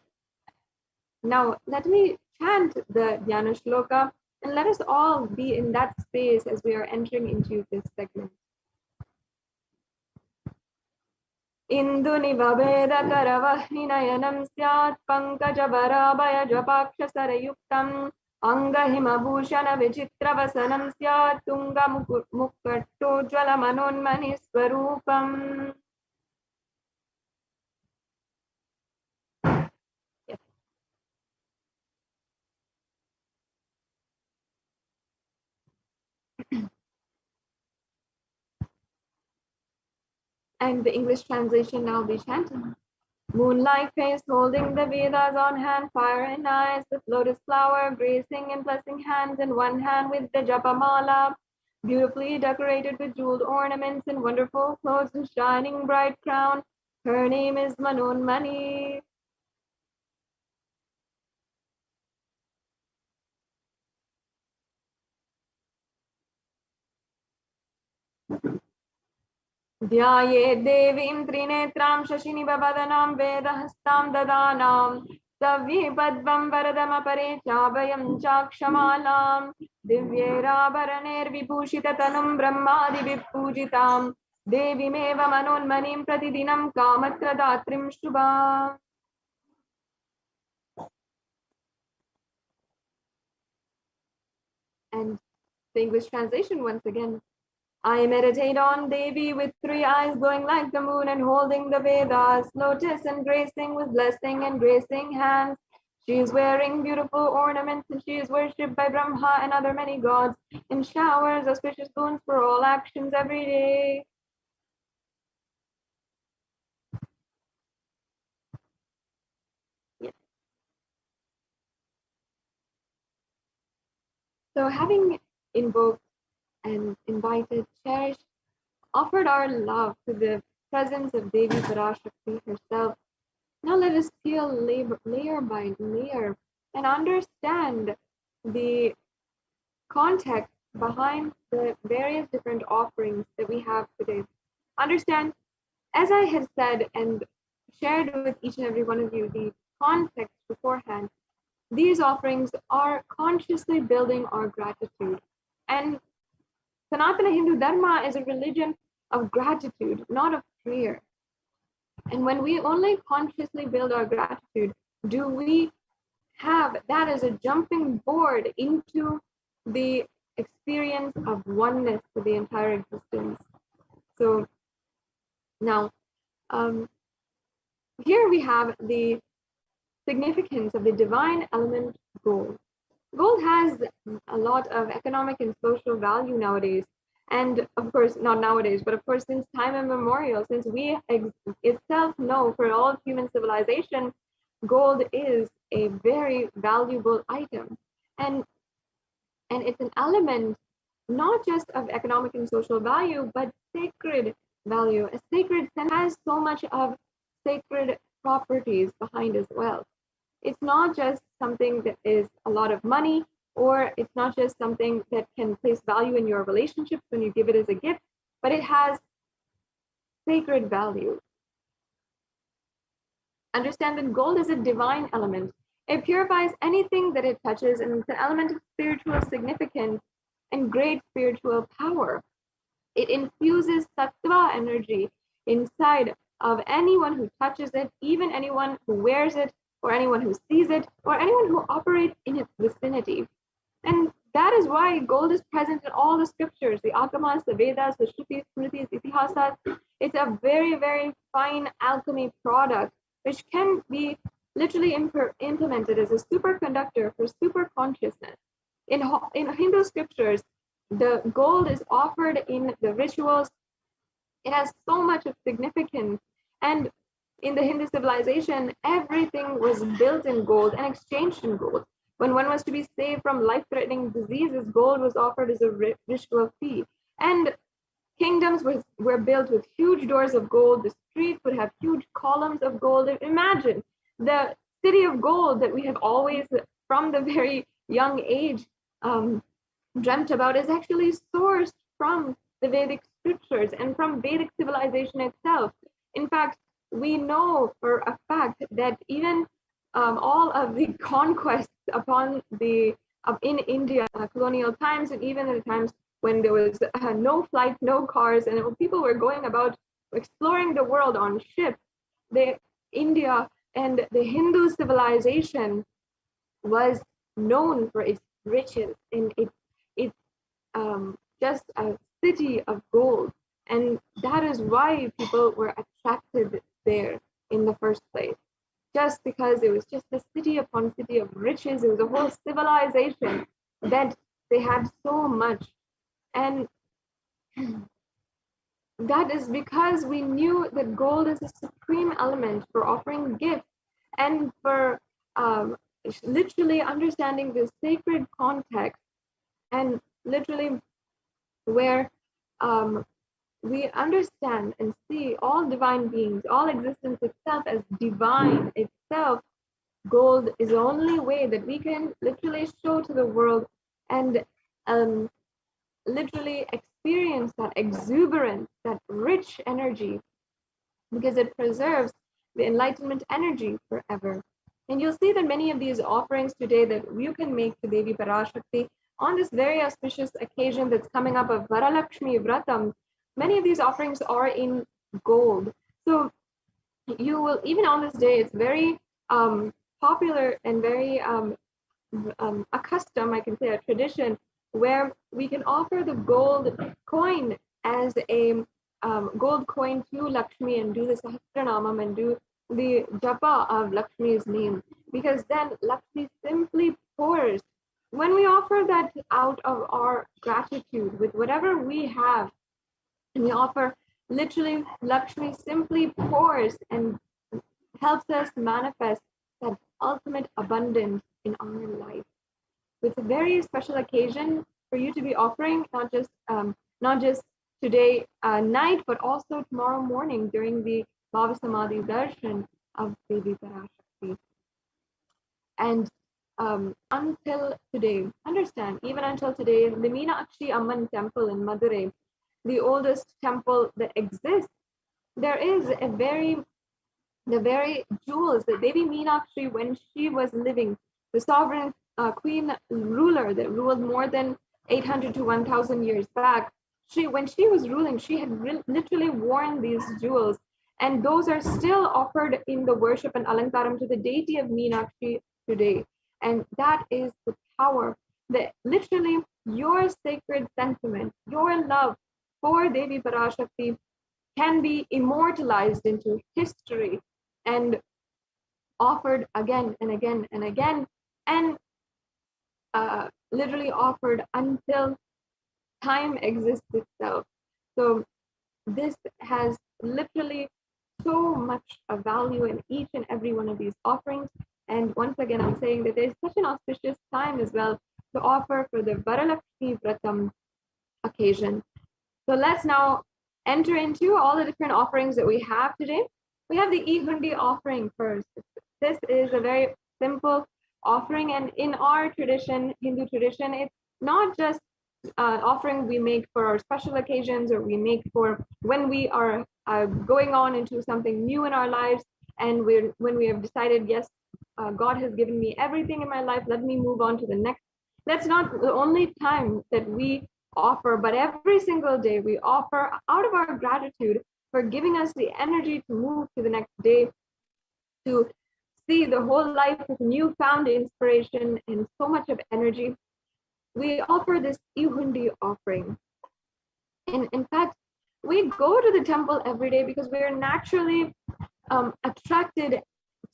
now let me chant the Dhyana Shloka, and let us all be in that space as we are entering into this segment. Indunivabedakaravahinayanam syat pankajabharabhaya japakshasarayuktam angahimabhushana vichitravasanam syat tunga mukkattojvala manonmani swarupam. And the English translation now be chanting. Moonlight face holding the Vedas on hand, fire in eyes, with lotus flower gracing and blessing hands in one hand with the japamala, beautifully decorated with jeweled ornaments and wonderful clothes and shining bright crown. Her name is Manonmani. ध्याये देवीं त्रिनेत्रां शशिनिभवदनां वेदहस्तां ददानां सव्ये पद्मं वरदमपरे चाभयं चाक्षमालां दिव्यैराभरणैर्विभूषिततनुं ब्रह्मादिभिः पूजितां देवीमेव मनोन्मनीं प्रतिदिनं कामत्रदात्रीं शुभाम्. And the English translation once again. I meditate on Devi with 3 eyes glowing like the moon and holding the Vedas, lotus and gracing with blessing and gracing hands. She is wearing beautiful ornaments and she is worshipped by Brahma and other many gods and showers auspicious boons for all actions every day. Yes. So having invoked and invited, cherished, offered our love to the presence of Devi Parashakti herself. Now let us peel layer by layer and understand the context behind the various different offerings that we have today. Understand, as I have said and shared with each and every one of you the context beforehand, these offerings are consciously building our gratitude. And Sanatana Hindu Dharma is a religion of gratitude, not of fear. And when we only consciously build our gratitude, do we have that as a jumping board into the experience of oneness with the entire existence. So now, here we have the significance of the divine element gold. Gold has a lot of economic and social value nowadays. And of course, not nowadays, but of course, since time immemorial, since we itself know for all human civilization, gold is a very valuable item. And it's an element not just of economic and social value, but sacred value. A sacred scent has so much of sacred properties behind as well. It's not just something that is a lot of money, or it's not just something that can place value in your relationships when you give it as a gift, but it has sacred value. Understand that gold is a divine element. It purifies anything that it touches, and it's an element of spiritual significance and great spiritual power. It infuses sattva energy inside of anyone who touches it, even anyone who wears it, or anyone who sees it, or anyone who operates in its vicinity. And that is why gold is present in all the scriptures, the Agamas, the Vedas, the Shrutis, Smritis, Itihasas. It's a very, very fine alchemy product, which can be literally implemented as a superconductor for super consciousness. In Hindu scriptures, the gold is offered in the rituals. It has so much of significance. And in the Hindu civilization, everything was built in gold and exchanged in gold. When one was to be saved from life-threatening diseases, gold was offered as a ritual fee. And kingdoms were built with huge doors of gold. The streets would have huge columns of gold. Imagine the city of gold that we have always, from the very young age, dreamt about is actually sourced from the Vedic scriptures and from Vedic civilization itself. In fact, we know for a fact that even all of the conquests upon in India, colonial times, and even in the times when there was no flight, no cars, and people were going about exploring the world on ships, India and the Hindu civilization was known for its riches and its just a city of gold. And that is why people were attracted there in the first place. Just because it was just a city upon city of riches. It was a whole civilization that they had so much. And that is because we knew that gold is a supreme element for offering gifts and for literally understanding the sacred context, and literally where we understand and see all divine beings, all existence itself as divine itself. Gold is the only way that we can literally show to the world and literally experience that exuberance, that rich energy, because it preserves the enlightenment energy forever. And you'll see that many of these offerings today that you can make to Devi Parashakti on this very auspicious occasion that's coming up of Varalakshmi Vratam, many of these offerings are in gold. So you will, even on this day, it's very popular and very accustomed, I can say, a tradition where we can offer the gold coin as a gold coin to Lakshmi and do the Sahasranamam and do the japa of Lakshmi's name, because then Lakshmi simply pours. When we offer that out of our gratitude with whatever we have, and we offer, literally Lakshmi simply pours and helps us manifest that ultimate abundance in our life. It's a very special occasion for you to be offering, not just today night, but also tomorrow morning during the Bhava Samadhi darshan of Devi Parashakti. And until today, understand, even until today, the Meenakshi Amman temple in Madurai, the oldest temple that exists, there is the very jewels that Devi Meenakshi, when she was living, the sovereign queen ruler that ruled more than 800 to 1000 years back, when she was ruling, she had literally worn these jewels, and those are still offered in the worship and alankaram to the deity of Meenakshi today. And that is the power that literally your sacred sentiment, your love for Devi Parashakti can be immortalized into history and offered again and again and again, and literally offered until time exists itself. So this has literally so much of value in each and every one of these offerings. And once again, I'm saying that there's such an auspicious time as well to offer for the Varalakshmi Vratam occasion. So let's now enter into all the different offerings that we have today. We have the E-Hundi offering first. This is a very simple offering, and in our tradition, Hindu tradition, it's not just offering we make for our special occasions, or we make for when we are going on into something new in our lives, and when we have decided, yes, God has given me everything in my life, let me move on to the next. That's not the only time that we offer, but every single day we offer out of our gratitude for giving us the energy to move to the next day, to see the whole life with newfound inspiration and so much of energy. We offer this E-Hundi offering. And in fact, we go to the temple every day because we are naturally attracted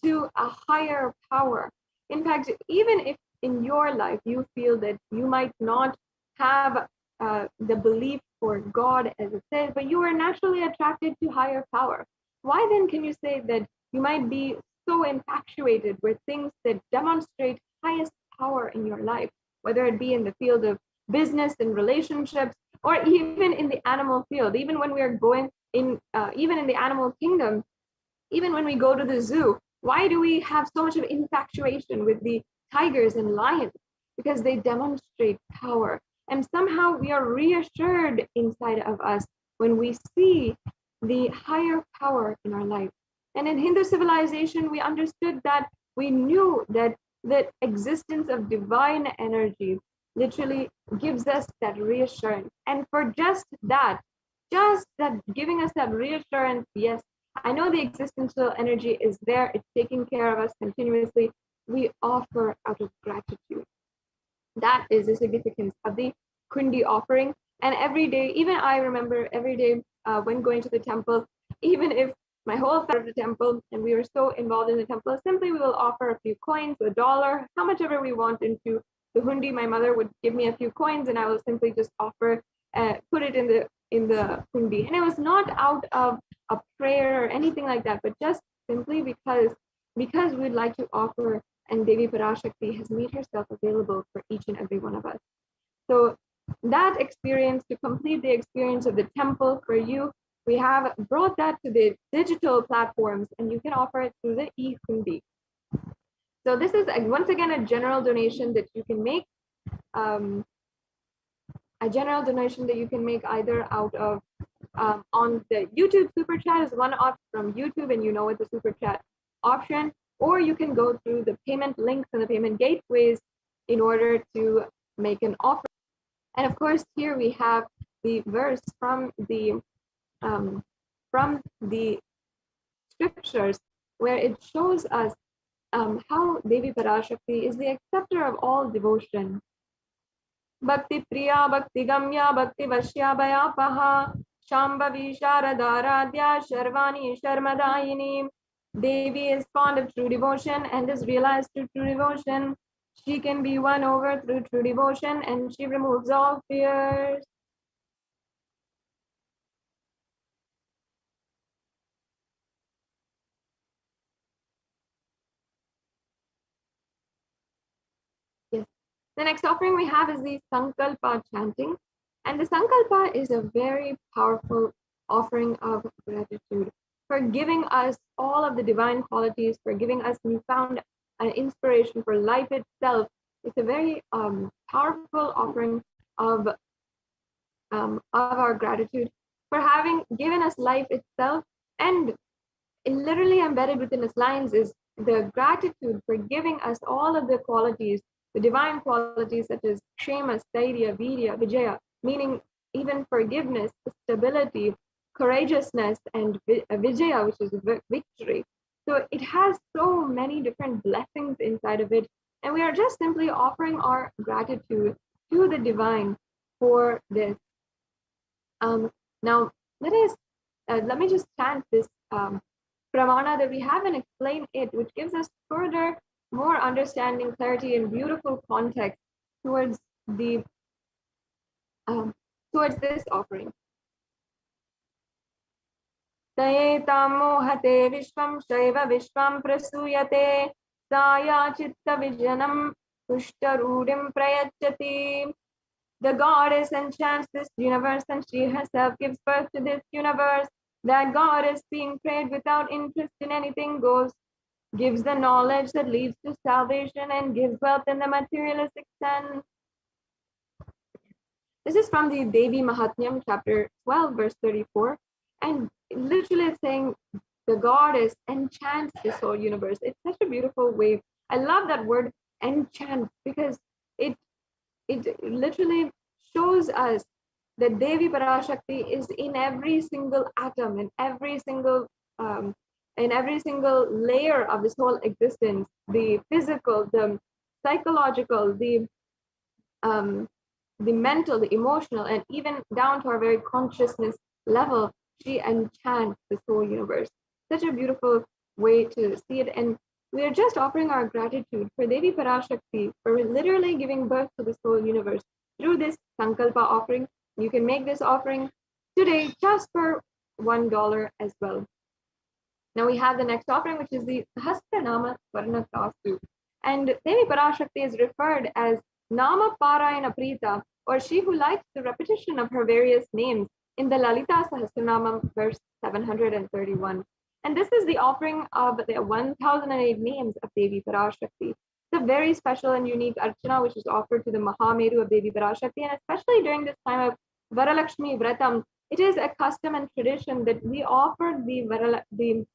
to a higher power. In fact, even if in your life you feel that you might not have the belief for God as it says, but you are naturally attracted to higher power, why then can you say that you might be so infatuated with things that demonstrate highest power in your life, whether it be in the field of business and relationships, or even in the animal field, even when we are going in, even in the animal kingdom, even when we go to the zoo? Why do we have so much of infatuation with the tigers and lions? Because they demonstrate power. And somehow we are reassured inside of us when we see the higher power in our life. And in Hindu civilization, we understood that, we knew that the existence of divine energy literally gives us that reassurance. And for just that giving us that reassurance, yes, I know the existential energy is there, it's taking care of us continuously, we offer out of gratitude. That is the significance of the Kundi offering. And every day, even I remember every day when going to the temple, even if my whole family of the temple and we were so involved in the temple, simply we will offer a few coins, $1, how much ever we want into the hundi. My mother would give me a few coins and I will simply just offer, put it in the hundi. And it was not out of a prayer or anything like that, but just simply because we'd like to offer, and Devi Parashakti has made herself available for each and every one of us. So that experience, to complete the experience of the temple for you, we have brought that to the digital platforms, and you can offer it through the e-hundi. So this is once again a general donation that you can make. A general donation that you can make either out of on the YouTube super chat is one option from YouTube, and you know it's a super chat option, or you can go through the payment links and the payment gateways in order to make an offer. And of course, here we have the verse from the scriptures where it shows us how Devi Parashakti is the acceptor of all devotion. Bhakti Priya, Bhakti Gamya, Bhakti Vashya Bhayapaha, Shambhavi Sharadaradhya, Sharvani Sharmadayini. Devi is fond of true devotion and is realized through true devotion. She can be won over through true devotion, and she removes all fears. Yes. The next offering we have is the Sankalpa chanting. And the Sankalpa is a very powerful offering of gratitude for giving us all of the divine qualities, for giving us newfound inspiration for life itself. It's a very powerful offering of our gratitude for having given us life itself. And literally embedded within its lines is the gratitude for giving us all of the qualities, the divine qualities such as Kshema, Stairya, Virya, Vijaya, meaning even forgiveness, stability, courageousness, and Vijaya, which is victory. So it has so many different blessings inside of it. And we are just simply offering our gratitude to the divine for this. Now, let me just chant this pramana that we have and explain it, which gives us further more understanding, clarity, and beautiful context towards the towards this offering. Tayetam mohate vishvam shaiva vishvam prasuyate saya chitta vijanam pushtarudim prayachati. The goddess enchants this universe, and she herself gives birth to this universe. That goddess, being prayed without interest in anything, gives the knowledge that leads to salvation and gives wealth in the materialistic sense. This is from the Devi Mahatmyam, chapter 12, verse 34. And literally it's saying the goddess enchants this whole universe. It's such a beautiful way. I love that word enchant because it literally shows us that Devi Parashakti is in every single atom, in every single layer of this whole existence, the physical, the psychological, the mental, the emotional, and even down to our very consciousness level. She enchants this whole universe. Such a beautiful way to see it. And we are just offering our gratitude for Devi Parashakti for literally giving birth to this whole universe through this Sankalpa offering. You can make this offering today just for $1 as well. Now we have the next offering, which is the Hastanama Varna Kastu. And Devi Parashakti is referred as Nama Parayana Prita, or she who likes the repetition of her various names in the Lalita Sahasranama, verse 731. And this is the offering of the 1008 names of Devi Parashakti. It's a very special and unique archana which is offered to the Mahameru of Devi Parashakti, and especially during this time of Varalakshmi Vratam, it is a custom and tradition that we offer the Varalakshmi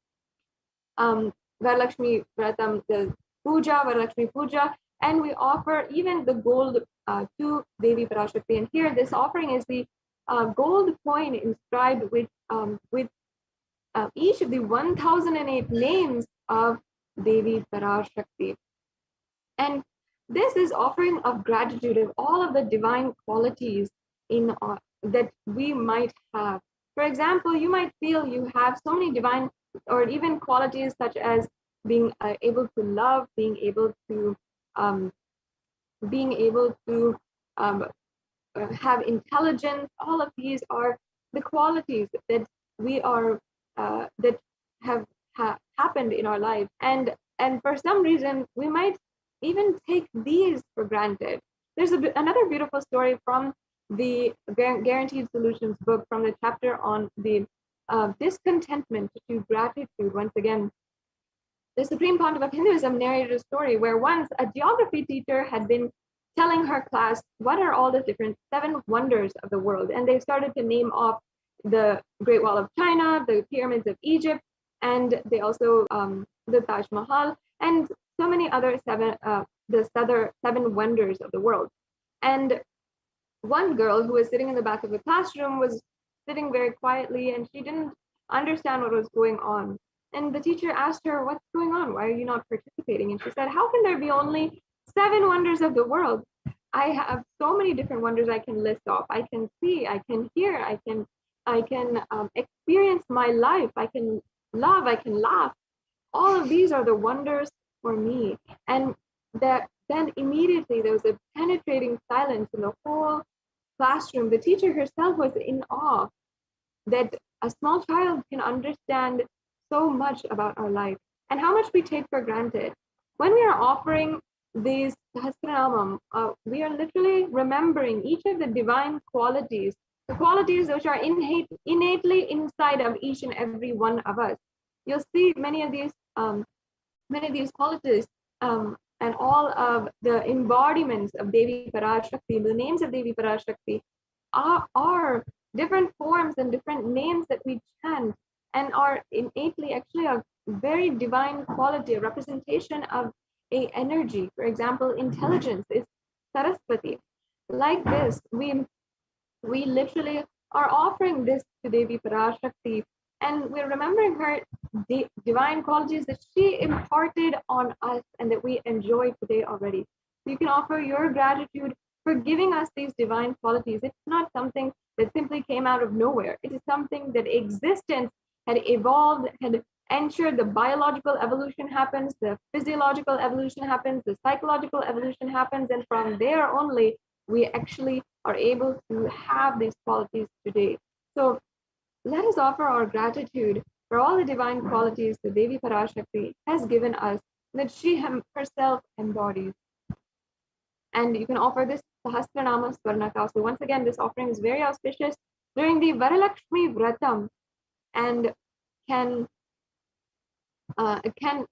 Vratam, the Puja, Varalakshmi Puja, and we offer even the gold to Devi Parashakti. And here, this offering is the gold coin inscribed with each of the 1008 names of Devi Parashakti. And this is offering of gratitude of all of the divine qualities in that we might have. For example, you might feel you have so many divine or even qualities such as being able to love, being able to have intelligence. All of these are the qualities that we are that have happened in our life, and for some reason we might even take these for granted. There's another beautiful story from the Guaranteed Solutions book, from the chapter on the discontentment to gratitude. Once again, the Supreme Pontiff of Hinduism narrated a story where once a geography teacher had been telling her class what are all the different 7 wonders of the world, and they started to name off the Great Wall of China, the pyramids of Egypt, and they also the Taj Mahal, and so many other 7 wonders of the world. And one girl who was sitting in the back of the classroom was sitting very quietly, and she didn't understand what was going on. And the teacher asked her, "What's going on? Why are you not participating?" And she said, "How can there be only 7 wonders of the world? I have so many different wonders I can list off. I can see, I can hear, I can experience my life. I can love, I can laugh. All of these are the wonders for me." And then immediately there was a penetrating silence in the whole classroom. The teacher herself was in awe that a small child can understand so much about our life and how much we take for granted. When we are offering these Sahasranamam, we are literally remembering each of the divine qualities, the qualities which are innately inside of each and every one of us. You'll see many of these qualities and all of the embodiments of Devi Parashakti, the names of Devi Parashakti are different forms and different names that we chant and are innately actually a very divine quality, a representation of a energy. For example, intelligence is Saraswati. Like this, we literally are offering this to Devi Parashakti, and we're remembering her divine qualities that she imparted on us and that we enjoy today already. You can offer your gratitude for giving us these divine qualities. It's not something that simply came out of nowhere. It is something that existence had evolved, had ensured. The biological evolution happens, the physiological evolution happens, the psychological evolution happens, and from there only we actually are able to have these qualities today. So let us offer our gratitude for all the divine qualities that Devi Parashakti has given us, that she herself embodies. And you can offer this Sahasranama Swarnaka. So once again, this offering is very auspicious during the Varalakshmi Vratam and can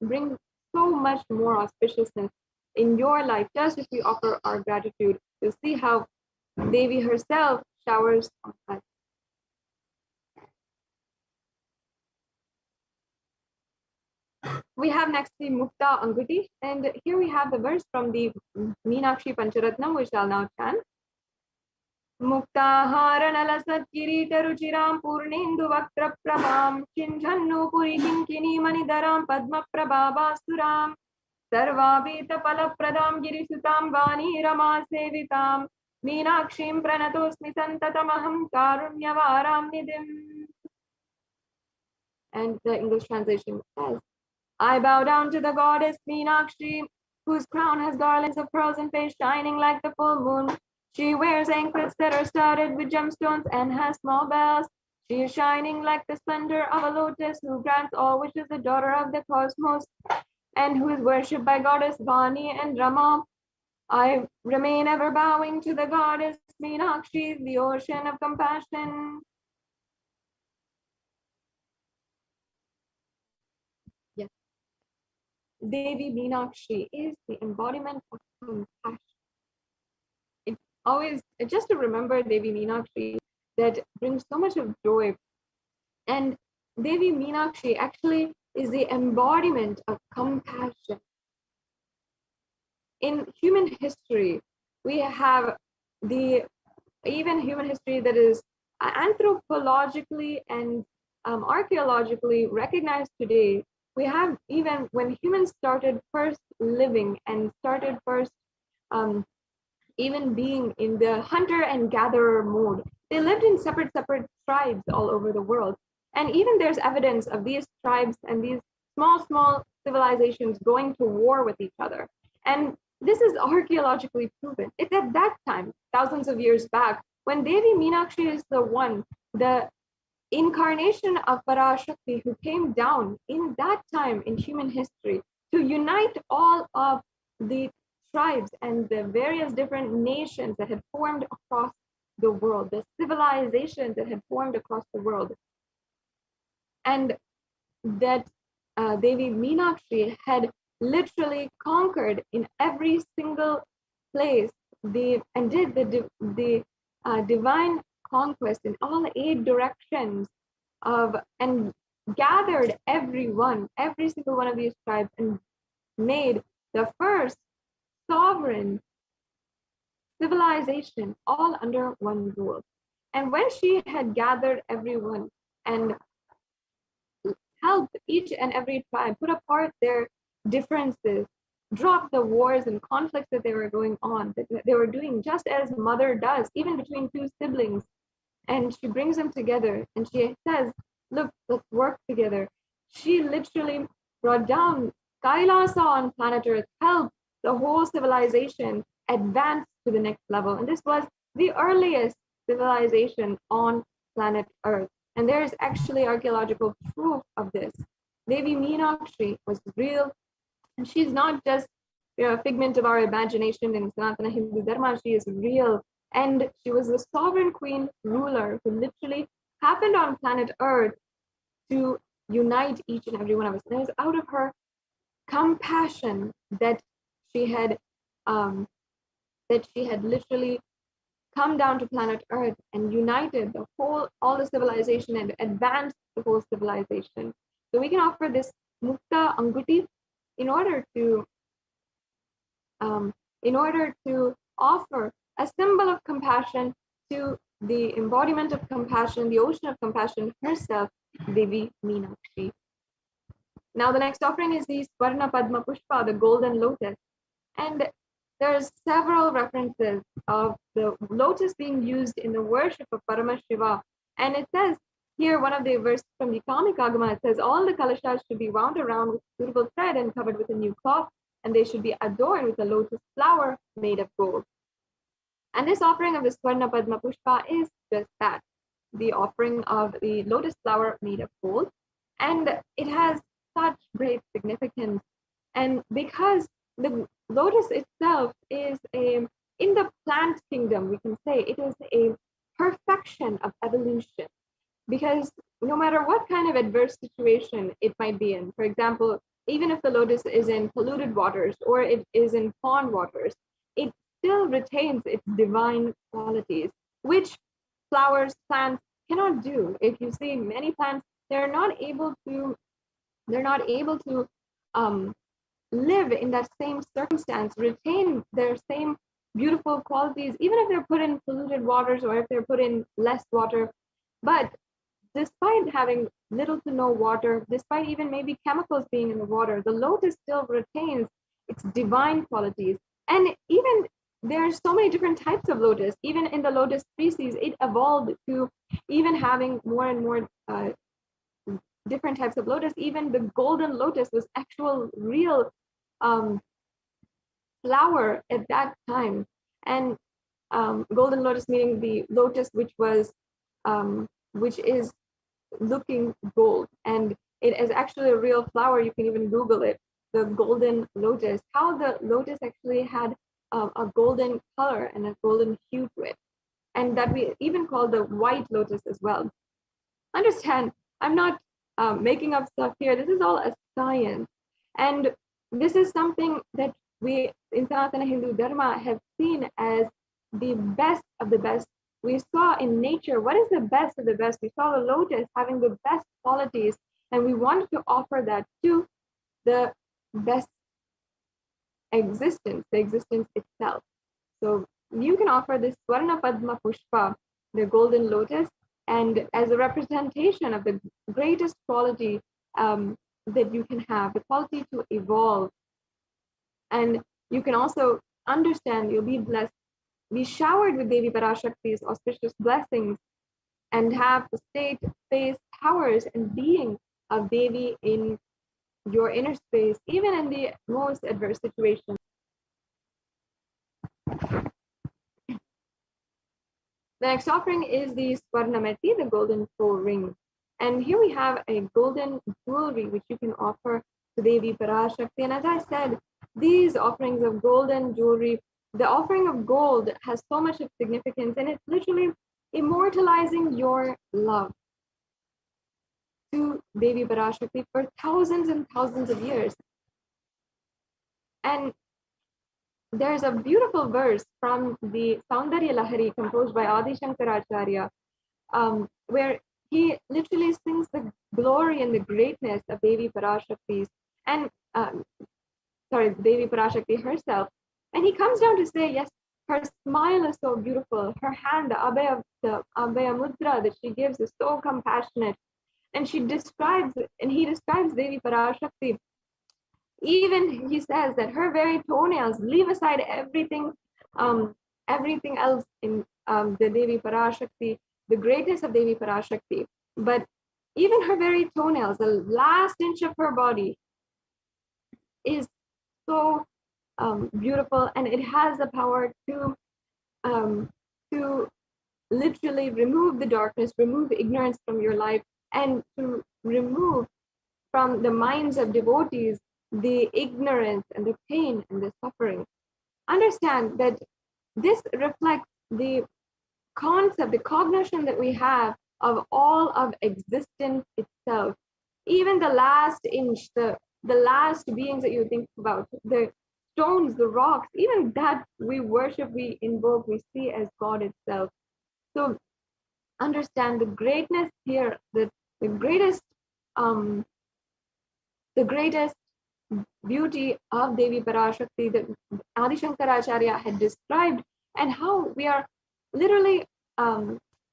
bring so much more auspiciousness in your life just if we offer our gratitude. You'll see how Devi herself showers on us. We have next the Mukta Anguti, and here we have the verse from the Meenakshi Pancharatnam, which I'll now chant. Muktaharanala Kiritaruchiram Purnendu Vaktra Prabham Chinjannu Puri Kinkini Manidaram Padma Prabhavasuram Sarvabhita Palapradam Girisutam Vani Rama Sevitam Meenakshim Pranatosmi Santatamaham Karunyavaram Nidim. And the English translation says, I bow down to the goddess Meenakshi, whose crown has garlands of pearls and face shining like the full moon. She wears anklets that are studded with gemstones and has small bells. She is shining like the splendor of a lotus, who grants all wishes, the daughter of the cosmos, and who is worshipped by goddess Vani and Rama. I remain ever bowing to the goddess Meenakshi, the ocean of compassion. Yes. Devi Meenakshi is the embodiment of compassion. Always just to remember Devi Meenakshi, that brings so much of joy. And Devi Meenakshi actually is the embodiment of compassion. In human history, we have even human history that is anthropologically and archaeologically recognized today. We have even when humans started first living and started first even being in the hunter and gatherer mode. They lived in separate tribes all over the world. And even there's evidence of these tribes and these small civilizations going to war with each other. And this is archaeologically proven. It's at that time, thousands of years back, when Devi Meenakshi is the incarnation of Parashakti who came down in that time in human history to unite all of the tribes and the various different nations that had formed across the world, the civilizations that had formed across the world. And that Devi Meenakshi had literally conquered in every single place and did the divine conquest in all 8 directions and gathered every single one of these tribes and made the first sovereign civilization all under one rule. And when she had gathered everyone and helped each and every tribe put apart their differences, drop the wars and conflicts that they were going on, that they were doing just as mother does, even between 2 siblings, and she brings them together and she says, look, let's work together. She literally brought down Kailasa on planet Earth, helped the whole civilization advance to the next level. And this was the earliest civilization on planet Earth. And there is actually archaeological proof of this. Devi Meenakshi was real, and she's not just a figment of our imagination in Sanatana Hindu Dharma. She is real. And she was the sovereign queen ruler who literally happened on planet Earth to unite each and every one of us. And it was out of her compassion that she had literally come down to planet Earth and united all the civilization and advanced the whole civilization. So we can offer this Mukta Anguti in order to offer a symbol of compassion to the embodiment of compassion, the ocean of compassion herself, Devi Meenakshi. Now the next offering is the Swarna Padma Pushpa, the golden lotus. And there's several references of the lotus being used in the worship of Paramashiva. And it says here, one of the verses from the Kamika Agama, it says, all the kalashas should be wound around with suitable thread and covered with a new cloth, and they should be adorned with a lotus flower made of gold. And this offering of the Swarna Padma Pushpa is just that, the offering of the lotus flower made of gold. And it has such great significance. And because the lotus itself is in the plant kingdom, we can say it is a perfection of evolution. Because no matter what kind of adverse situation it might be in, for example, even if the lotus is in polluted waters or it is in pond waters, it still retains its divine qualities, which flowers, plants cannot do. If you see many plants, they're not able to live in that same circumstance, retain their same beautiful qualities, even if they're put in polluted waters or if they're put in less water. But despite having little to no water, despite even maybe chemicals being in the water, the lotus still retains its divine qualities. And even there's so many different types of lotus. Even in the lotus species, it evolved to even having more and more different types of lotus. Even the golden lotus was actual real flower at that time. And golden lotus meaning the lotus which is looking gold, and it is actually a real flower. You can even Google it, the golden lotus, how the lotus actually had a golden color and a golden hue to it, and that we even call the white lotus as well. Understand, I'm not making up stuff here. This is all a science, and this is something that we in Sanatana Hindu Dharma have seen as the best of the best. We saw in nature, what is the best of the best? We saw the lotus having the best qualities, and we wanted to offer that to the best existence, the existence itself. So you can offer this Swarna Padma Pushpa, the golden lotus, and as a representation of the greatest quality that you can have, the quality to evolve. And you can also understand, you'll be blessed, be showered with Devi Parashakti's auspicious blessings, and have the state, face, powers, and being of Devi in your inner space, even in the most adverse situations. The next offering is the Swarnameti, the golden toe ring. And here we have a golden jewelry which you can offer to Devi Parashakti. And as I said, these offerings of golden jewelry, the offering of gold has so much of significance, and it's literally immortalizing your love to Devi Parashakti for thousands and thousands of years. And there's a beautiful verse from the Saundarya Lahari composed by Adi Shankaracharya, where he literally sings the glory and the greatness of Devi Parashakti and Devi Parashakti herself. And he comes down to say, yes, her smile is so beautiful. Her hand, the Abhaya Mudra that she gives is so compassionate. And he describes Devi Parashakti. Even he says that her very toenails, leave aside everything else in the Devi Parashakti, the greatness of Devi Parashakti. But even her very toenails, the last inch of her body, is so beautiful, and it has the power to literally remove the darkness, remove ignorance from your life, and to remove from the minds of devotees the ignorance and the pain and the suffering. Understand that this reflects the concept, the cognition that we have of all of existence itself. Even the last inch, the last beings that you think about, the stones, the rocks, even that we worship, we invoke, we see as God itself. So understand the greatness here, the greatest beauty of Devi Parashakti that Adi Shankaracharya had described, and how we are literally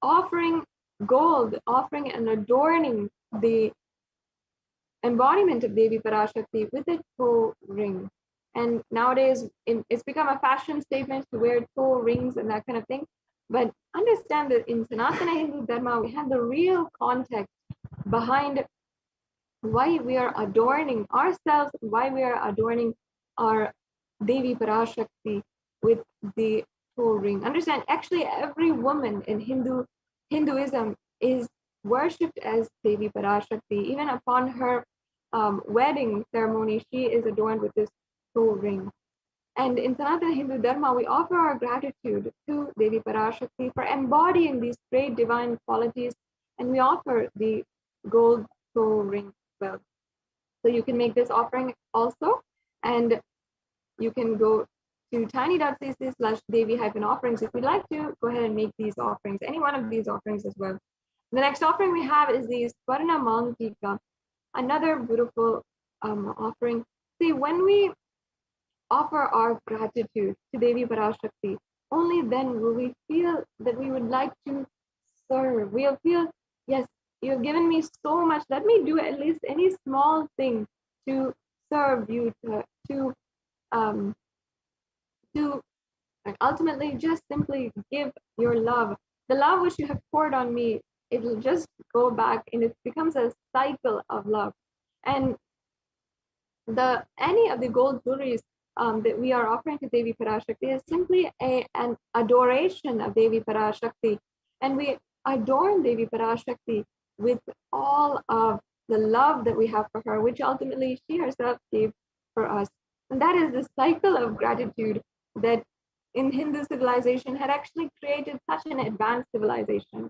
offering gold, offering and adorning the embodiment of Devi Parashakti with a toe ring. And nowadays, it's become a fashion statement to wear toe rings and that kind of thing. But understand that in Sanatana Hindu Dharma, we have the real context behind why we are adorning ourselves, why we are adorning our Devi Parashakti with the toe ring. Understand, actually, every woman in Hinduism is worshipped as Devi Parashakti. Even upon her wedding ceremony, she is adorned with this toe ring. And in Sanatana Hindu Dharma, we offer our gratitude to Devi Parashakti for embodying these great divine qualities, and we offer the gold toe ring as well. So you can make this offering also, and you can go to tiny.cc/Devi-offerings if you'd like to go ahead and make these offerings, any one of these offerings as well. The next offering we have is the Swarna Mantika, another beautiful offering. See, when we offer our gratitude to Devi Parashakti, only then will we feel that we would like to serve. We'll feel, yes, you've given me so much. Let me do at least any small thing to serve you, to ultimately just simply give your love. The love which you have poured on me, it will just go back and it becomes a cycle of love. And any of the gold jewelries that we are offering to Devi Parashakti is simply an adoration of Devi Parashakti. And we adorn Devi Parashakti with all of the love that we have for her, which ultimately she herself gave for us. And that is the cycle of gratitude that in Hindu civilization had actually created such an advanced civilization.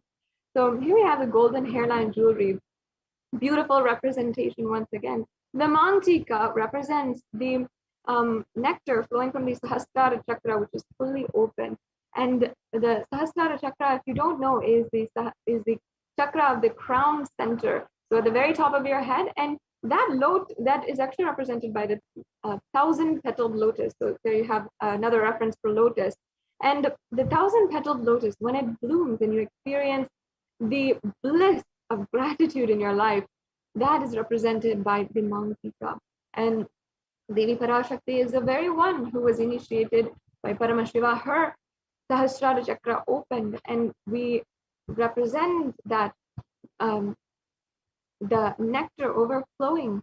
So here we have the golden hairline jewelry, beautiful representation once again. The Mantika represents the nectar flowing from the Sahasrara chakra, which is fully open. And the Sahasrara chakra, if you don't know, is the chakra of the crown center. So at the very top of your head, and that is actually represented by the 1,000-petaled lotus. So there you have another reference for lotus. And the 1,000-petaled lotus, when it blooms and you experience the bliss of gratitude in your life, that is represented by the Mantika. And Devi Parashakti is the very one who was initiated by Paramashiva. Her Sahasrara chakra opened, and we represent that the nectar overflowing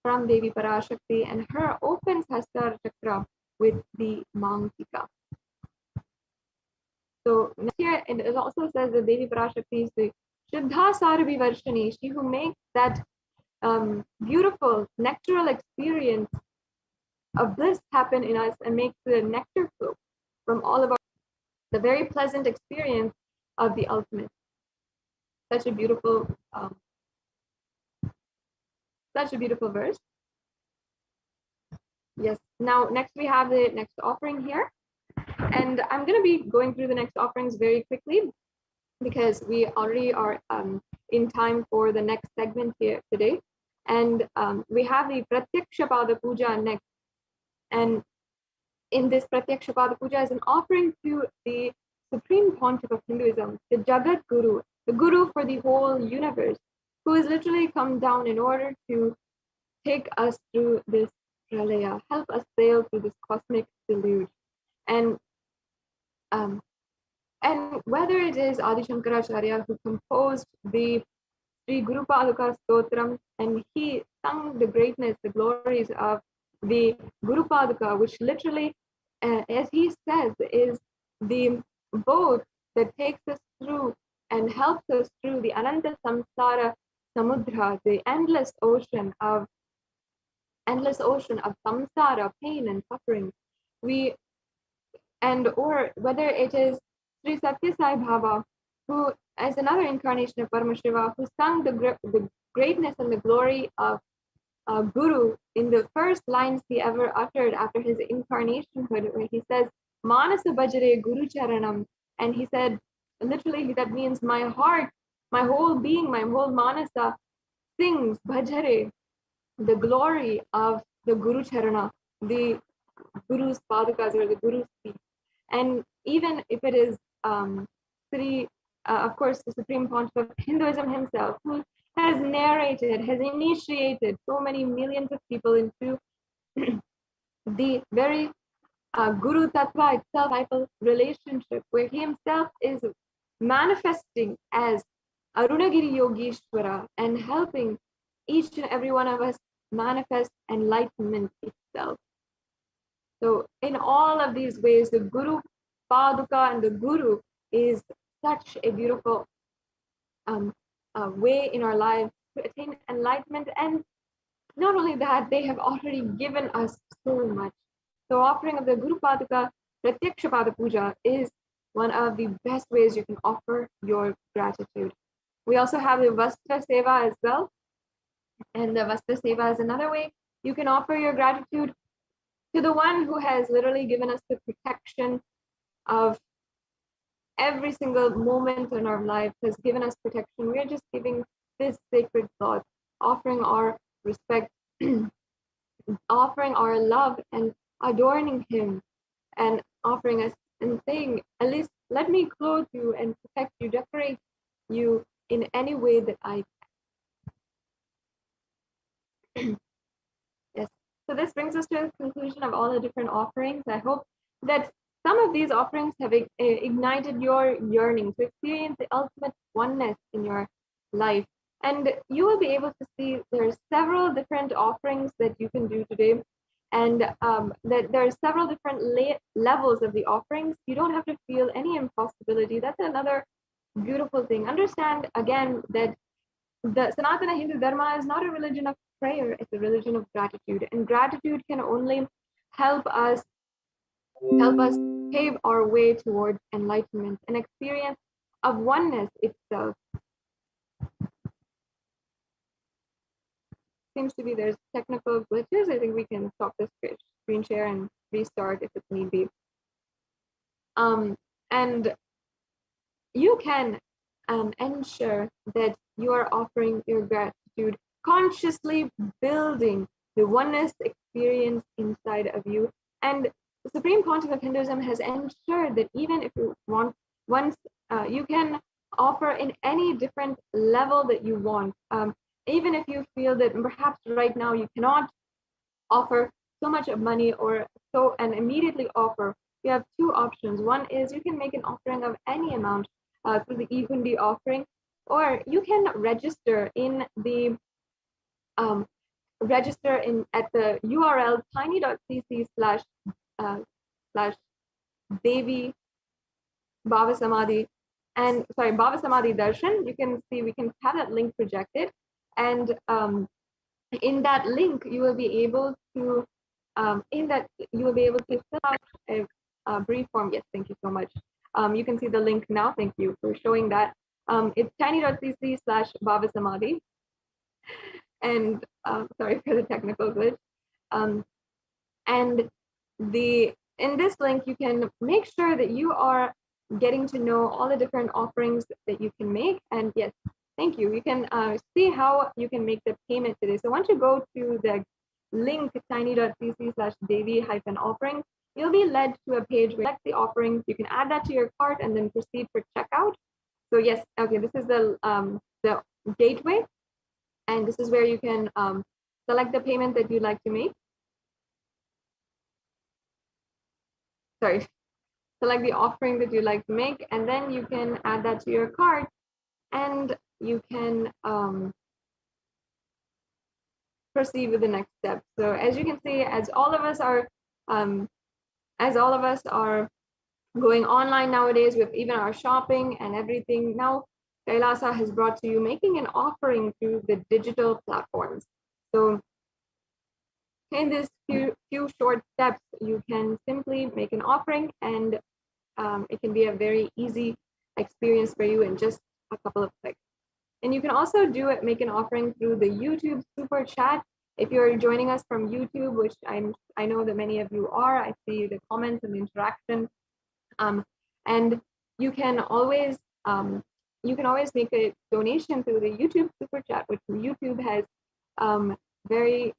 from Devi Parashakti and her open Sahasrara chakra with the Mantika. So here it also says that Devi Parashakti is the Shuddha Sarabhi Varshani, she who makes that beautiful nectaral experience of bliss happen in us and makes the nectar flow from all of the very pleasant experience of the ultimate. Such a beautiful verse. Yes. Now, next we have the next offering here. And I'm going to be going through the next offerings very quickly because we already are in time for the next segment here today. And we have the Pratyakshapada Puja next. And in this Pratyakshapada Puja is an offering to the Supreme Pontiff of Hinduism, the Jagat Guru, the Guru for the whole universe, who has literally come down in order to take us through this pralaya, help us sail through this cosmic deluge. And whether it is Adi Shankaracharya who composed the Sri Guru Paduka Stotram, and he sung the greatness, the glories of the Guru Paduka, which literally, as he says, is the boat that takes us through and helps us through the Ananta Samsara Samudra, the endless ocean of endless ocean of samsara, pain and suffering. Or whether it is Sri Satya Sai Baba, who as another incarnation of Paramashiva, who sung the greatness and the glory of Guru in the first lines he ever uttered after his incarnationhood, where he says, Manasa Bhajare Guru Charanam. And he said, literally, that means my heart, my whole being, my whole Manasa sings Bhajare, the glory of the Guru Charana, the Guru's Padukas or the Guru's feet. And even if it is of course, the Supreme Pontiff of Hinduism himself, who has narrated, has initiated so many millions of people into the very Guru Tattva itself type of relationship, where he himself is manifesting as Arunagiri Yogeshwara and helping each and every one of us manifest enlightenment itself. So in all of these ways, the Guru Paduka and the Guru is such a beautiful way in our lives to attain enlightenment. And not only that, they have already given us so much. So offering of the Guru Paduka Pratyaksha Pada Puja is one of the best ways you can offer your gratitude. We also have the Vastra Seva as well. And the Vastra Seva is another way you can offer your gratitude to the one who has literally given us the protection of every single moment in our life, has given us protection. We are just giving this sacred thought, offering our respect, offering our love and adorning him, and offering us and saying, at least let me clothe you and protect you, decorate you in any way that I can. Yes. So this brings us to the conclusion of all the different offerings. I hope that some of these offerings have ignited your yearning to experience the ultimate oneness in your life. And you will be able to see there are several different offerings that you can do today. And that there are several different levels of the offerings. You don't have to feel any impossibility. That's another beautiful thing. Understand again that the Sanatana Hindu Dharma is not a religion of prayer, it's a religion of gratitude. And gratitude can only help us pave our way towards enlightenment, an experience of oneness itself. Seems to be there's technical glitches. I think we can stop this screen share and restart if it need be. And you can ensure that you are offering your gratitude, consciously building the oneness experience inside of you. And the Supreme Pontiff of Hinduism has ensured that even if you want, you can offer in any different level that you want. Even if you feel that perhaps right now you cannot offer so much of money or so and immediately offer, you have two options. One is you can make an offering of any amount through the e-hundi offering, or you can register in the at the URL tiny.cc/Devi Bhava Samadhi and Bhava Samadhi Darshan. You can see, we can have that link projected, and in that link you will be able to fill out a brief form. Yes, thank you so much. You can see the link now. Thank you for showing that. It's tiny.cc/Bhava Samadhi. And sorry for the technical glitch. And in this link, you can make sure that you are getting to know all the different offerings that you can make. And yes, thank you. You can see how you can make the payment today. So once you go to the link tiny.cc/Devi-offering, you'll be led to a page where you select the offering. You can add that to your cart and then proceed for checkout. So yes, okay, this is the gateway. And this is where you can select the payment that you'd like to make. Sorry, select the offering that you'd like to make, and then you can add that to your cart, and you can proceed with the next step. So as you can see, as all of us are going online nowadays with even our shopping and everything, now Kailasa has brought to you making an offering through the digital platforms. So in this few short steps, you can simply make an offering, and it can be a very easy experience for you in just a couple of clicks. And you can also make an offering through the YouTube super chat. If you're joining us from YouTube, which I know that many of you are, I see the comments and the interaction. And you can always make a donation through the YouTube super chat, which YouTube has very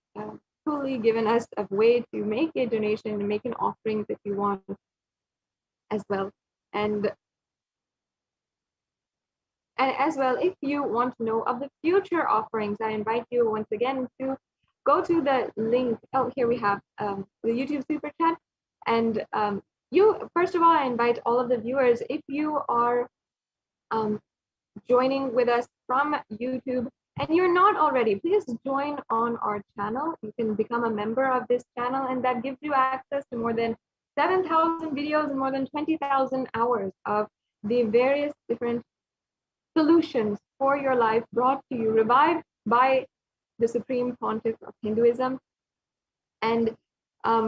coolly given us a way to make a donation and make an offering if you want as well. And as well, if you want to know of the future offerings, I invite you once again to go to the link. Oh, here we have the YouTube super chat. And first of all, I invite all of the viewers, if you are joining with us from YouTube and you're not already, please join on our channel. You can become a member of this channel, and that gives you access to more than 7,000 videos and more than 20,000 hours of the various different solutions for your life brought to you, revived by the Supreme Pontiff of Hinduism. And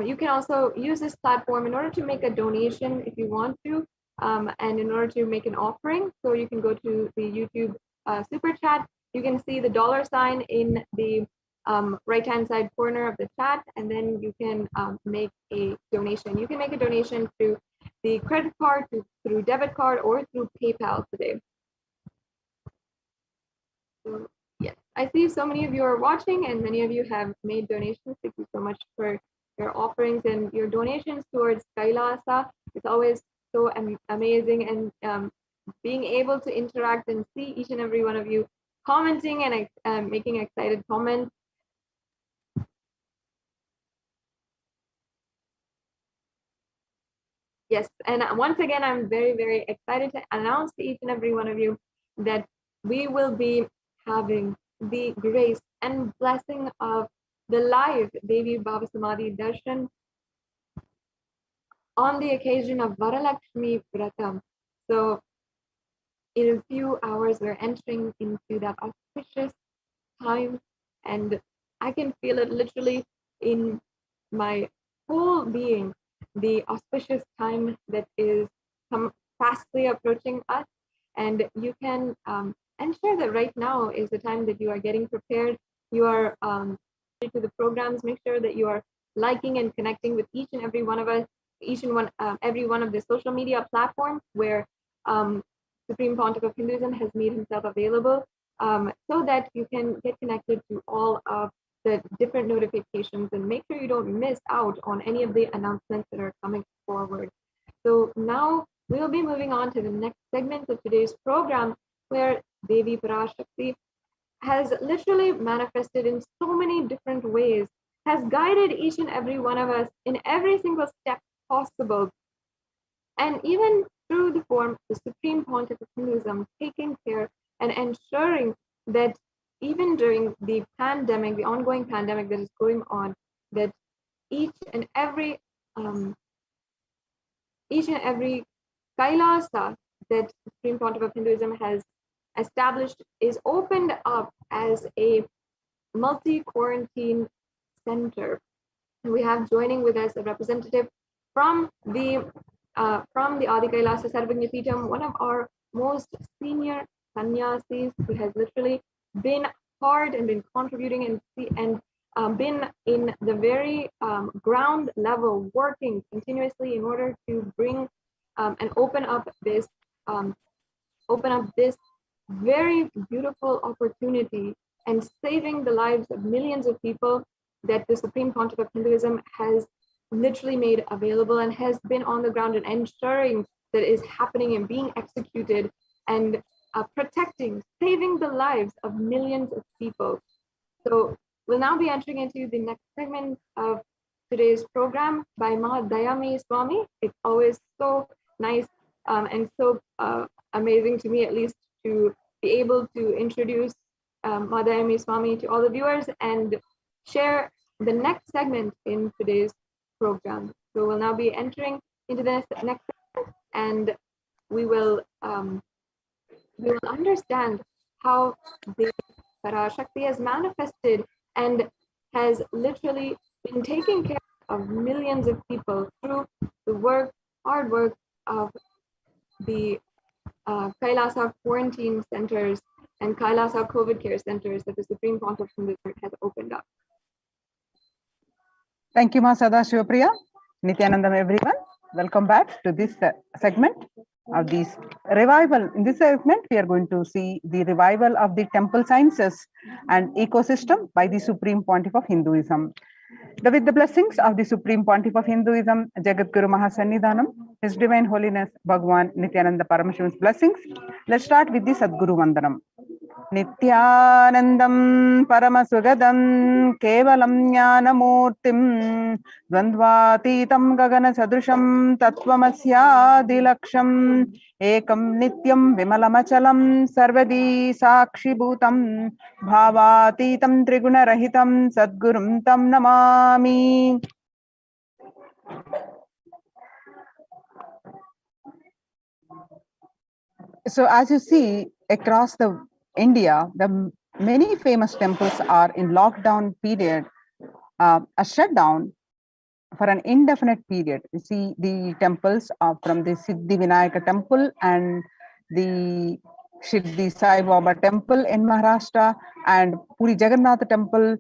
you can also use this platform in order to make a donation if you want to, and in order to make an offering. So you can go to the YouTube super chat. You can see the $sign in the right-hand side corner of the chat, and then you can make a donation. You can make a donation through the credit card, through debit card, or through PayPal today. So, yes, I see so many of you are watching, and many of you have made donations. Thank you so much for your offerings and your donations towards Kailasa. It's always so amazing, and being able to interact and see each and every one of you commenting and making excited comments. Yes, and once again, I'm very, very excited to announce to each and every one of you that we will be having the grace and blessing of the live Devi Bhava Samadhi Darshan on the occasion of Varalakshmi Vratam. So in a few hours, we're entering into that auspicious time, and I can feel it literally in my whole being, the auspicious time that is fastly approaching us. And you can ensure that right now is the time that you are getting prepared. You are to the programs. Make sure that you are liking and connecting with each and every one of us, every one of the social media platforms where Supreme Pontiff of Hinduism has made himself available, so that you can get connected to all of the different notifications and make sure you don't miss out on any of the announcements that are coming forward. So now we will be moving on to the next segment of today's program, where Devi Parashakti has literally manifested in so many different ways, has guided each and every one of us in every single step possible, and even through the form of the Supreme Pontiff of Hinduism, taking care and ensuring that even during the pandemic, the ongoing pandemic that is going on, that each and every Kailasa that Supreme Pontiff of Hinduism has established is opened up as a multi-quarantine center. And we have joining with us a representative from the Adi Kailasa Sarvagnya Peetham, one of our most senior sannyasis, who has literally been hard and been contributing and been in the very ground level, working continuously in order to bring and open up this very beautiful opportunity and saving the lives of millions of people that the Supreme Pontiff of Hinduism has literally made available and has been on the ground and ensuring that is happening and being executed and protecting, saving the lives of millions of people. So we'll now be entering into the next segment of today's program by Ma Dayami Swami. It's always so nice and so amazing to me, at least, to be able to introduce Ma Dayami Swami to all the viewers and share the next segment in today's program. So we'll now be entering into this next segment, and we will understand how the Parashakti has manifested and has literally been taking care of millions of people through the hard work of the Kailasa quarantine centers and Kailasa COVID care centers that the Supreme Pontiff has opened up. Thank you, Ma Sadashivapriya. Nithyanandam, everyone. Welcome back to this segment of this revival. In this segment, we are going to see the revival of the temple sciences and ecosystem by the Supreme Pontiff of Hinduism. With the blessings of the Supreme Pontiff of Hinduism, Jagat Guru Mahasannidhanam, His Divine Holiness Bhagwan Nithyananda Paramashivam's blessings, let's start with the Sadguru Vandanam. Nithyanandam Paramasugadam Kevalam Jnanamurtim Dvandvatitam Gagana Sadrusham Tattvamasya Dilaksham Ekam Nityam Vimalamachalam Sarvadi Sakshi Bhutam Bhavatitam Triguna Rahitam Sadgurum Tam Namami. So as you see across the India, the many famous temples are in lockdown period, a shutdown for an indefinite period. You see the temples are from the Siddhi Vinayaka temple and the Shirdi Sai Baba temple in Maharashtra, and Puri Jagannath temple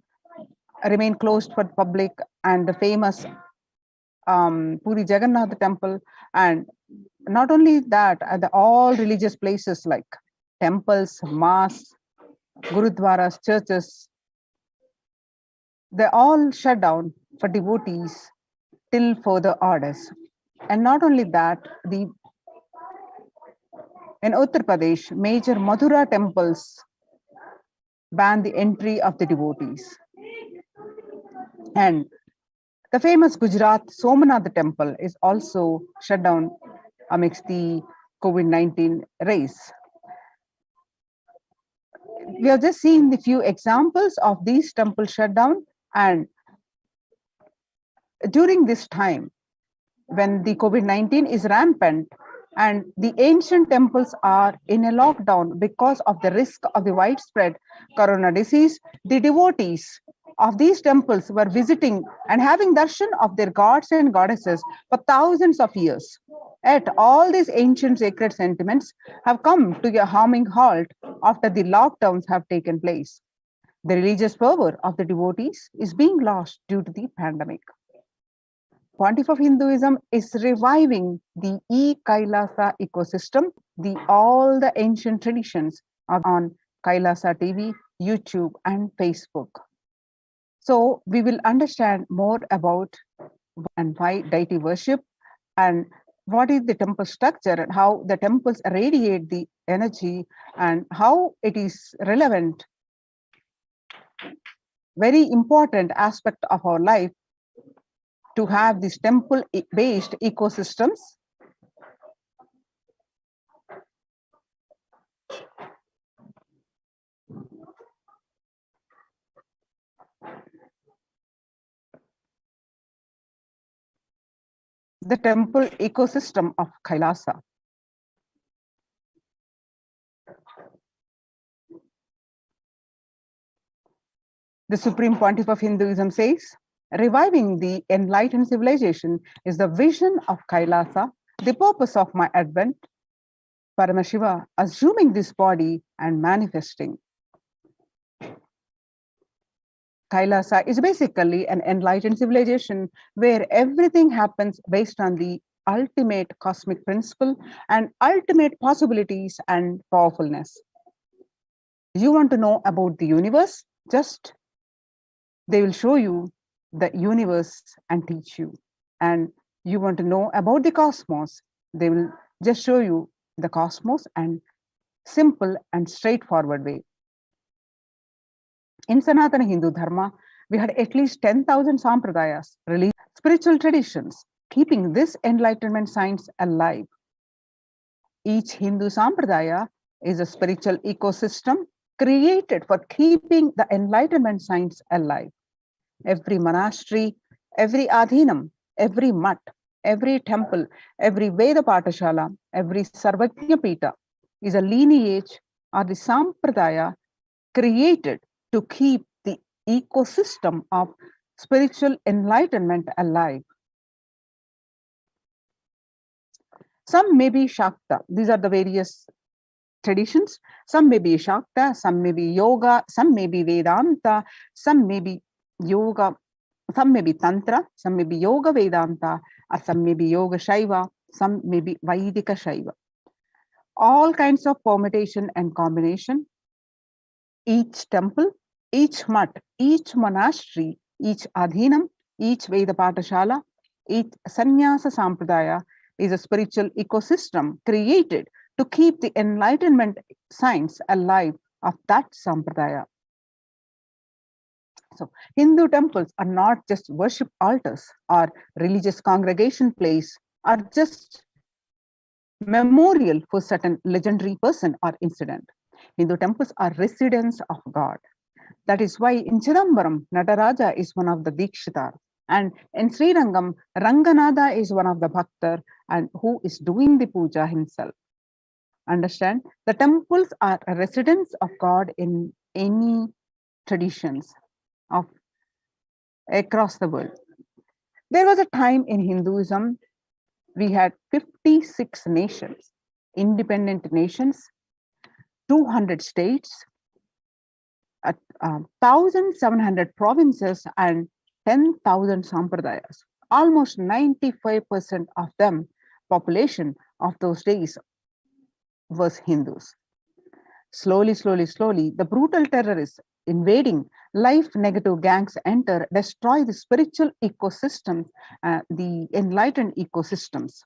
remain closed for public, and the famous Puri Jagannath temple. And not only that, all religious places like temples, mosques, gurudwaras, churches, they're all shut down for devotees till further orders. And not only that, in Uttar Pradesh, major Mathura temples ban the entry of the devotees. And the famous Gujarat Somanath temple is also shut down amidst the COVID-19 race. We have just seen the few examples of these temples shut down, and during this time when the COVID-19 is rampant and the ancient temples are in a lockdown because of the risk of the widespread corona disease, the devotees of these temples were visiting and having darshan of their gods and goddesses for thousands of years. Yet all these ancient sacred sentiments have come to a harming halt after the lockdowns have taken place. The religious fervor of the devotees is being lost due to the pandemic. Pontiff of Hinduism is reviving the e-Kailasa ecosystem. All the ancient traditions are on Kailasa TV, YouTube, and Facebook. So we will understand more about and why deity worship, and what is the temple structure, and how the temples radiate the energy, and how it is relevant, very important aspect of our life to have these temple-based ecosystems. The temple ecosystem of Kailasa. The Supreme Pontiff of Hinduism says, reviving the enlightened civilization is the vision of Kailasa, the purpose of my advent. Paramashiva assuming this body and manifesting. Kailasa is basically an enlightened civilization where everything happens based on the ultimate cosmic principle and ultimate possibilities and powerfulness. You want to know about the universe? They will show you the universe and teach you. And you want to know about the cosmos? They will just show you the cosmos and simple and straightforward way. In Sanatana Hindu Dharma, we had at least 10,000 sampradayas, religious, spiritual traditions, keeping this enlightenment science alive. Each Hindu sampradaya is a spiritual ecosystem created for keeping the enlightenment science alive. Every monastery, every adhinam, every mutt, every temple, every Veda Patashala, every Sarvajna Pita is a lineage or the sampradaya created to keep the ecosystem of spiritual enlightenment alive. Some may be Shakta. These are the various traditions. Some may be Shakta, some may be Yoga, some may be Vedanta, some may be Yoga, some may be Tantra, some may be Yoga Vedanta, or some may be Yoga Shaiva, some may be Vaidika Shaiva. All kinds of permutation and combination. Each temple, each mutt, each monastery, each adhinam, each Veda Patashala, each Sannyasa Sampradaya is a spiritual ecosystem created to keep the enlightenment science alive of that Sampradaya. So, Hindu temples are not just worship altars or religious congregation place or just memorial for certain legendary person or incident. Hindu temples are residence of God. That is why in Chidambaram, Nataraja is one of the Dikshitar. And in Srirangam, Ranganatha is one of the Bhaktar and who is doing the puja himself. Understand? The temples are a residence of God in any traditions of across the world. There was a time in Hinduism, we had 56 nations, independent nations, 200 states, 1,700 provinces, and 10,000 sampradayas. Almost 95% of them, population of those days was Hindus. Slowly, the brutal terrorists invading life negative gangs enter, destroy the spiritual ecosystems, the enlightened ecosystems.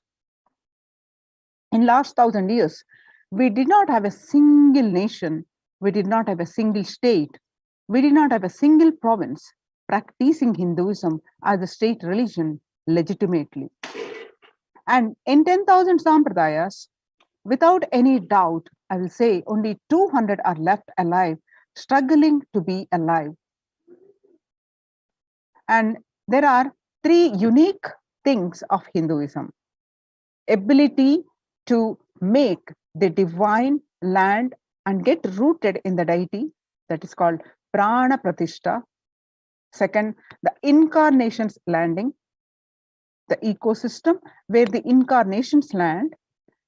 In last 1,000 years, we did not have a single nation, we did not have a single state, we did not have a single province practicing Hinduism as a state religion legitimately. And in 10,000 sampradayas, without any doubt, I will say only 200 are left alive, struggling to be alive. And there are three unique things of Hinduism: ability to make the divine land and get rooted in the deity, that is called Prana Pratishta. Second, the incarnations landing, the ecosystem where the incarnations land,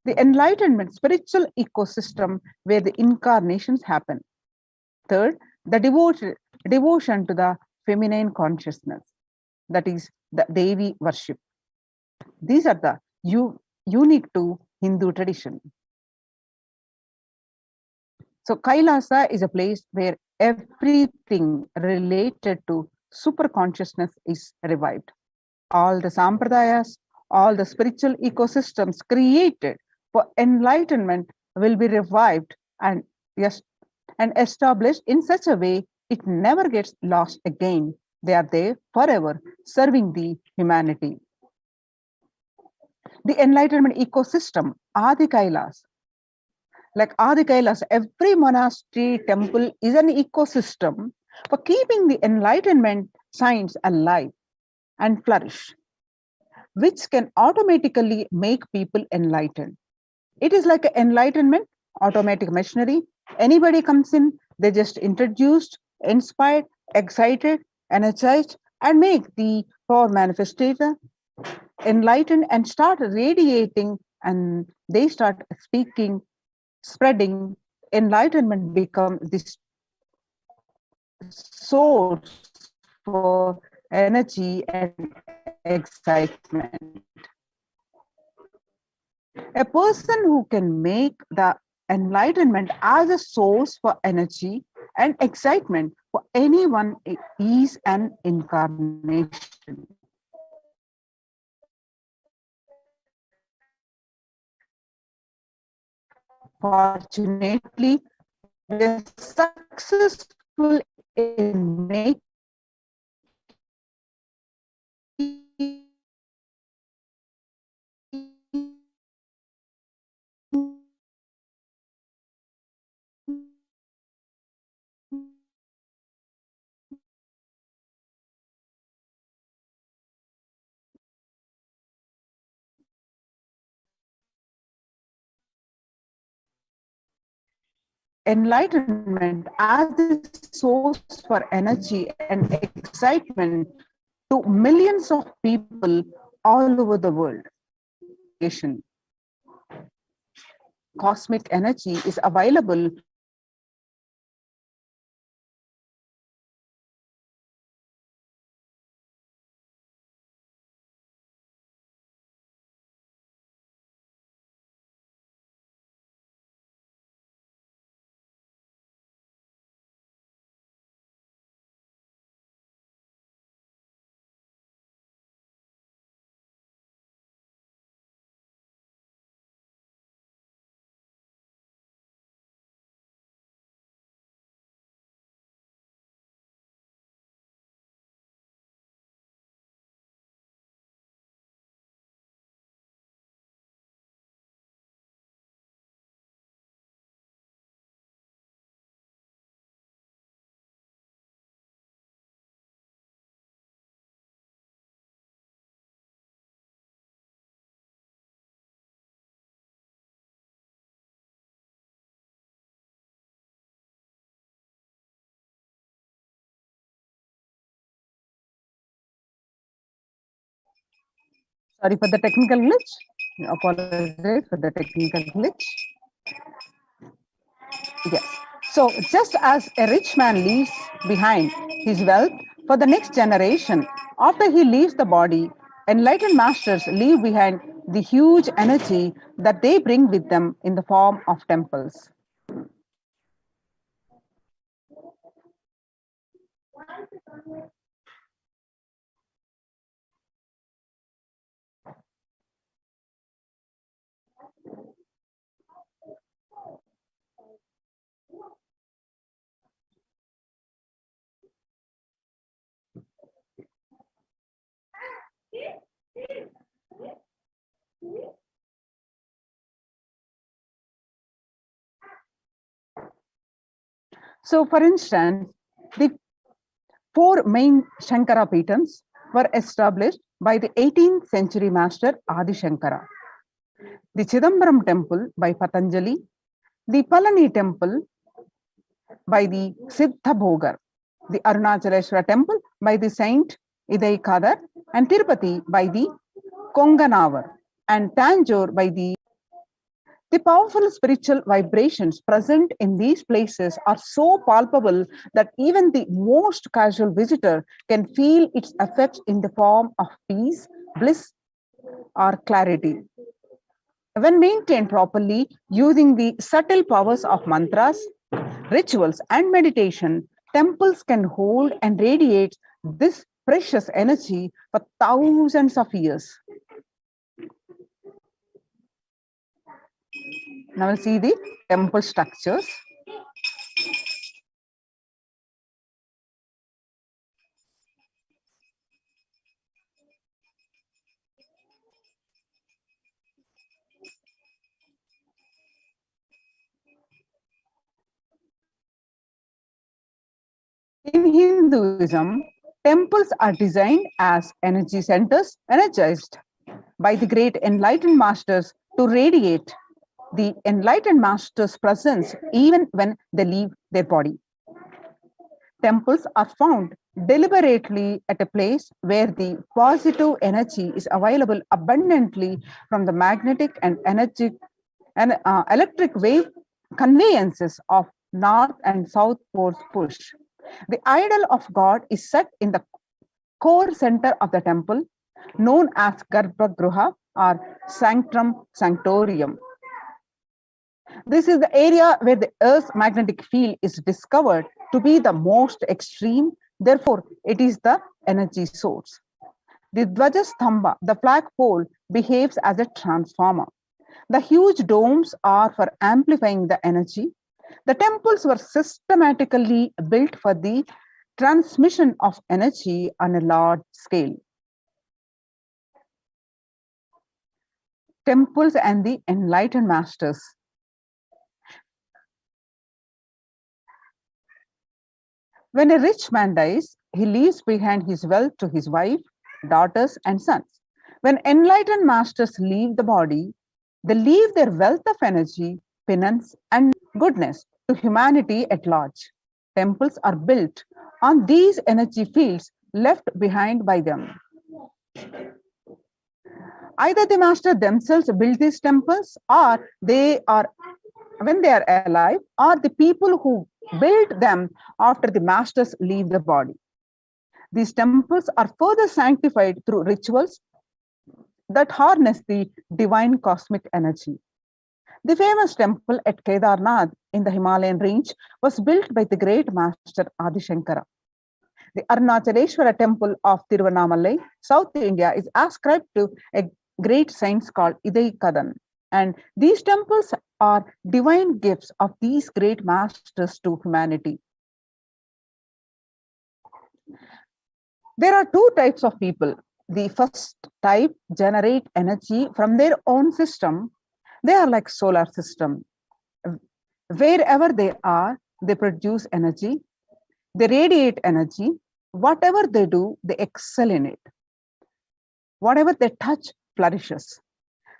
the enlightenment spiritual ecosystem where the incarnations happen. Third, the devotion to the feminine consciousness, that is the Devi worship. These are the unique to Hindu tradition. So Kailasa is a place where everything related to super consciousness is revived. All the sampradayas, all the spiritual ecosystems created for enlightenment will be revived and established in such a way it never gets lost again. They are there forever, serving the humanity. The enlightenment ecosystem, Adi Kailas. Like Adi Kailas, every monastery, temple is an ecosystem for keeping the enlightenment science alive and flourish, which can automatically make people enlightened. It is like an enlightenment, automatic machinery. Anybody comes in, they just introduced, inspired, excited, energized, and make the power manifestator enlightened and start radiating, and they start speaking, spreading. Enlightenment becomes this source for energy and excitement. A person who can make the enlightenment as a source for energy and excitement for anyone is an incarnation. Fortunately, we are successful in making enlightenment as the source for energy and excitement to millions of people all over the world. Cosmic energy is available Sorry for the technical glitch. Apologize for the technical glitch. Yes. So just as a rich man leaves behind his wealth for the next generation, after he leaves the body, enlightened masters leave behind the huge energy that they bring with them in the form of temples. So, for instance, the four main Shankara Pitams were established by the 18th century master Adi Shankara. The Chidambaram temple by Patanjali, the Palani temple by the Siddha Bhogar, the Arunachaleshwara temple by the Saint Idaikadar, and Tirupati by the Konganavar, and Tanjore by the powerful spiritual vibrations present in these places are so palpable that even the most casual visitor can feel its effects in the form of peace, bliss, or clarity. When maintained properly using the subtle powers of mantras, rituals, and meditation, temples can hold and radiate this precious energy for thousands of years. Now we'll see the temple structures. In Hinduism, temples are designed as energy centers, energized by the great enlightened masters to radiate the enlightened master's presence even when they leave their body. Temples are found deliberately at a place where the positive energy is available abundantly from the magnetic and electric wave conveyances of north and south poles push. The idol of God is set in the core center of the temple, known as Garbhagruha or Sanctum Sanctorium. This is the area where the Earth's magnetic field is discovered to be the most extreme. Therefore, it is the energy source. The Dvajastambha, the flagpole, behaves as a transformer. The huge domes are for amplifying the energy. The temples were systematically built for the transmission of energy on a large scale. Temples and the enlightened masters. When a rich man dies, he leaves behind his wealth to his wife, daughters, and sons. When enlightened masters leave the body, they leave their wealth of energy, penance, and goodness to humanity at large. Temples are built on these energy fields left behind by them. Either the master themselves build these temples, or they are, when they are alive, or the people who build them after the masters leave the body. These temples are further sanctified through rituals that harness the divine cosmic energy. The famous temple at Kedarnath in the Himalayan range was built by the great master Adi Shankara. The Arunachaleshwara temple of Tiruvannamalai, South India, is ascribed to a great saint called Idai Kadan. And these temples are divine gifts of these great masters to humanity. There are two types of people. The first type generate energy from their own system. They are like solar system. Wherever they are, they produce energy. They radiate energy. Whatever they do, they excel in it. Whatever they touch flourishes.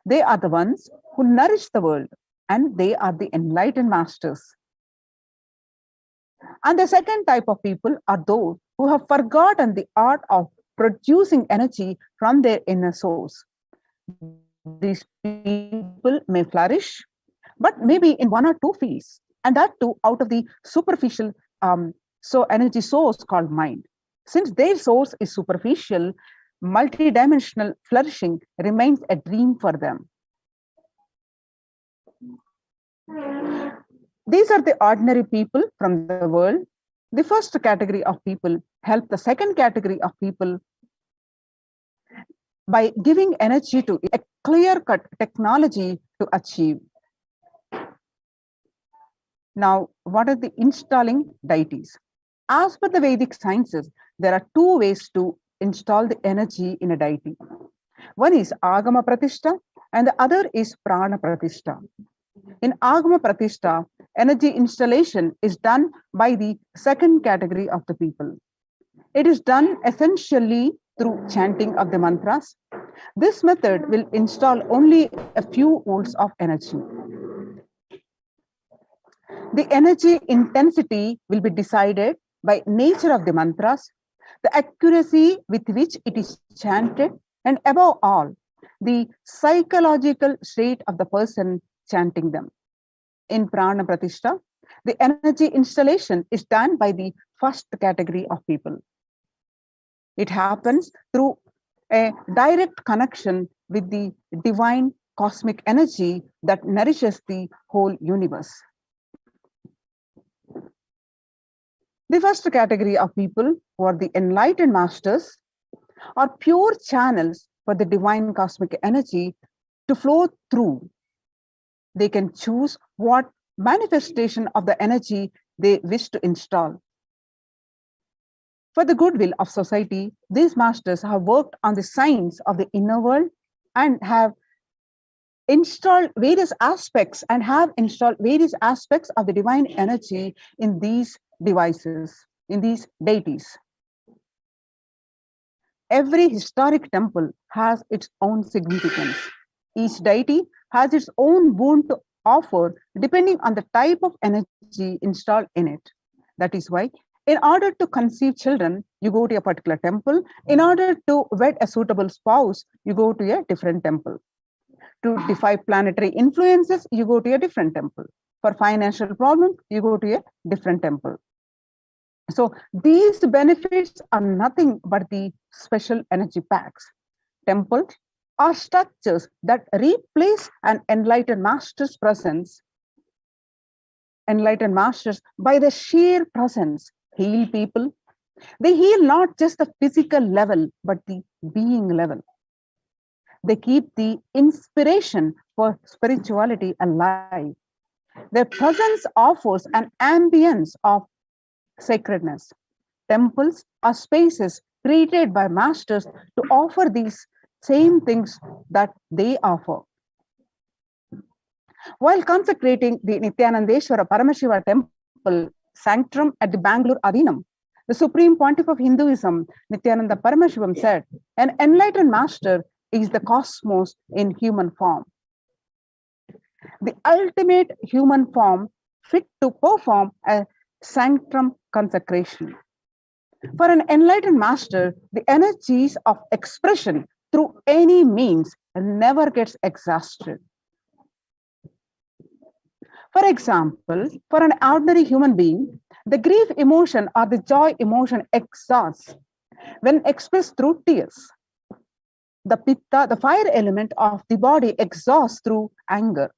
They are the ones who nourish the world, and they are the enlightened masters. And the second type of people are those who have forgotten the art of producing energy from their inner source. These people may flourish, but maybe in one or two fields, and that too out of the superficial energy source called mind. Since their source is superficial, multidimensional flourishing remains a dream for them. These are the ordinary people from the world. The first category of people help the second category of people by giving energy to a clear-cut technology to achieve. Now, what are the installing deities? As per the Vedic sciences, there are two ways to install the energy in a deity. One is Agama Pratishta and the other is Prana Pratishta. In Agama Pratishta, energy installation is done by the second category of the people. It is done essentially through chanting of the mantras. This method will install only a few volts of energy. The energy intensity will be decided by nature of the mantras, the accuracy with which it is chanted, and above all, the psychological state of the person chanting them. In Prana Pratishta, the energy installation is done by the first category of people. It happens through a direct connection with the divine cosmic energy that nourishes the whole universe. The first category of people, who are the enlightened masters, are pure channels for the divine cosmic energy to flow through. They can choose what manifestation of the energy they wish to install. For the goodwill of society, these masters have worked on the science of the inner world and have installed various aspects of the divine energy in these devices, in these deities. Every historic temple has its own significance. Each deity has its own boon to offer depending on the type of energy installed in it. That is why, in order to conceive children, you go to a particular temple. In order to wed a suitable spouse, you go to a different temple. To defy planetary influences, you go to a different temple. For financial problems, you go to a different temple. So these benefits are nothing but the special energy packs. Temples are structures that replace an enlightened master's presence. Enlightened masters, by the sheer presence, heal people. They heal not just the physical level, but the being level. They keep the inspiration for spirituality alive. Their presence offers an ambience of sacredness. Temples are spaces created by masters to offer these same things that they offer. While consecrating the Nithyanandeshwara Paramashiva temple sanctum at the Bangalore Adinam, the Supreme Pontiff of Hinduism, Nithyananda Paramashivam, said, "An enlightened master is the cosmos in human form. The ultimate human form fit to perform a sanctum consecration." For an enlightened master, the energies of expression through any means never gets exhausted. For example, for an ordinary human being, the grief emotion or the joy emotion exhausts when expressed through tears. The pitta, the fire element of the body, exhausts through anger.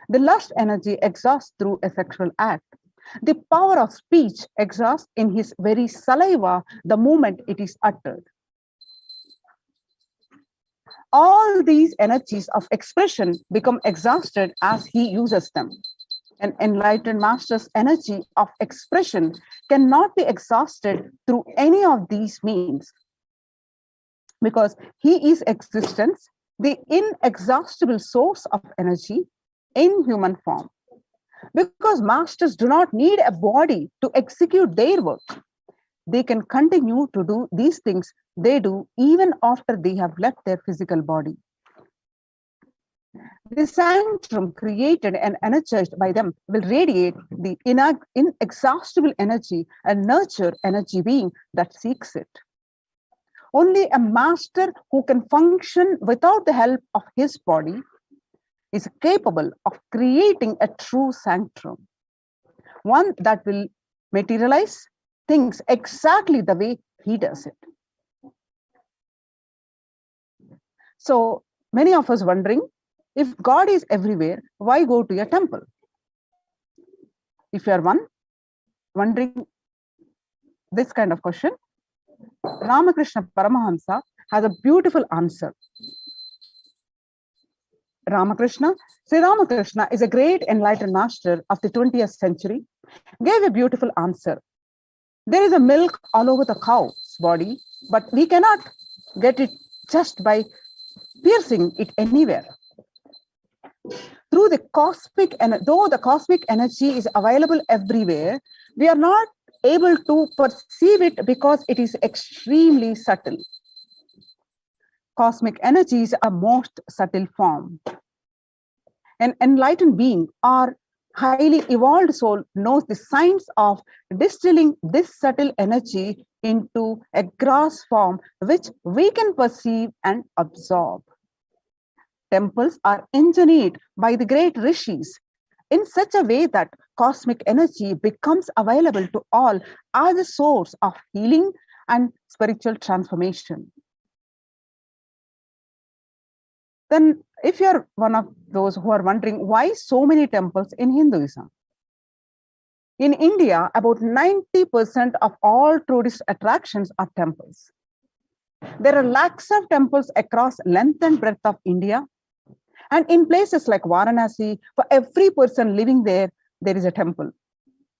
The lust energy exhausts through a sexual act. The power of speech exhausts in his very saliva the moment it is uttered. All these energies of expression become exhausted as he uses them. An enlightened master's energy of expression cannot be exhausted through any of these means, because he is existence, the inexhaustible source of energy in human form. Because masters do not need a body to execute their work, they can continue to do these things they do even after they have left their physical body. The sanctum created and energized by them will radiate the inexhaustible energy and nurture energy being that seeks it. Only a master who can function without the help of his body is capable of creating a true sanctum, one that will materialize things exactly the way he does it. So many of us wondering, if God is everywhere, why go to a temple? If you are wondering this kind of question, Ramakrishna Paramahamsa has a beautiful answer. Sri Ramakrishna is a great enlightened master of the 20th century, gave a beautiful answer. There is a milk all over the cow's body, but we cannot get it just by piercing it anywhere. Through the cosmic, and though the cosmic energy is available everywhere, we are not able to perceive it because it is extremely subtle. Cosmic energies are most subtle form. An enlightened being or highly evolved soul knows the science of distilling this subtle energy into a gross form which we can perceive and absorb. Temples are engineered by the great rishis in such a way that cosmic energy becomes available to all as a source of healing and spiritual transformation. Then, if you're one of those who are wondering why so many temples in Hinduism, in India, about 90% of all tourist attractions are temples. There are lakhs of temples across length and breadth of India. And in places like Varanasi, for every person living there, there is a temple.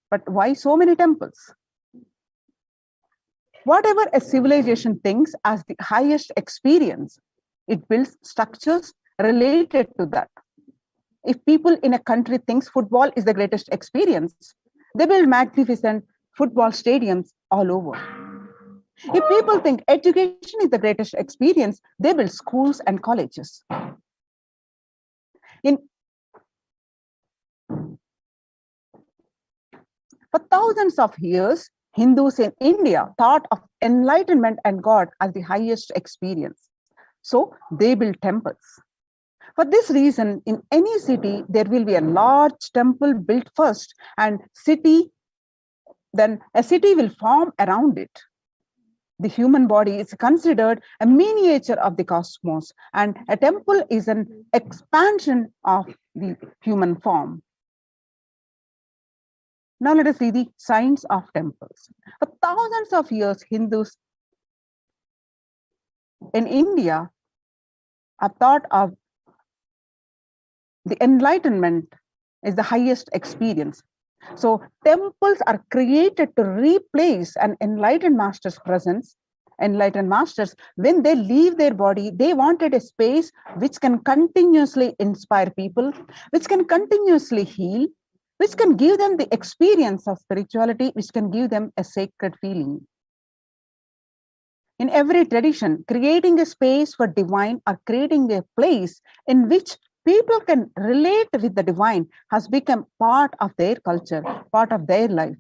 But why so many temples? Whatever a civilization thinks as the highest experience, it builds structures related to that. If people in a country think football is the greatest experience, they build magnificent football stadiums all over. If people think education is the greatest experience, they build schools and colleges. For thousands of years, Hindus in India thought of enlightenment and God as the highest experience. So they built temples. For this reason, in any city, there will be a large temple built first, and then a city will form around it. The human body is considered a miniature of the cosmos, and a temple is an expansion of the human form. Now let us see the science of temples. For thousands of years, Hindus in India have thought of the enlightenment is the highest experience. So temples are created to replace an enlightened master's presence. Enlightened masters, when they leave their body, they wanted a space which can continuously inspire people, which can continuously heal, which can give them the experience of spirituality, which can give them a sacred feeling. In every tradition, creating a space for divine or creating a place in which people can relate with the divine has become part of their culture, part of their life.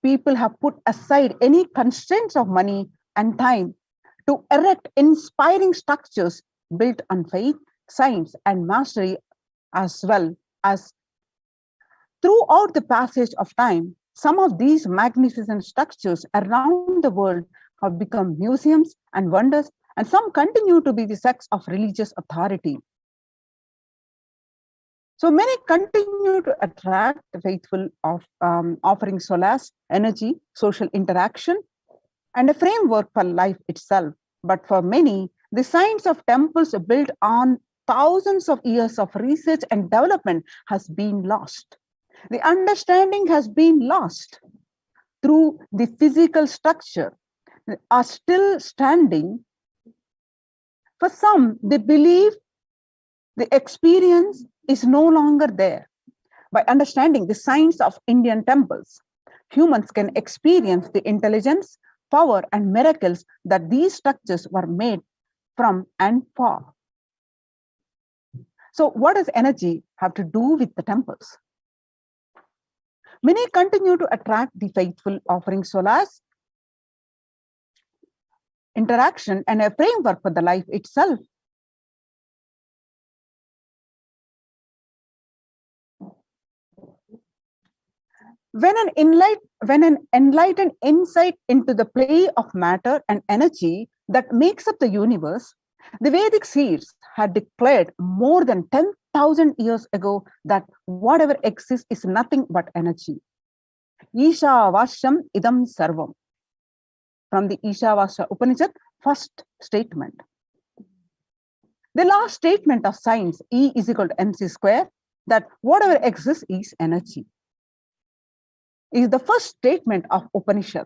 people have put aside any constraints of money and time to erect inspiring structures built on faith, science, and mastery, as well as throughout the passage of time. Some of these magnificent structures around the world have become museums and wonders, and some continue to be the sects of religious authority. So many continue to attract the faithful of offering solace, energy, social interaction, and a framework for life itself. But for many, the science of temples built on thousands of years of research and development has been lost. The understanding has been lost through the physical structure are still standing. For some, they believe the experience is no longer there. By understanding the science of Indian temples, humans can experience the intelligence, power, and miracles that these structures were made from and for. So what does energy have to do with the temples? Many continue to attract the faithful, offering solace, interaction, and a framework for the life itself. When an enlightened insight into the play of matter and energy that makes up the universe, the Vedic seers had declared more than 10,000 years ago that whatever exists is nothing but energy. Ishavashyam idam sarvam. From the Ishavasya Upanishad, first statement. The last statement of science, E is equal to mc square, that whatever exists is energy, is the first statement of Upanishad.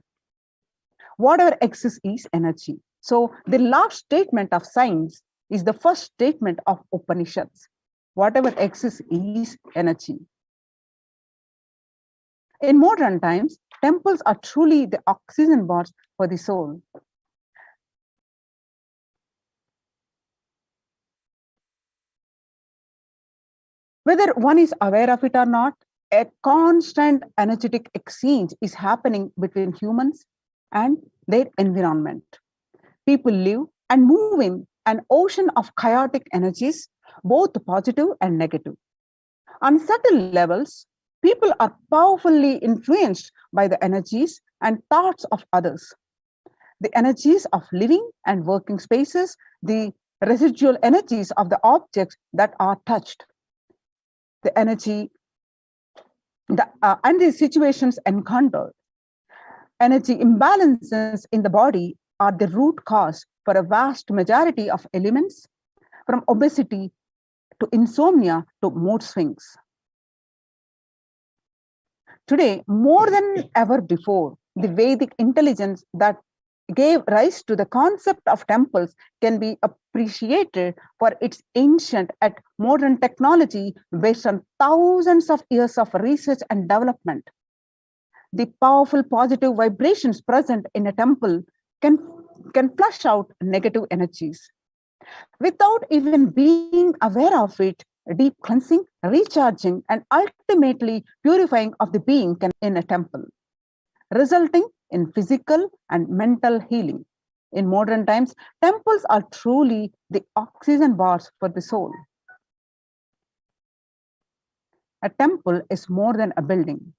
Whatever exists is energy. So the last statement of science is the first statement of Upanishads. Whatever exists is energy. In modern times, temples are truly the oxygen bars for the soul. Whether one is aware of it or not, a constant energetic exchange is happening between humans and their environment. People live and move in an ocean of chaotic energies, both positive and negative. On subtle levels, people are powerfully influenced by the energies and thoughts of others. The energies of living and working spaces, the residual energies of the objects that are touched, the energy and the situations encountered. Energy imbalances in the body are the root cause for a vast majority of ailments, from obesity to insomnia to mood swings. Today, more than ever before, the Vedic intelligence that gave rise to the concept of temples can be appreciated for its ancient and modern technology based on thousands of years of research and development. The powerful positive vibrations present in a temple can flush out negative energies. Without even being aware of it, deep cleansing, recharging, and ultimately purifying of the being can in a temple, resulting in physical and mental healing. In modern times, temples are truly the oxygen bars for the soul. A temple is more than a building.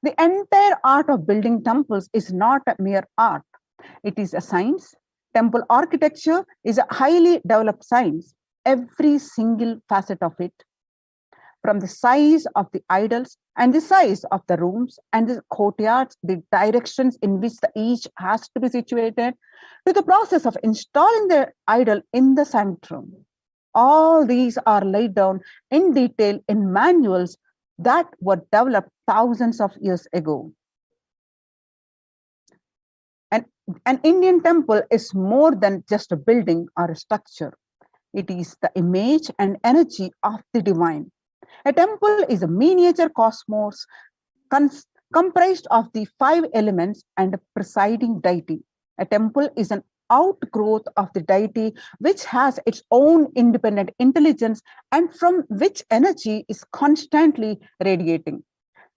The entire art of building temples is not a mere art. It is a science. Temple architecture is a highly developed science. Every single facet of it, from the size of the idols and the size of the rooms and the courtyards, the directions in which each has to be situated, to the process of installing the idol in the sanctum. All these are laid down in detail in manuals that were developed thousands of years ago. An Indian temple is more than just a building or a structure. It is the image and energy of the divine. A temple is a miniature cosmos comprised of the 5 elements and a presiding deity. A temple is an outgrowth of the deity which has its own independent intelligence and from which energy is constantly radiating.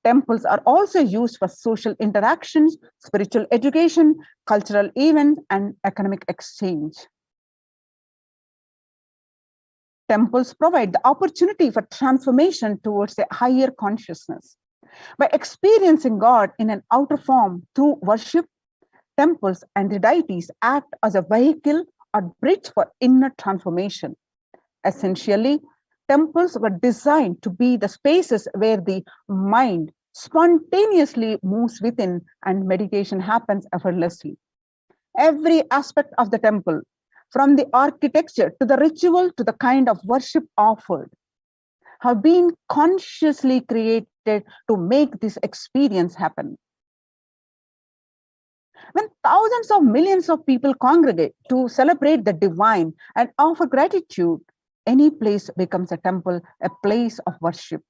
Temples are also used for social interactions, spiritual education, cultural events, and economic exchange. Temples provide the opportunity for transformation towards a higher consciousness. By experiencing God in an outer form through worship, temples and the deities act as a vehicle or bridge for inner transformation. Essentially, temples were designed to be the spaces where the mind spontaneously moves within and meditation happens effortlessly. Every aspect of the temple, from the architecture to the ritual to the kind of worship offered, have been consciously created to make this experience happen. When thousands of millions of people congregate to celebrate the divine and offer gratitude, any place becomes a temple, a place of worship.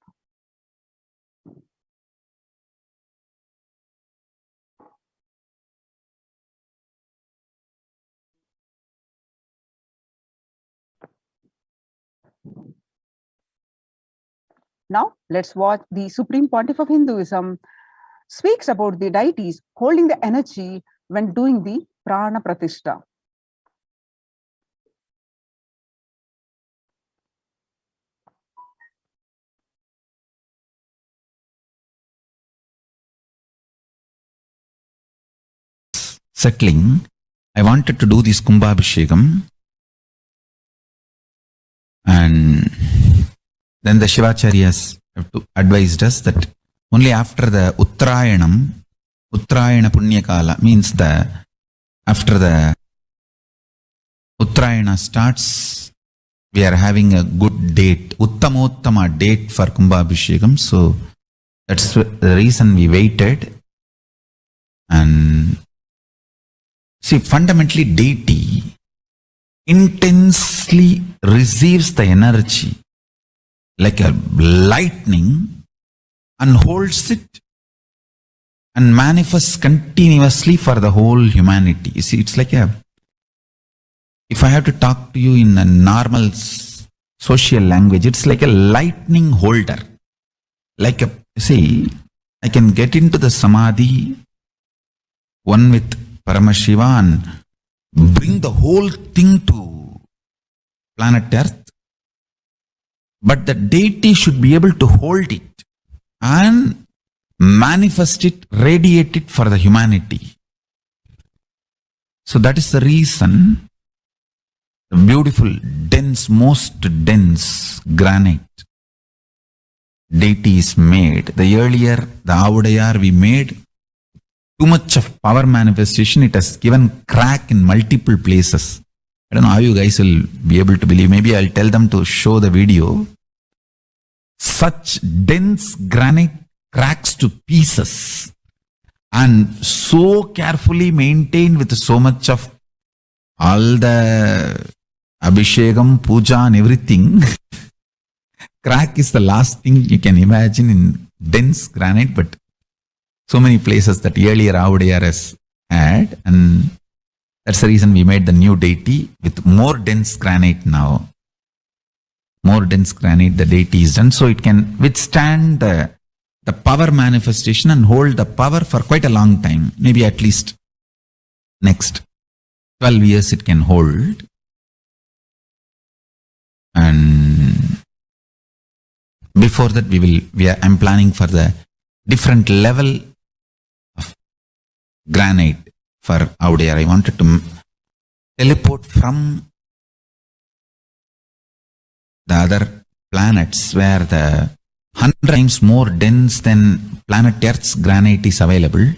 Now, let's watch the Supreme Pontiff of Hinduism speaks about the deities holding the energy when doing the Prana Pratishta. Settling, I wanted to do this Kumbhabhishekam, and then the Shivacharyas have advised us that only after the Uttrayanam, Uttrayana Punyakala means after the Uttrayana starts, we are having a good date, Uttamottama date for Kumbhabhishekam. So that's the reason we waited. And see, fundamentally, deity intensely receives the energy like a lightning and holds it and manifests continuously for the whole humanity. You see, it's like if I have to talk to you in a normal social language, it's like a lightning holder. Like I can get into the Samadhi, one with Paramashiva, and bring the whole thing to planet Earth. But the deity should be able to hold it and manifest it, radiate it for the humanity. So that is the reason the beautiful, dense, most dense granite deity is made. The earlier, the Avudayar we made, too much of power manifestation, it has given crack in multiple places. I don't know how you guys will be able to believe. Maybe I'll tell them to show the video. Such dense granite cracks to pieces and so carefully maintained with so much of all the Abhishekam, Puja and everything. Crack is the last thing you can imagine in dense granite, but so many places that earlier Avudayar has had, and that's the reason we made the new deity with more dense granite now. More dense granite, the deity is done, so it can withstand the power manifestation and hold the power for quite a long time. Maybe at least next 12 years it can hold. And before that I'm planning for the different level of granite for Avudayar. I wanted to teleport from the other planets where the 100 times more dense than planet Earth's granite is available.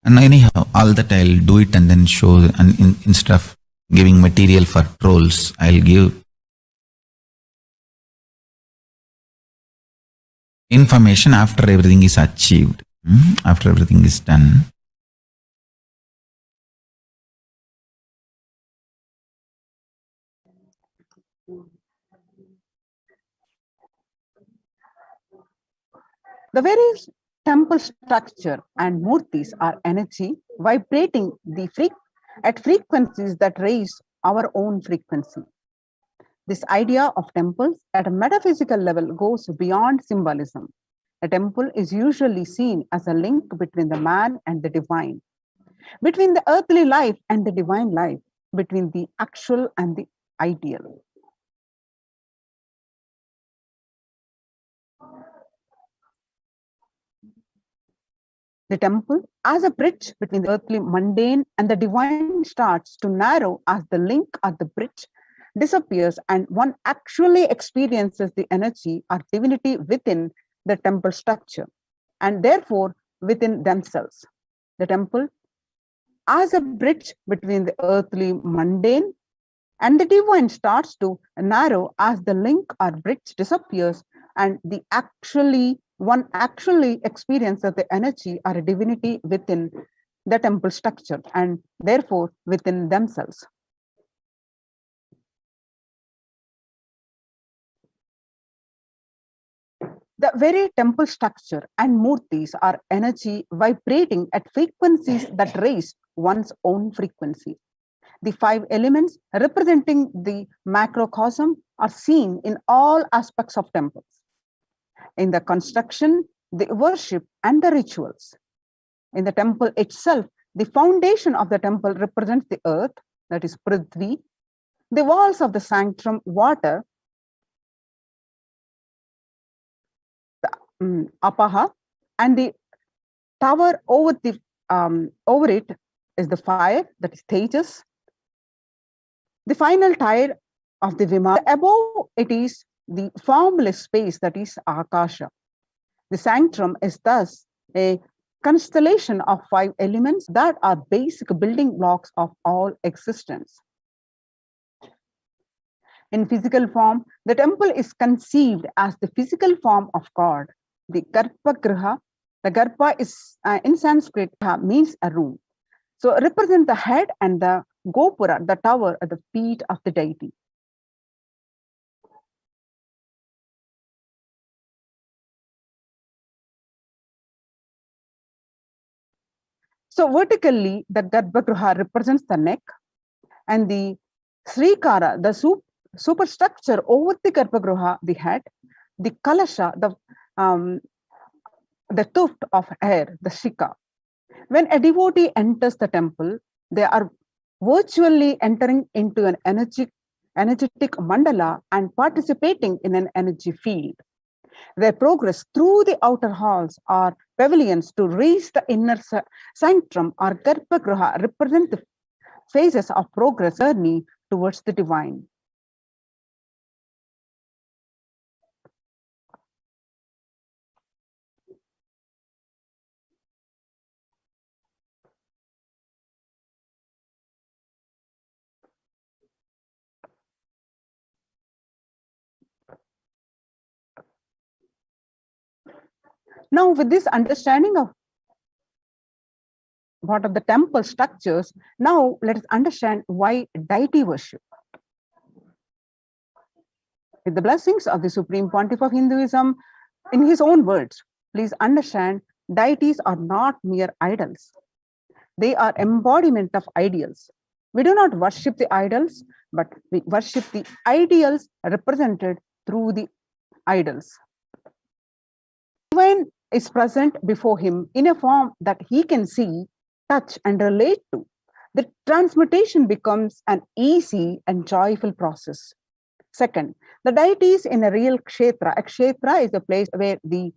And anyhow, all that I'll do it and then show, and instead of giving material for trolls, I'll give information after everything is achieved, after everything is done. The very temple structure and murtis are energy vibrating at frequencies that raise our own frequency. This idea of temples at a metaphysical level goes beyond symbolism. A temple is usually seen as a link between the man and the divine, between the earthly life and the divine life, between the actual and the ideal. The temple, as a bridge between the earthly mundane and the divine, starts to narrow as the link at the bridge disappears and one actually experiences the energy or divinity within the temple structure and therefore within themselves. The temple, as a bridge between the earthly mundane and the divine, starts to narrow as the link or bridge disappears and one actually experiences the energy or a divinity within the temple structure and therefore within themselves. The very temple structure and murtis are energy vibrating at frequencies that raise one's own frequency. The 5 elements representing the macrocosm are seen in all aspects of temples. In the construction, the worship, and the rituals. In the temple itself, the foundation of the temple represents the earth, that is Prithvi, the walls of the sanctum, water, the Apaha, and the tower over it is the fire, that is Tejas. The final tier of the Vimana, above it is the formless space, that is Akasha. The sanctum is thus a constellation of 5 elements that are basic building blocks of all existence. In physical form, the temple is conceived as the physical form of God. The Garbhagriha, the Garbha is in Sanskrit means a room. So represent the head and the Gopura, the tower at the feet of the deity. So vertically, the Garbhagriha represents the neck, and the Srikara, the superstructure over the Garbhagriha, the head, the Kalasha, the tuft of hair, the Shika. When a devotee enters the temple, they are virtually entering into an energetic mandala and participating in an energy field. Their progress through the outer halls or pavilions to reach the inner sanctum or Garbhagriha represent the phases of progress journey towards the divine. Now, with this understanding of what are the temple structures, now let us understand why deity worship. With the blessings of the Supreme Pontiff of Hinduism, in his own words, please understand, deities are not mere idols. They are embodiment of ideals. We do not worship the idols, but we worship the ideals represented through the idols. Divine is present before him in a form that he can see, touch, and relate to. The transmutation becomes an easy and joyful process. Second, the deities in a real kshetra. A kshetra is a place where the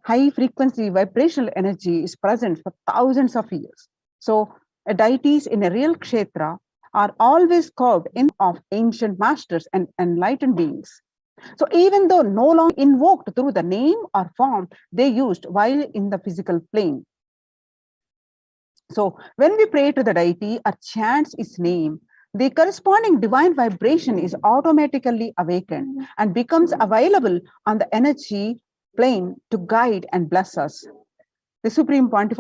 high frequency vibrational energy is present for thousands of years. So, deities in a real kshetra are always carved in of ancient masters and enlightened beings. So even though no longer invoked through the name or form they used while in the physical plane. So when we pray to the deity or chant its name, the corresponding divine vibration is automatically awakened and becomes available on the energy plane to guide and bless us. The Supreme Pontiff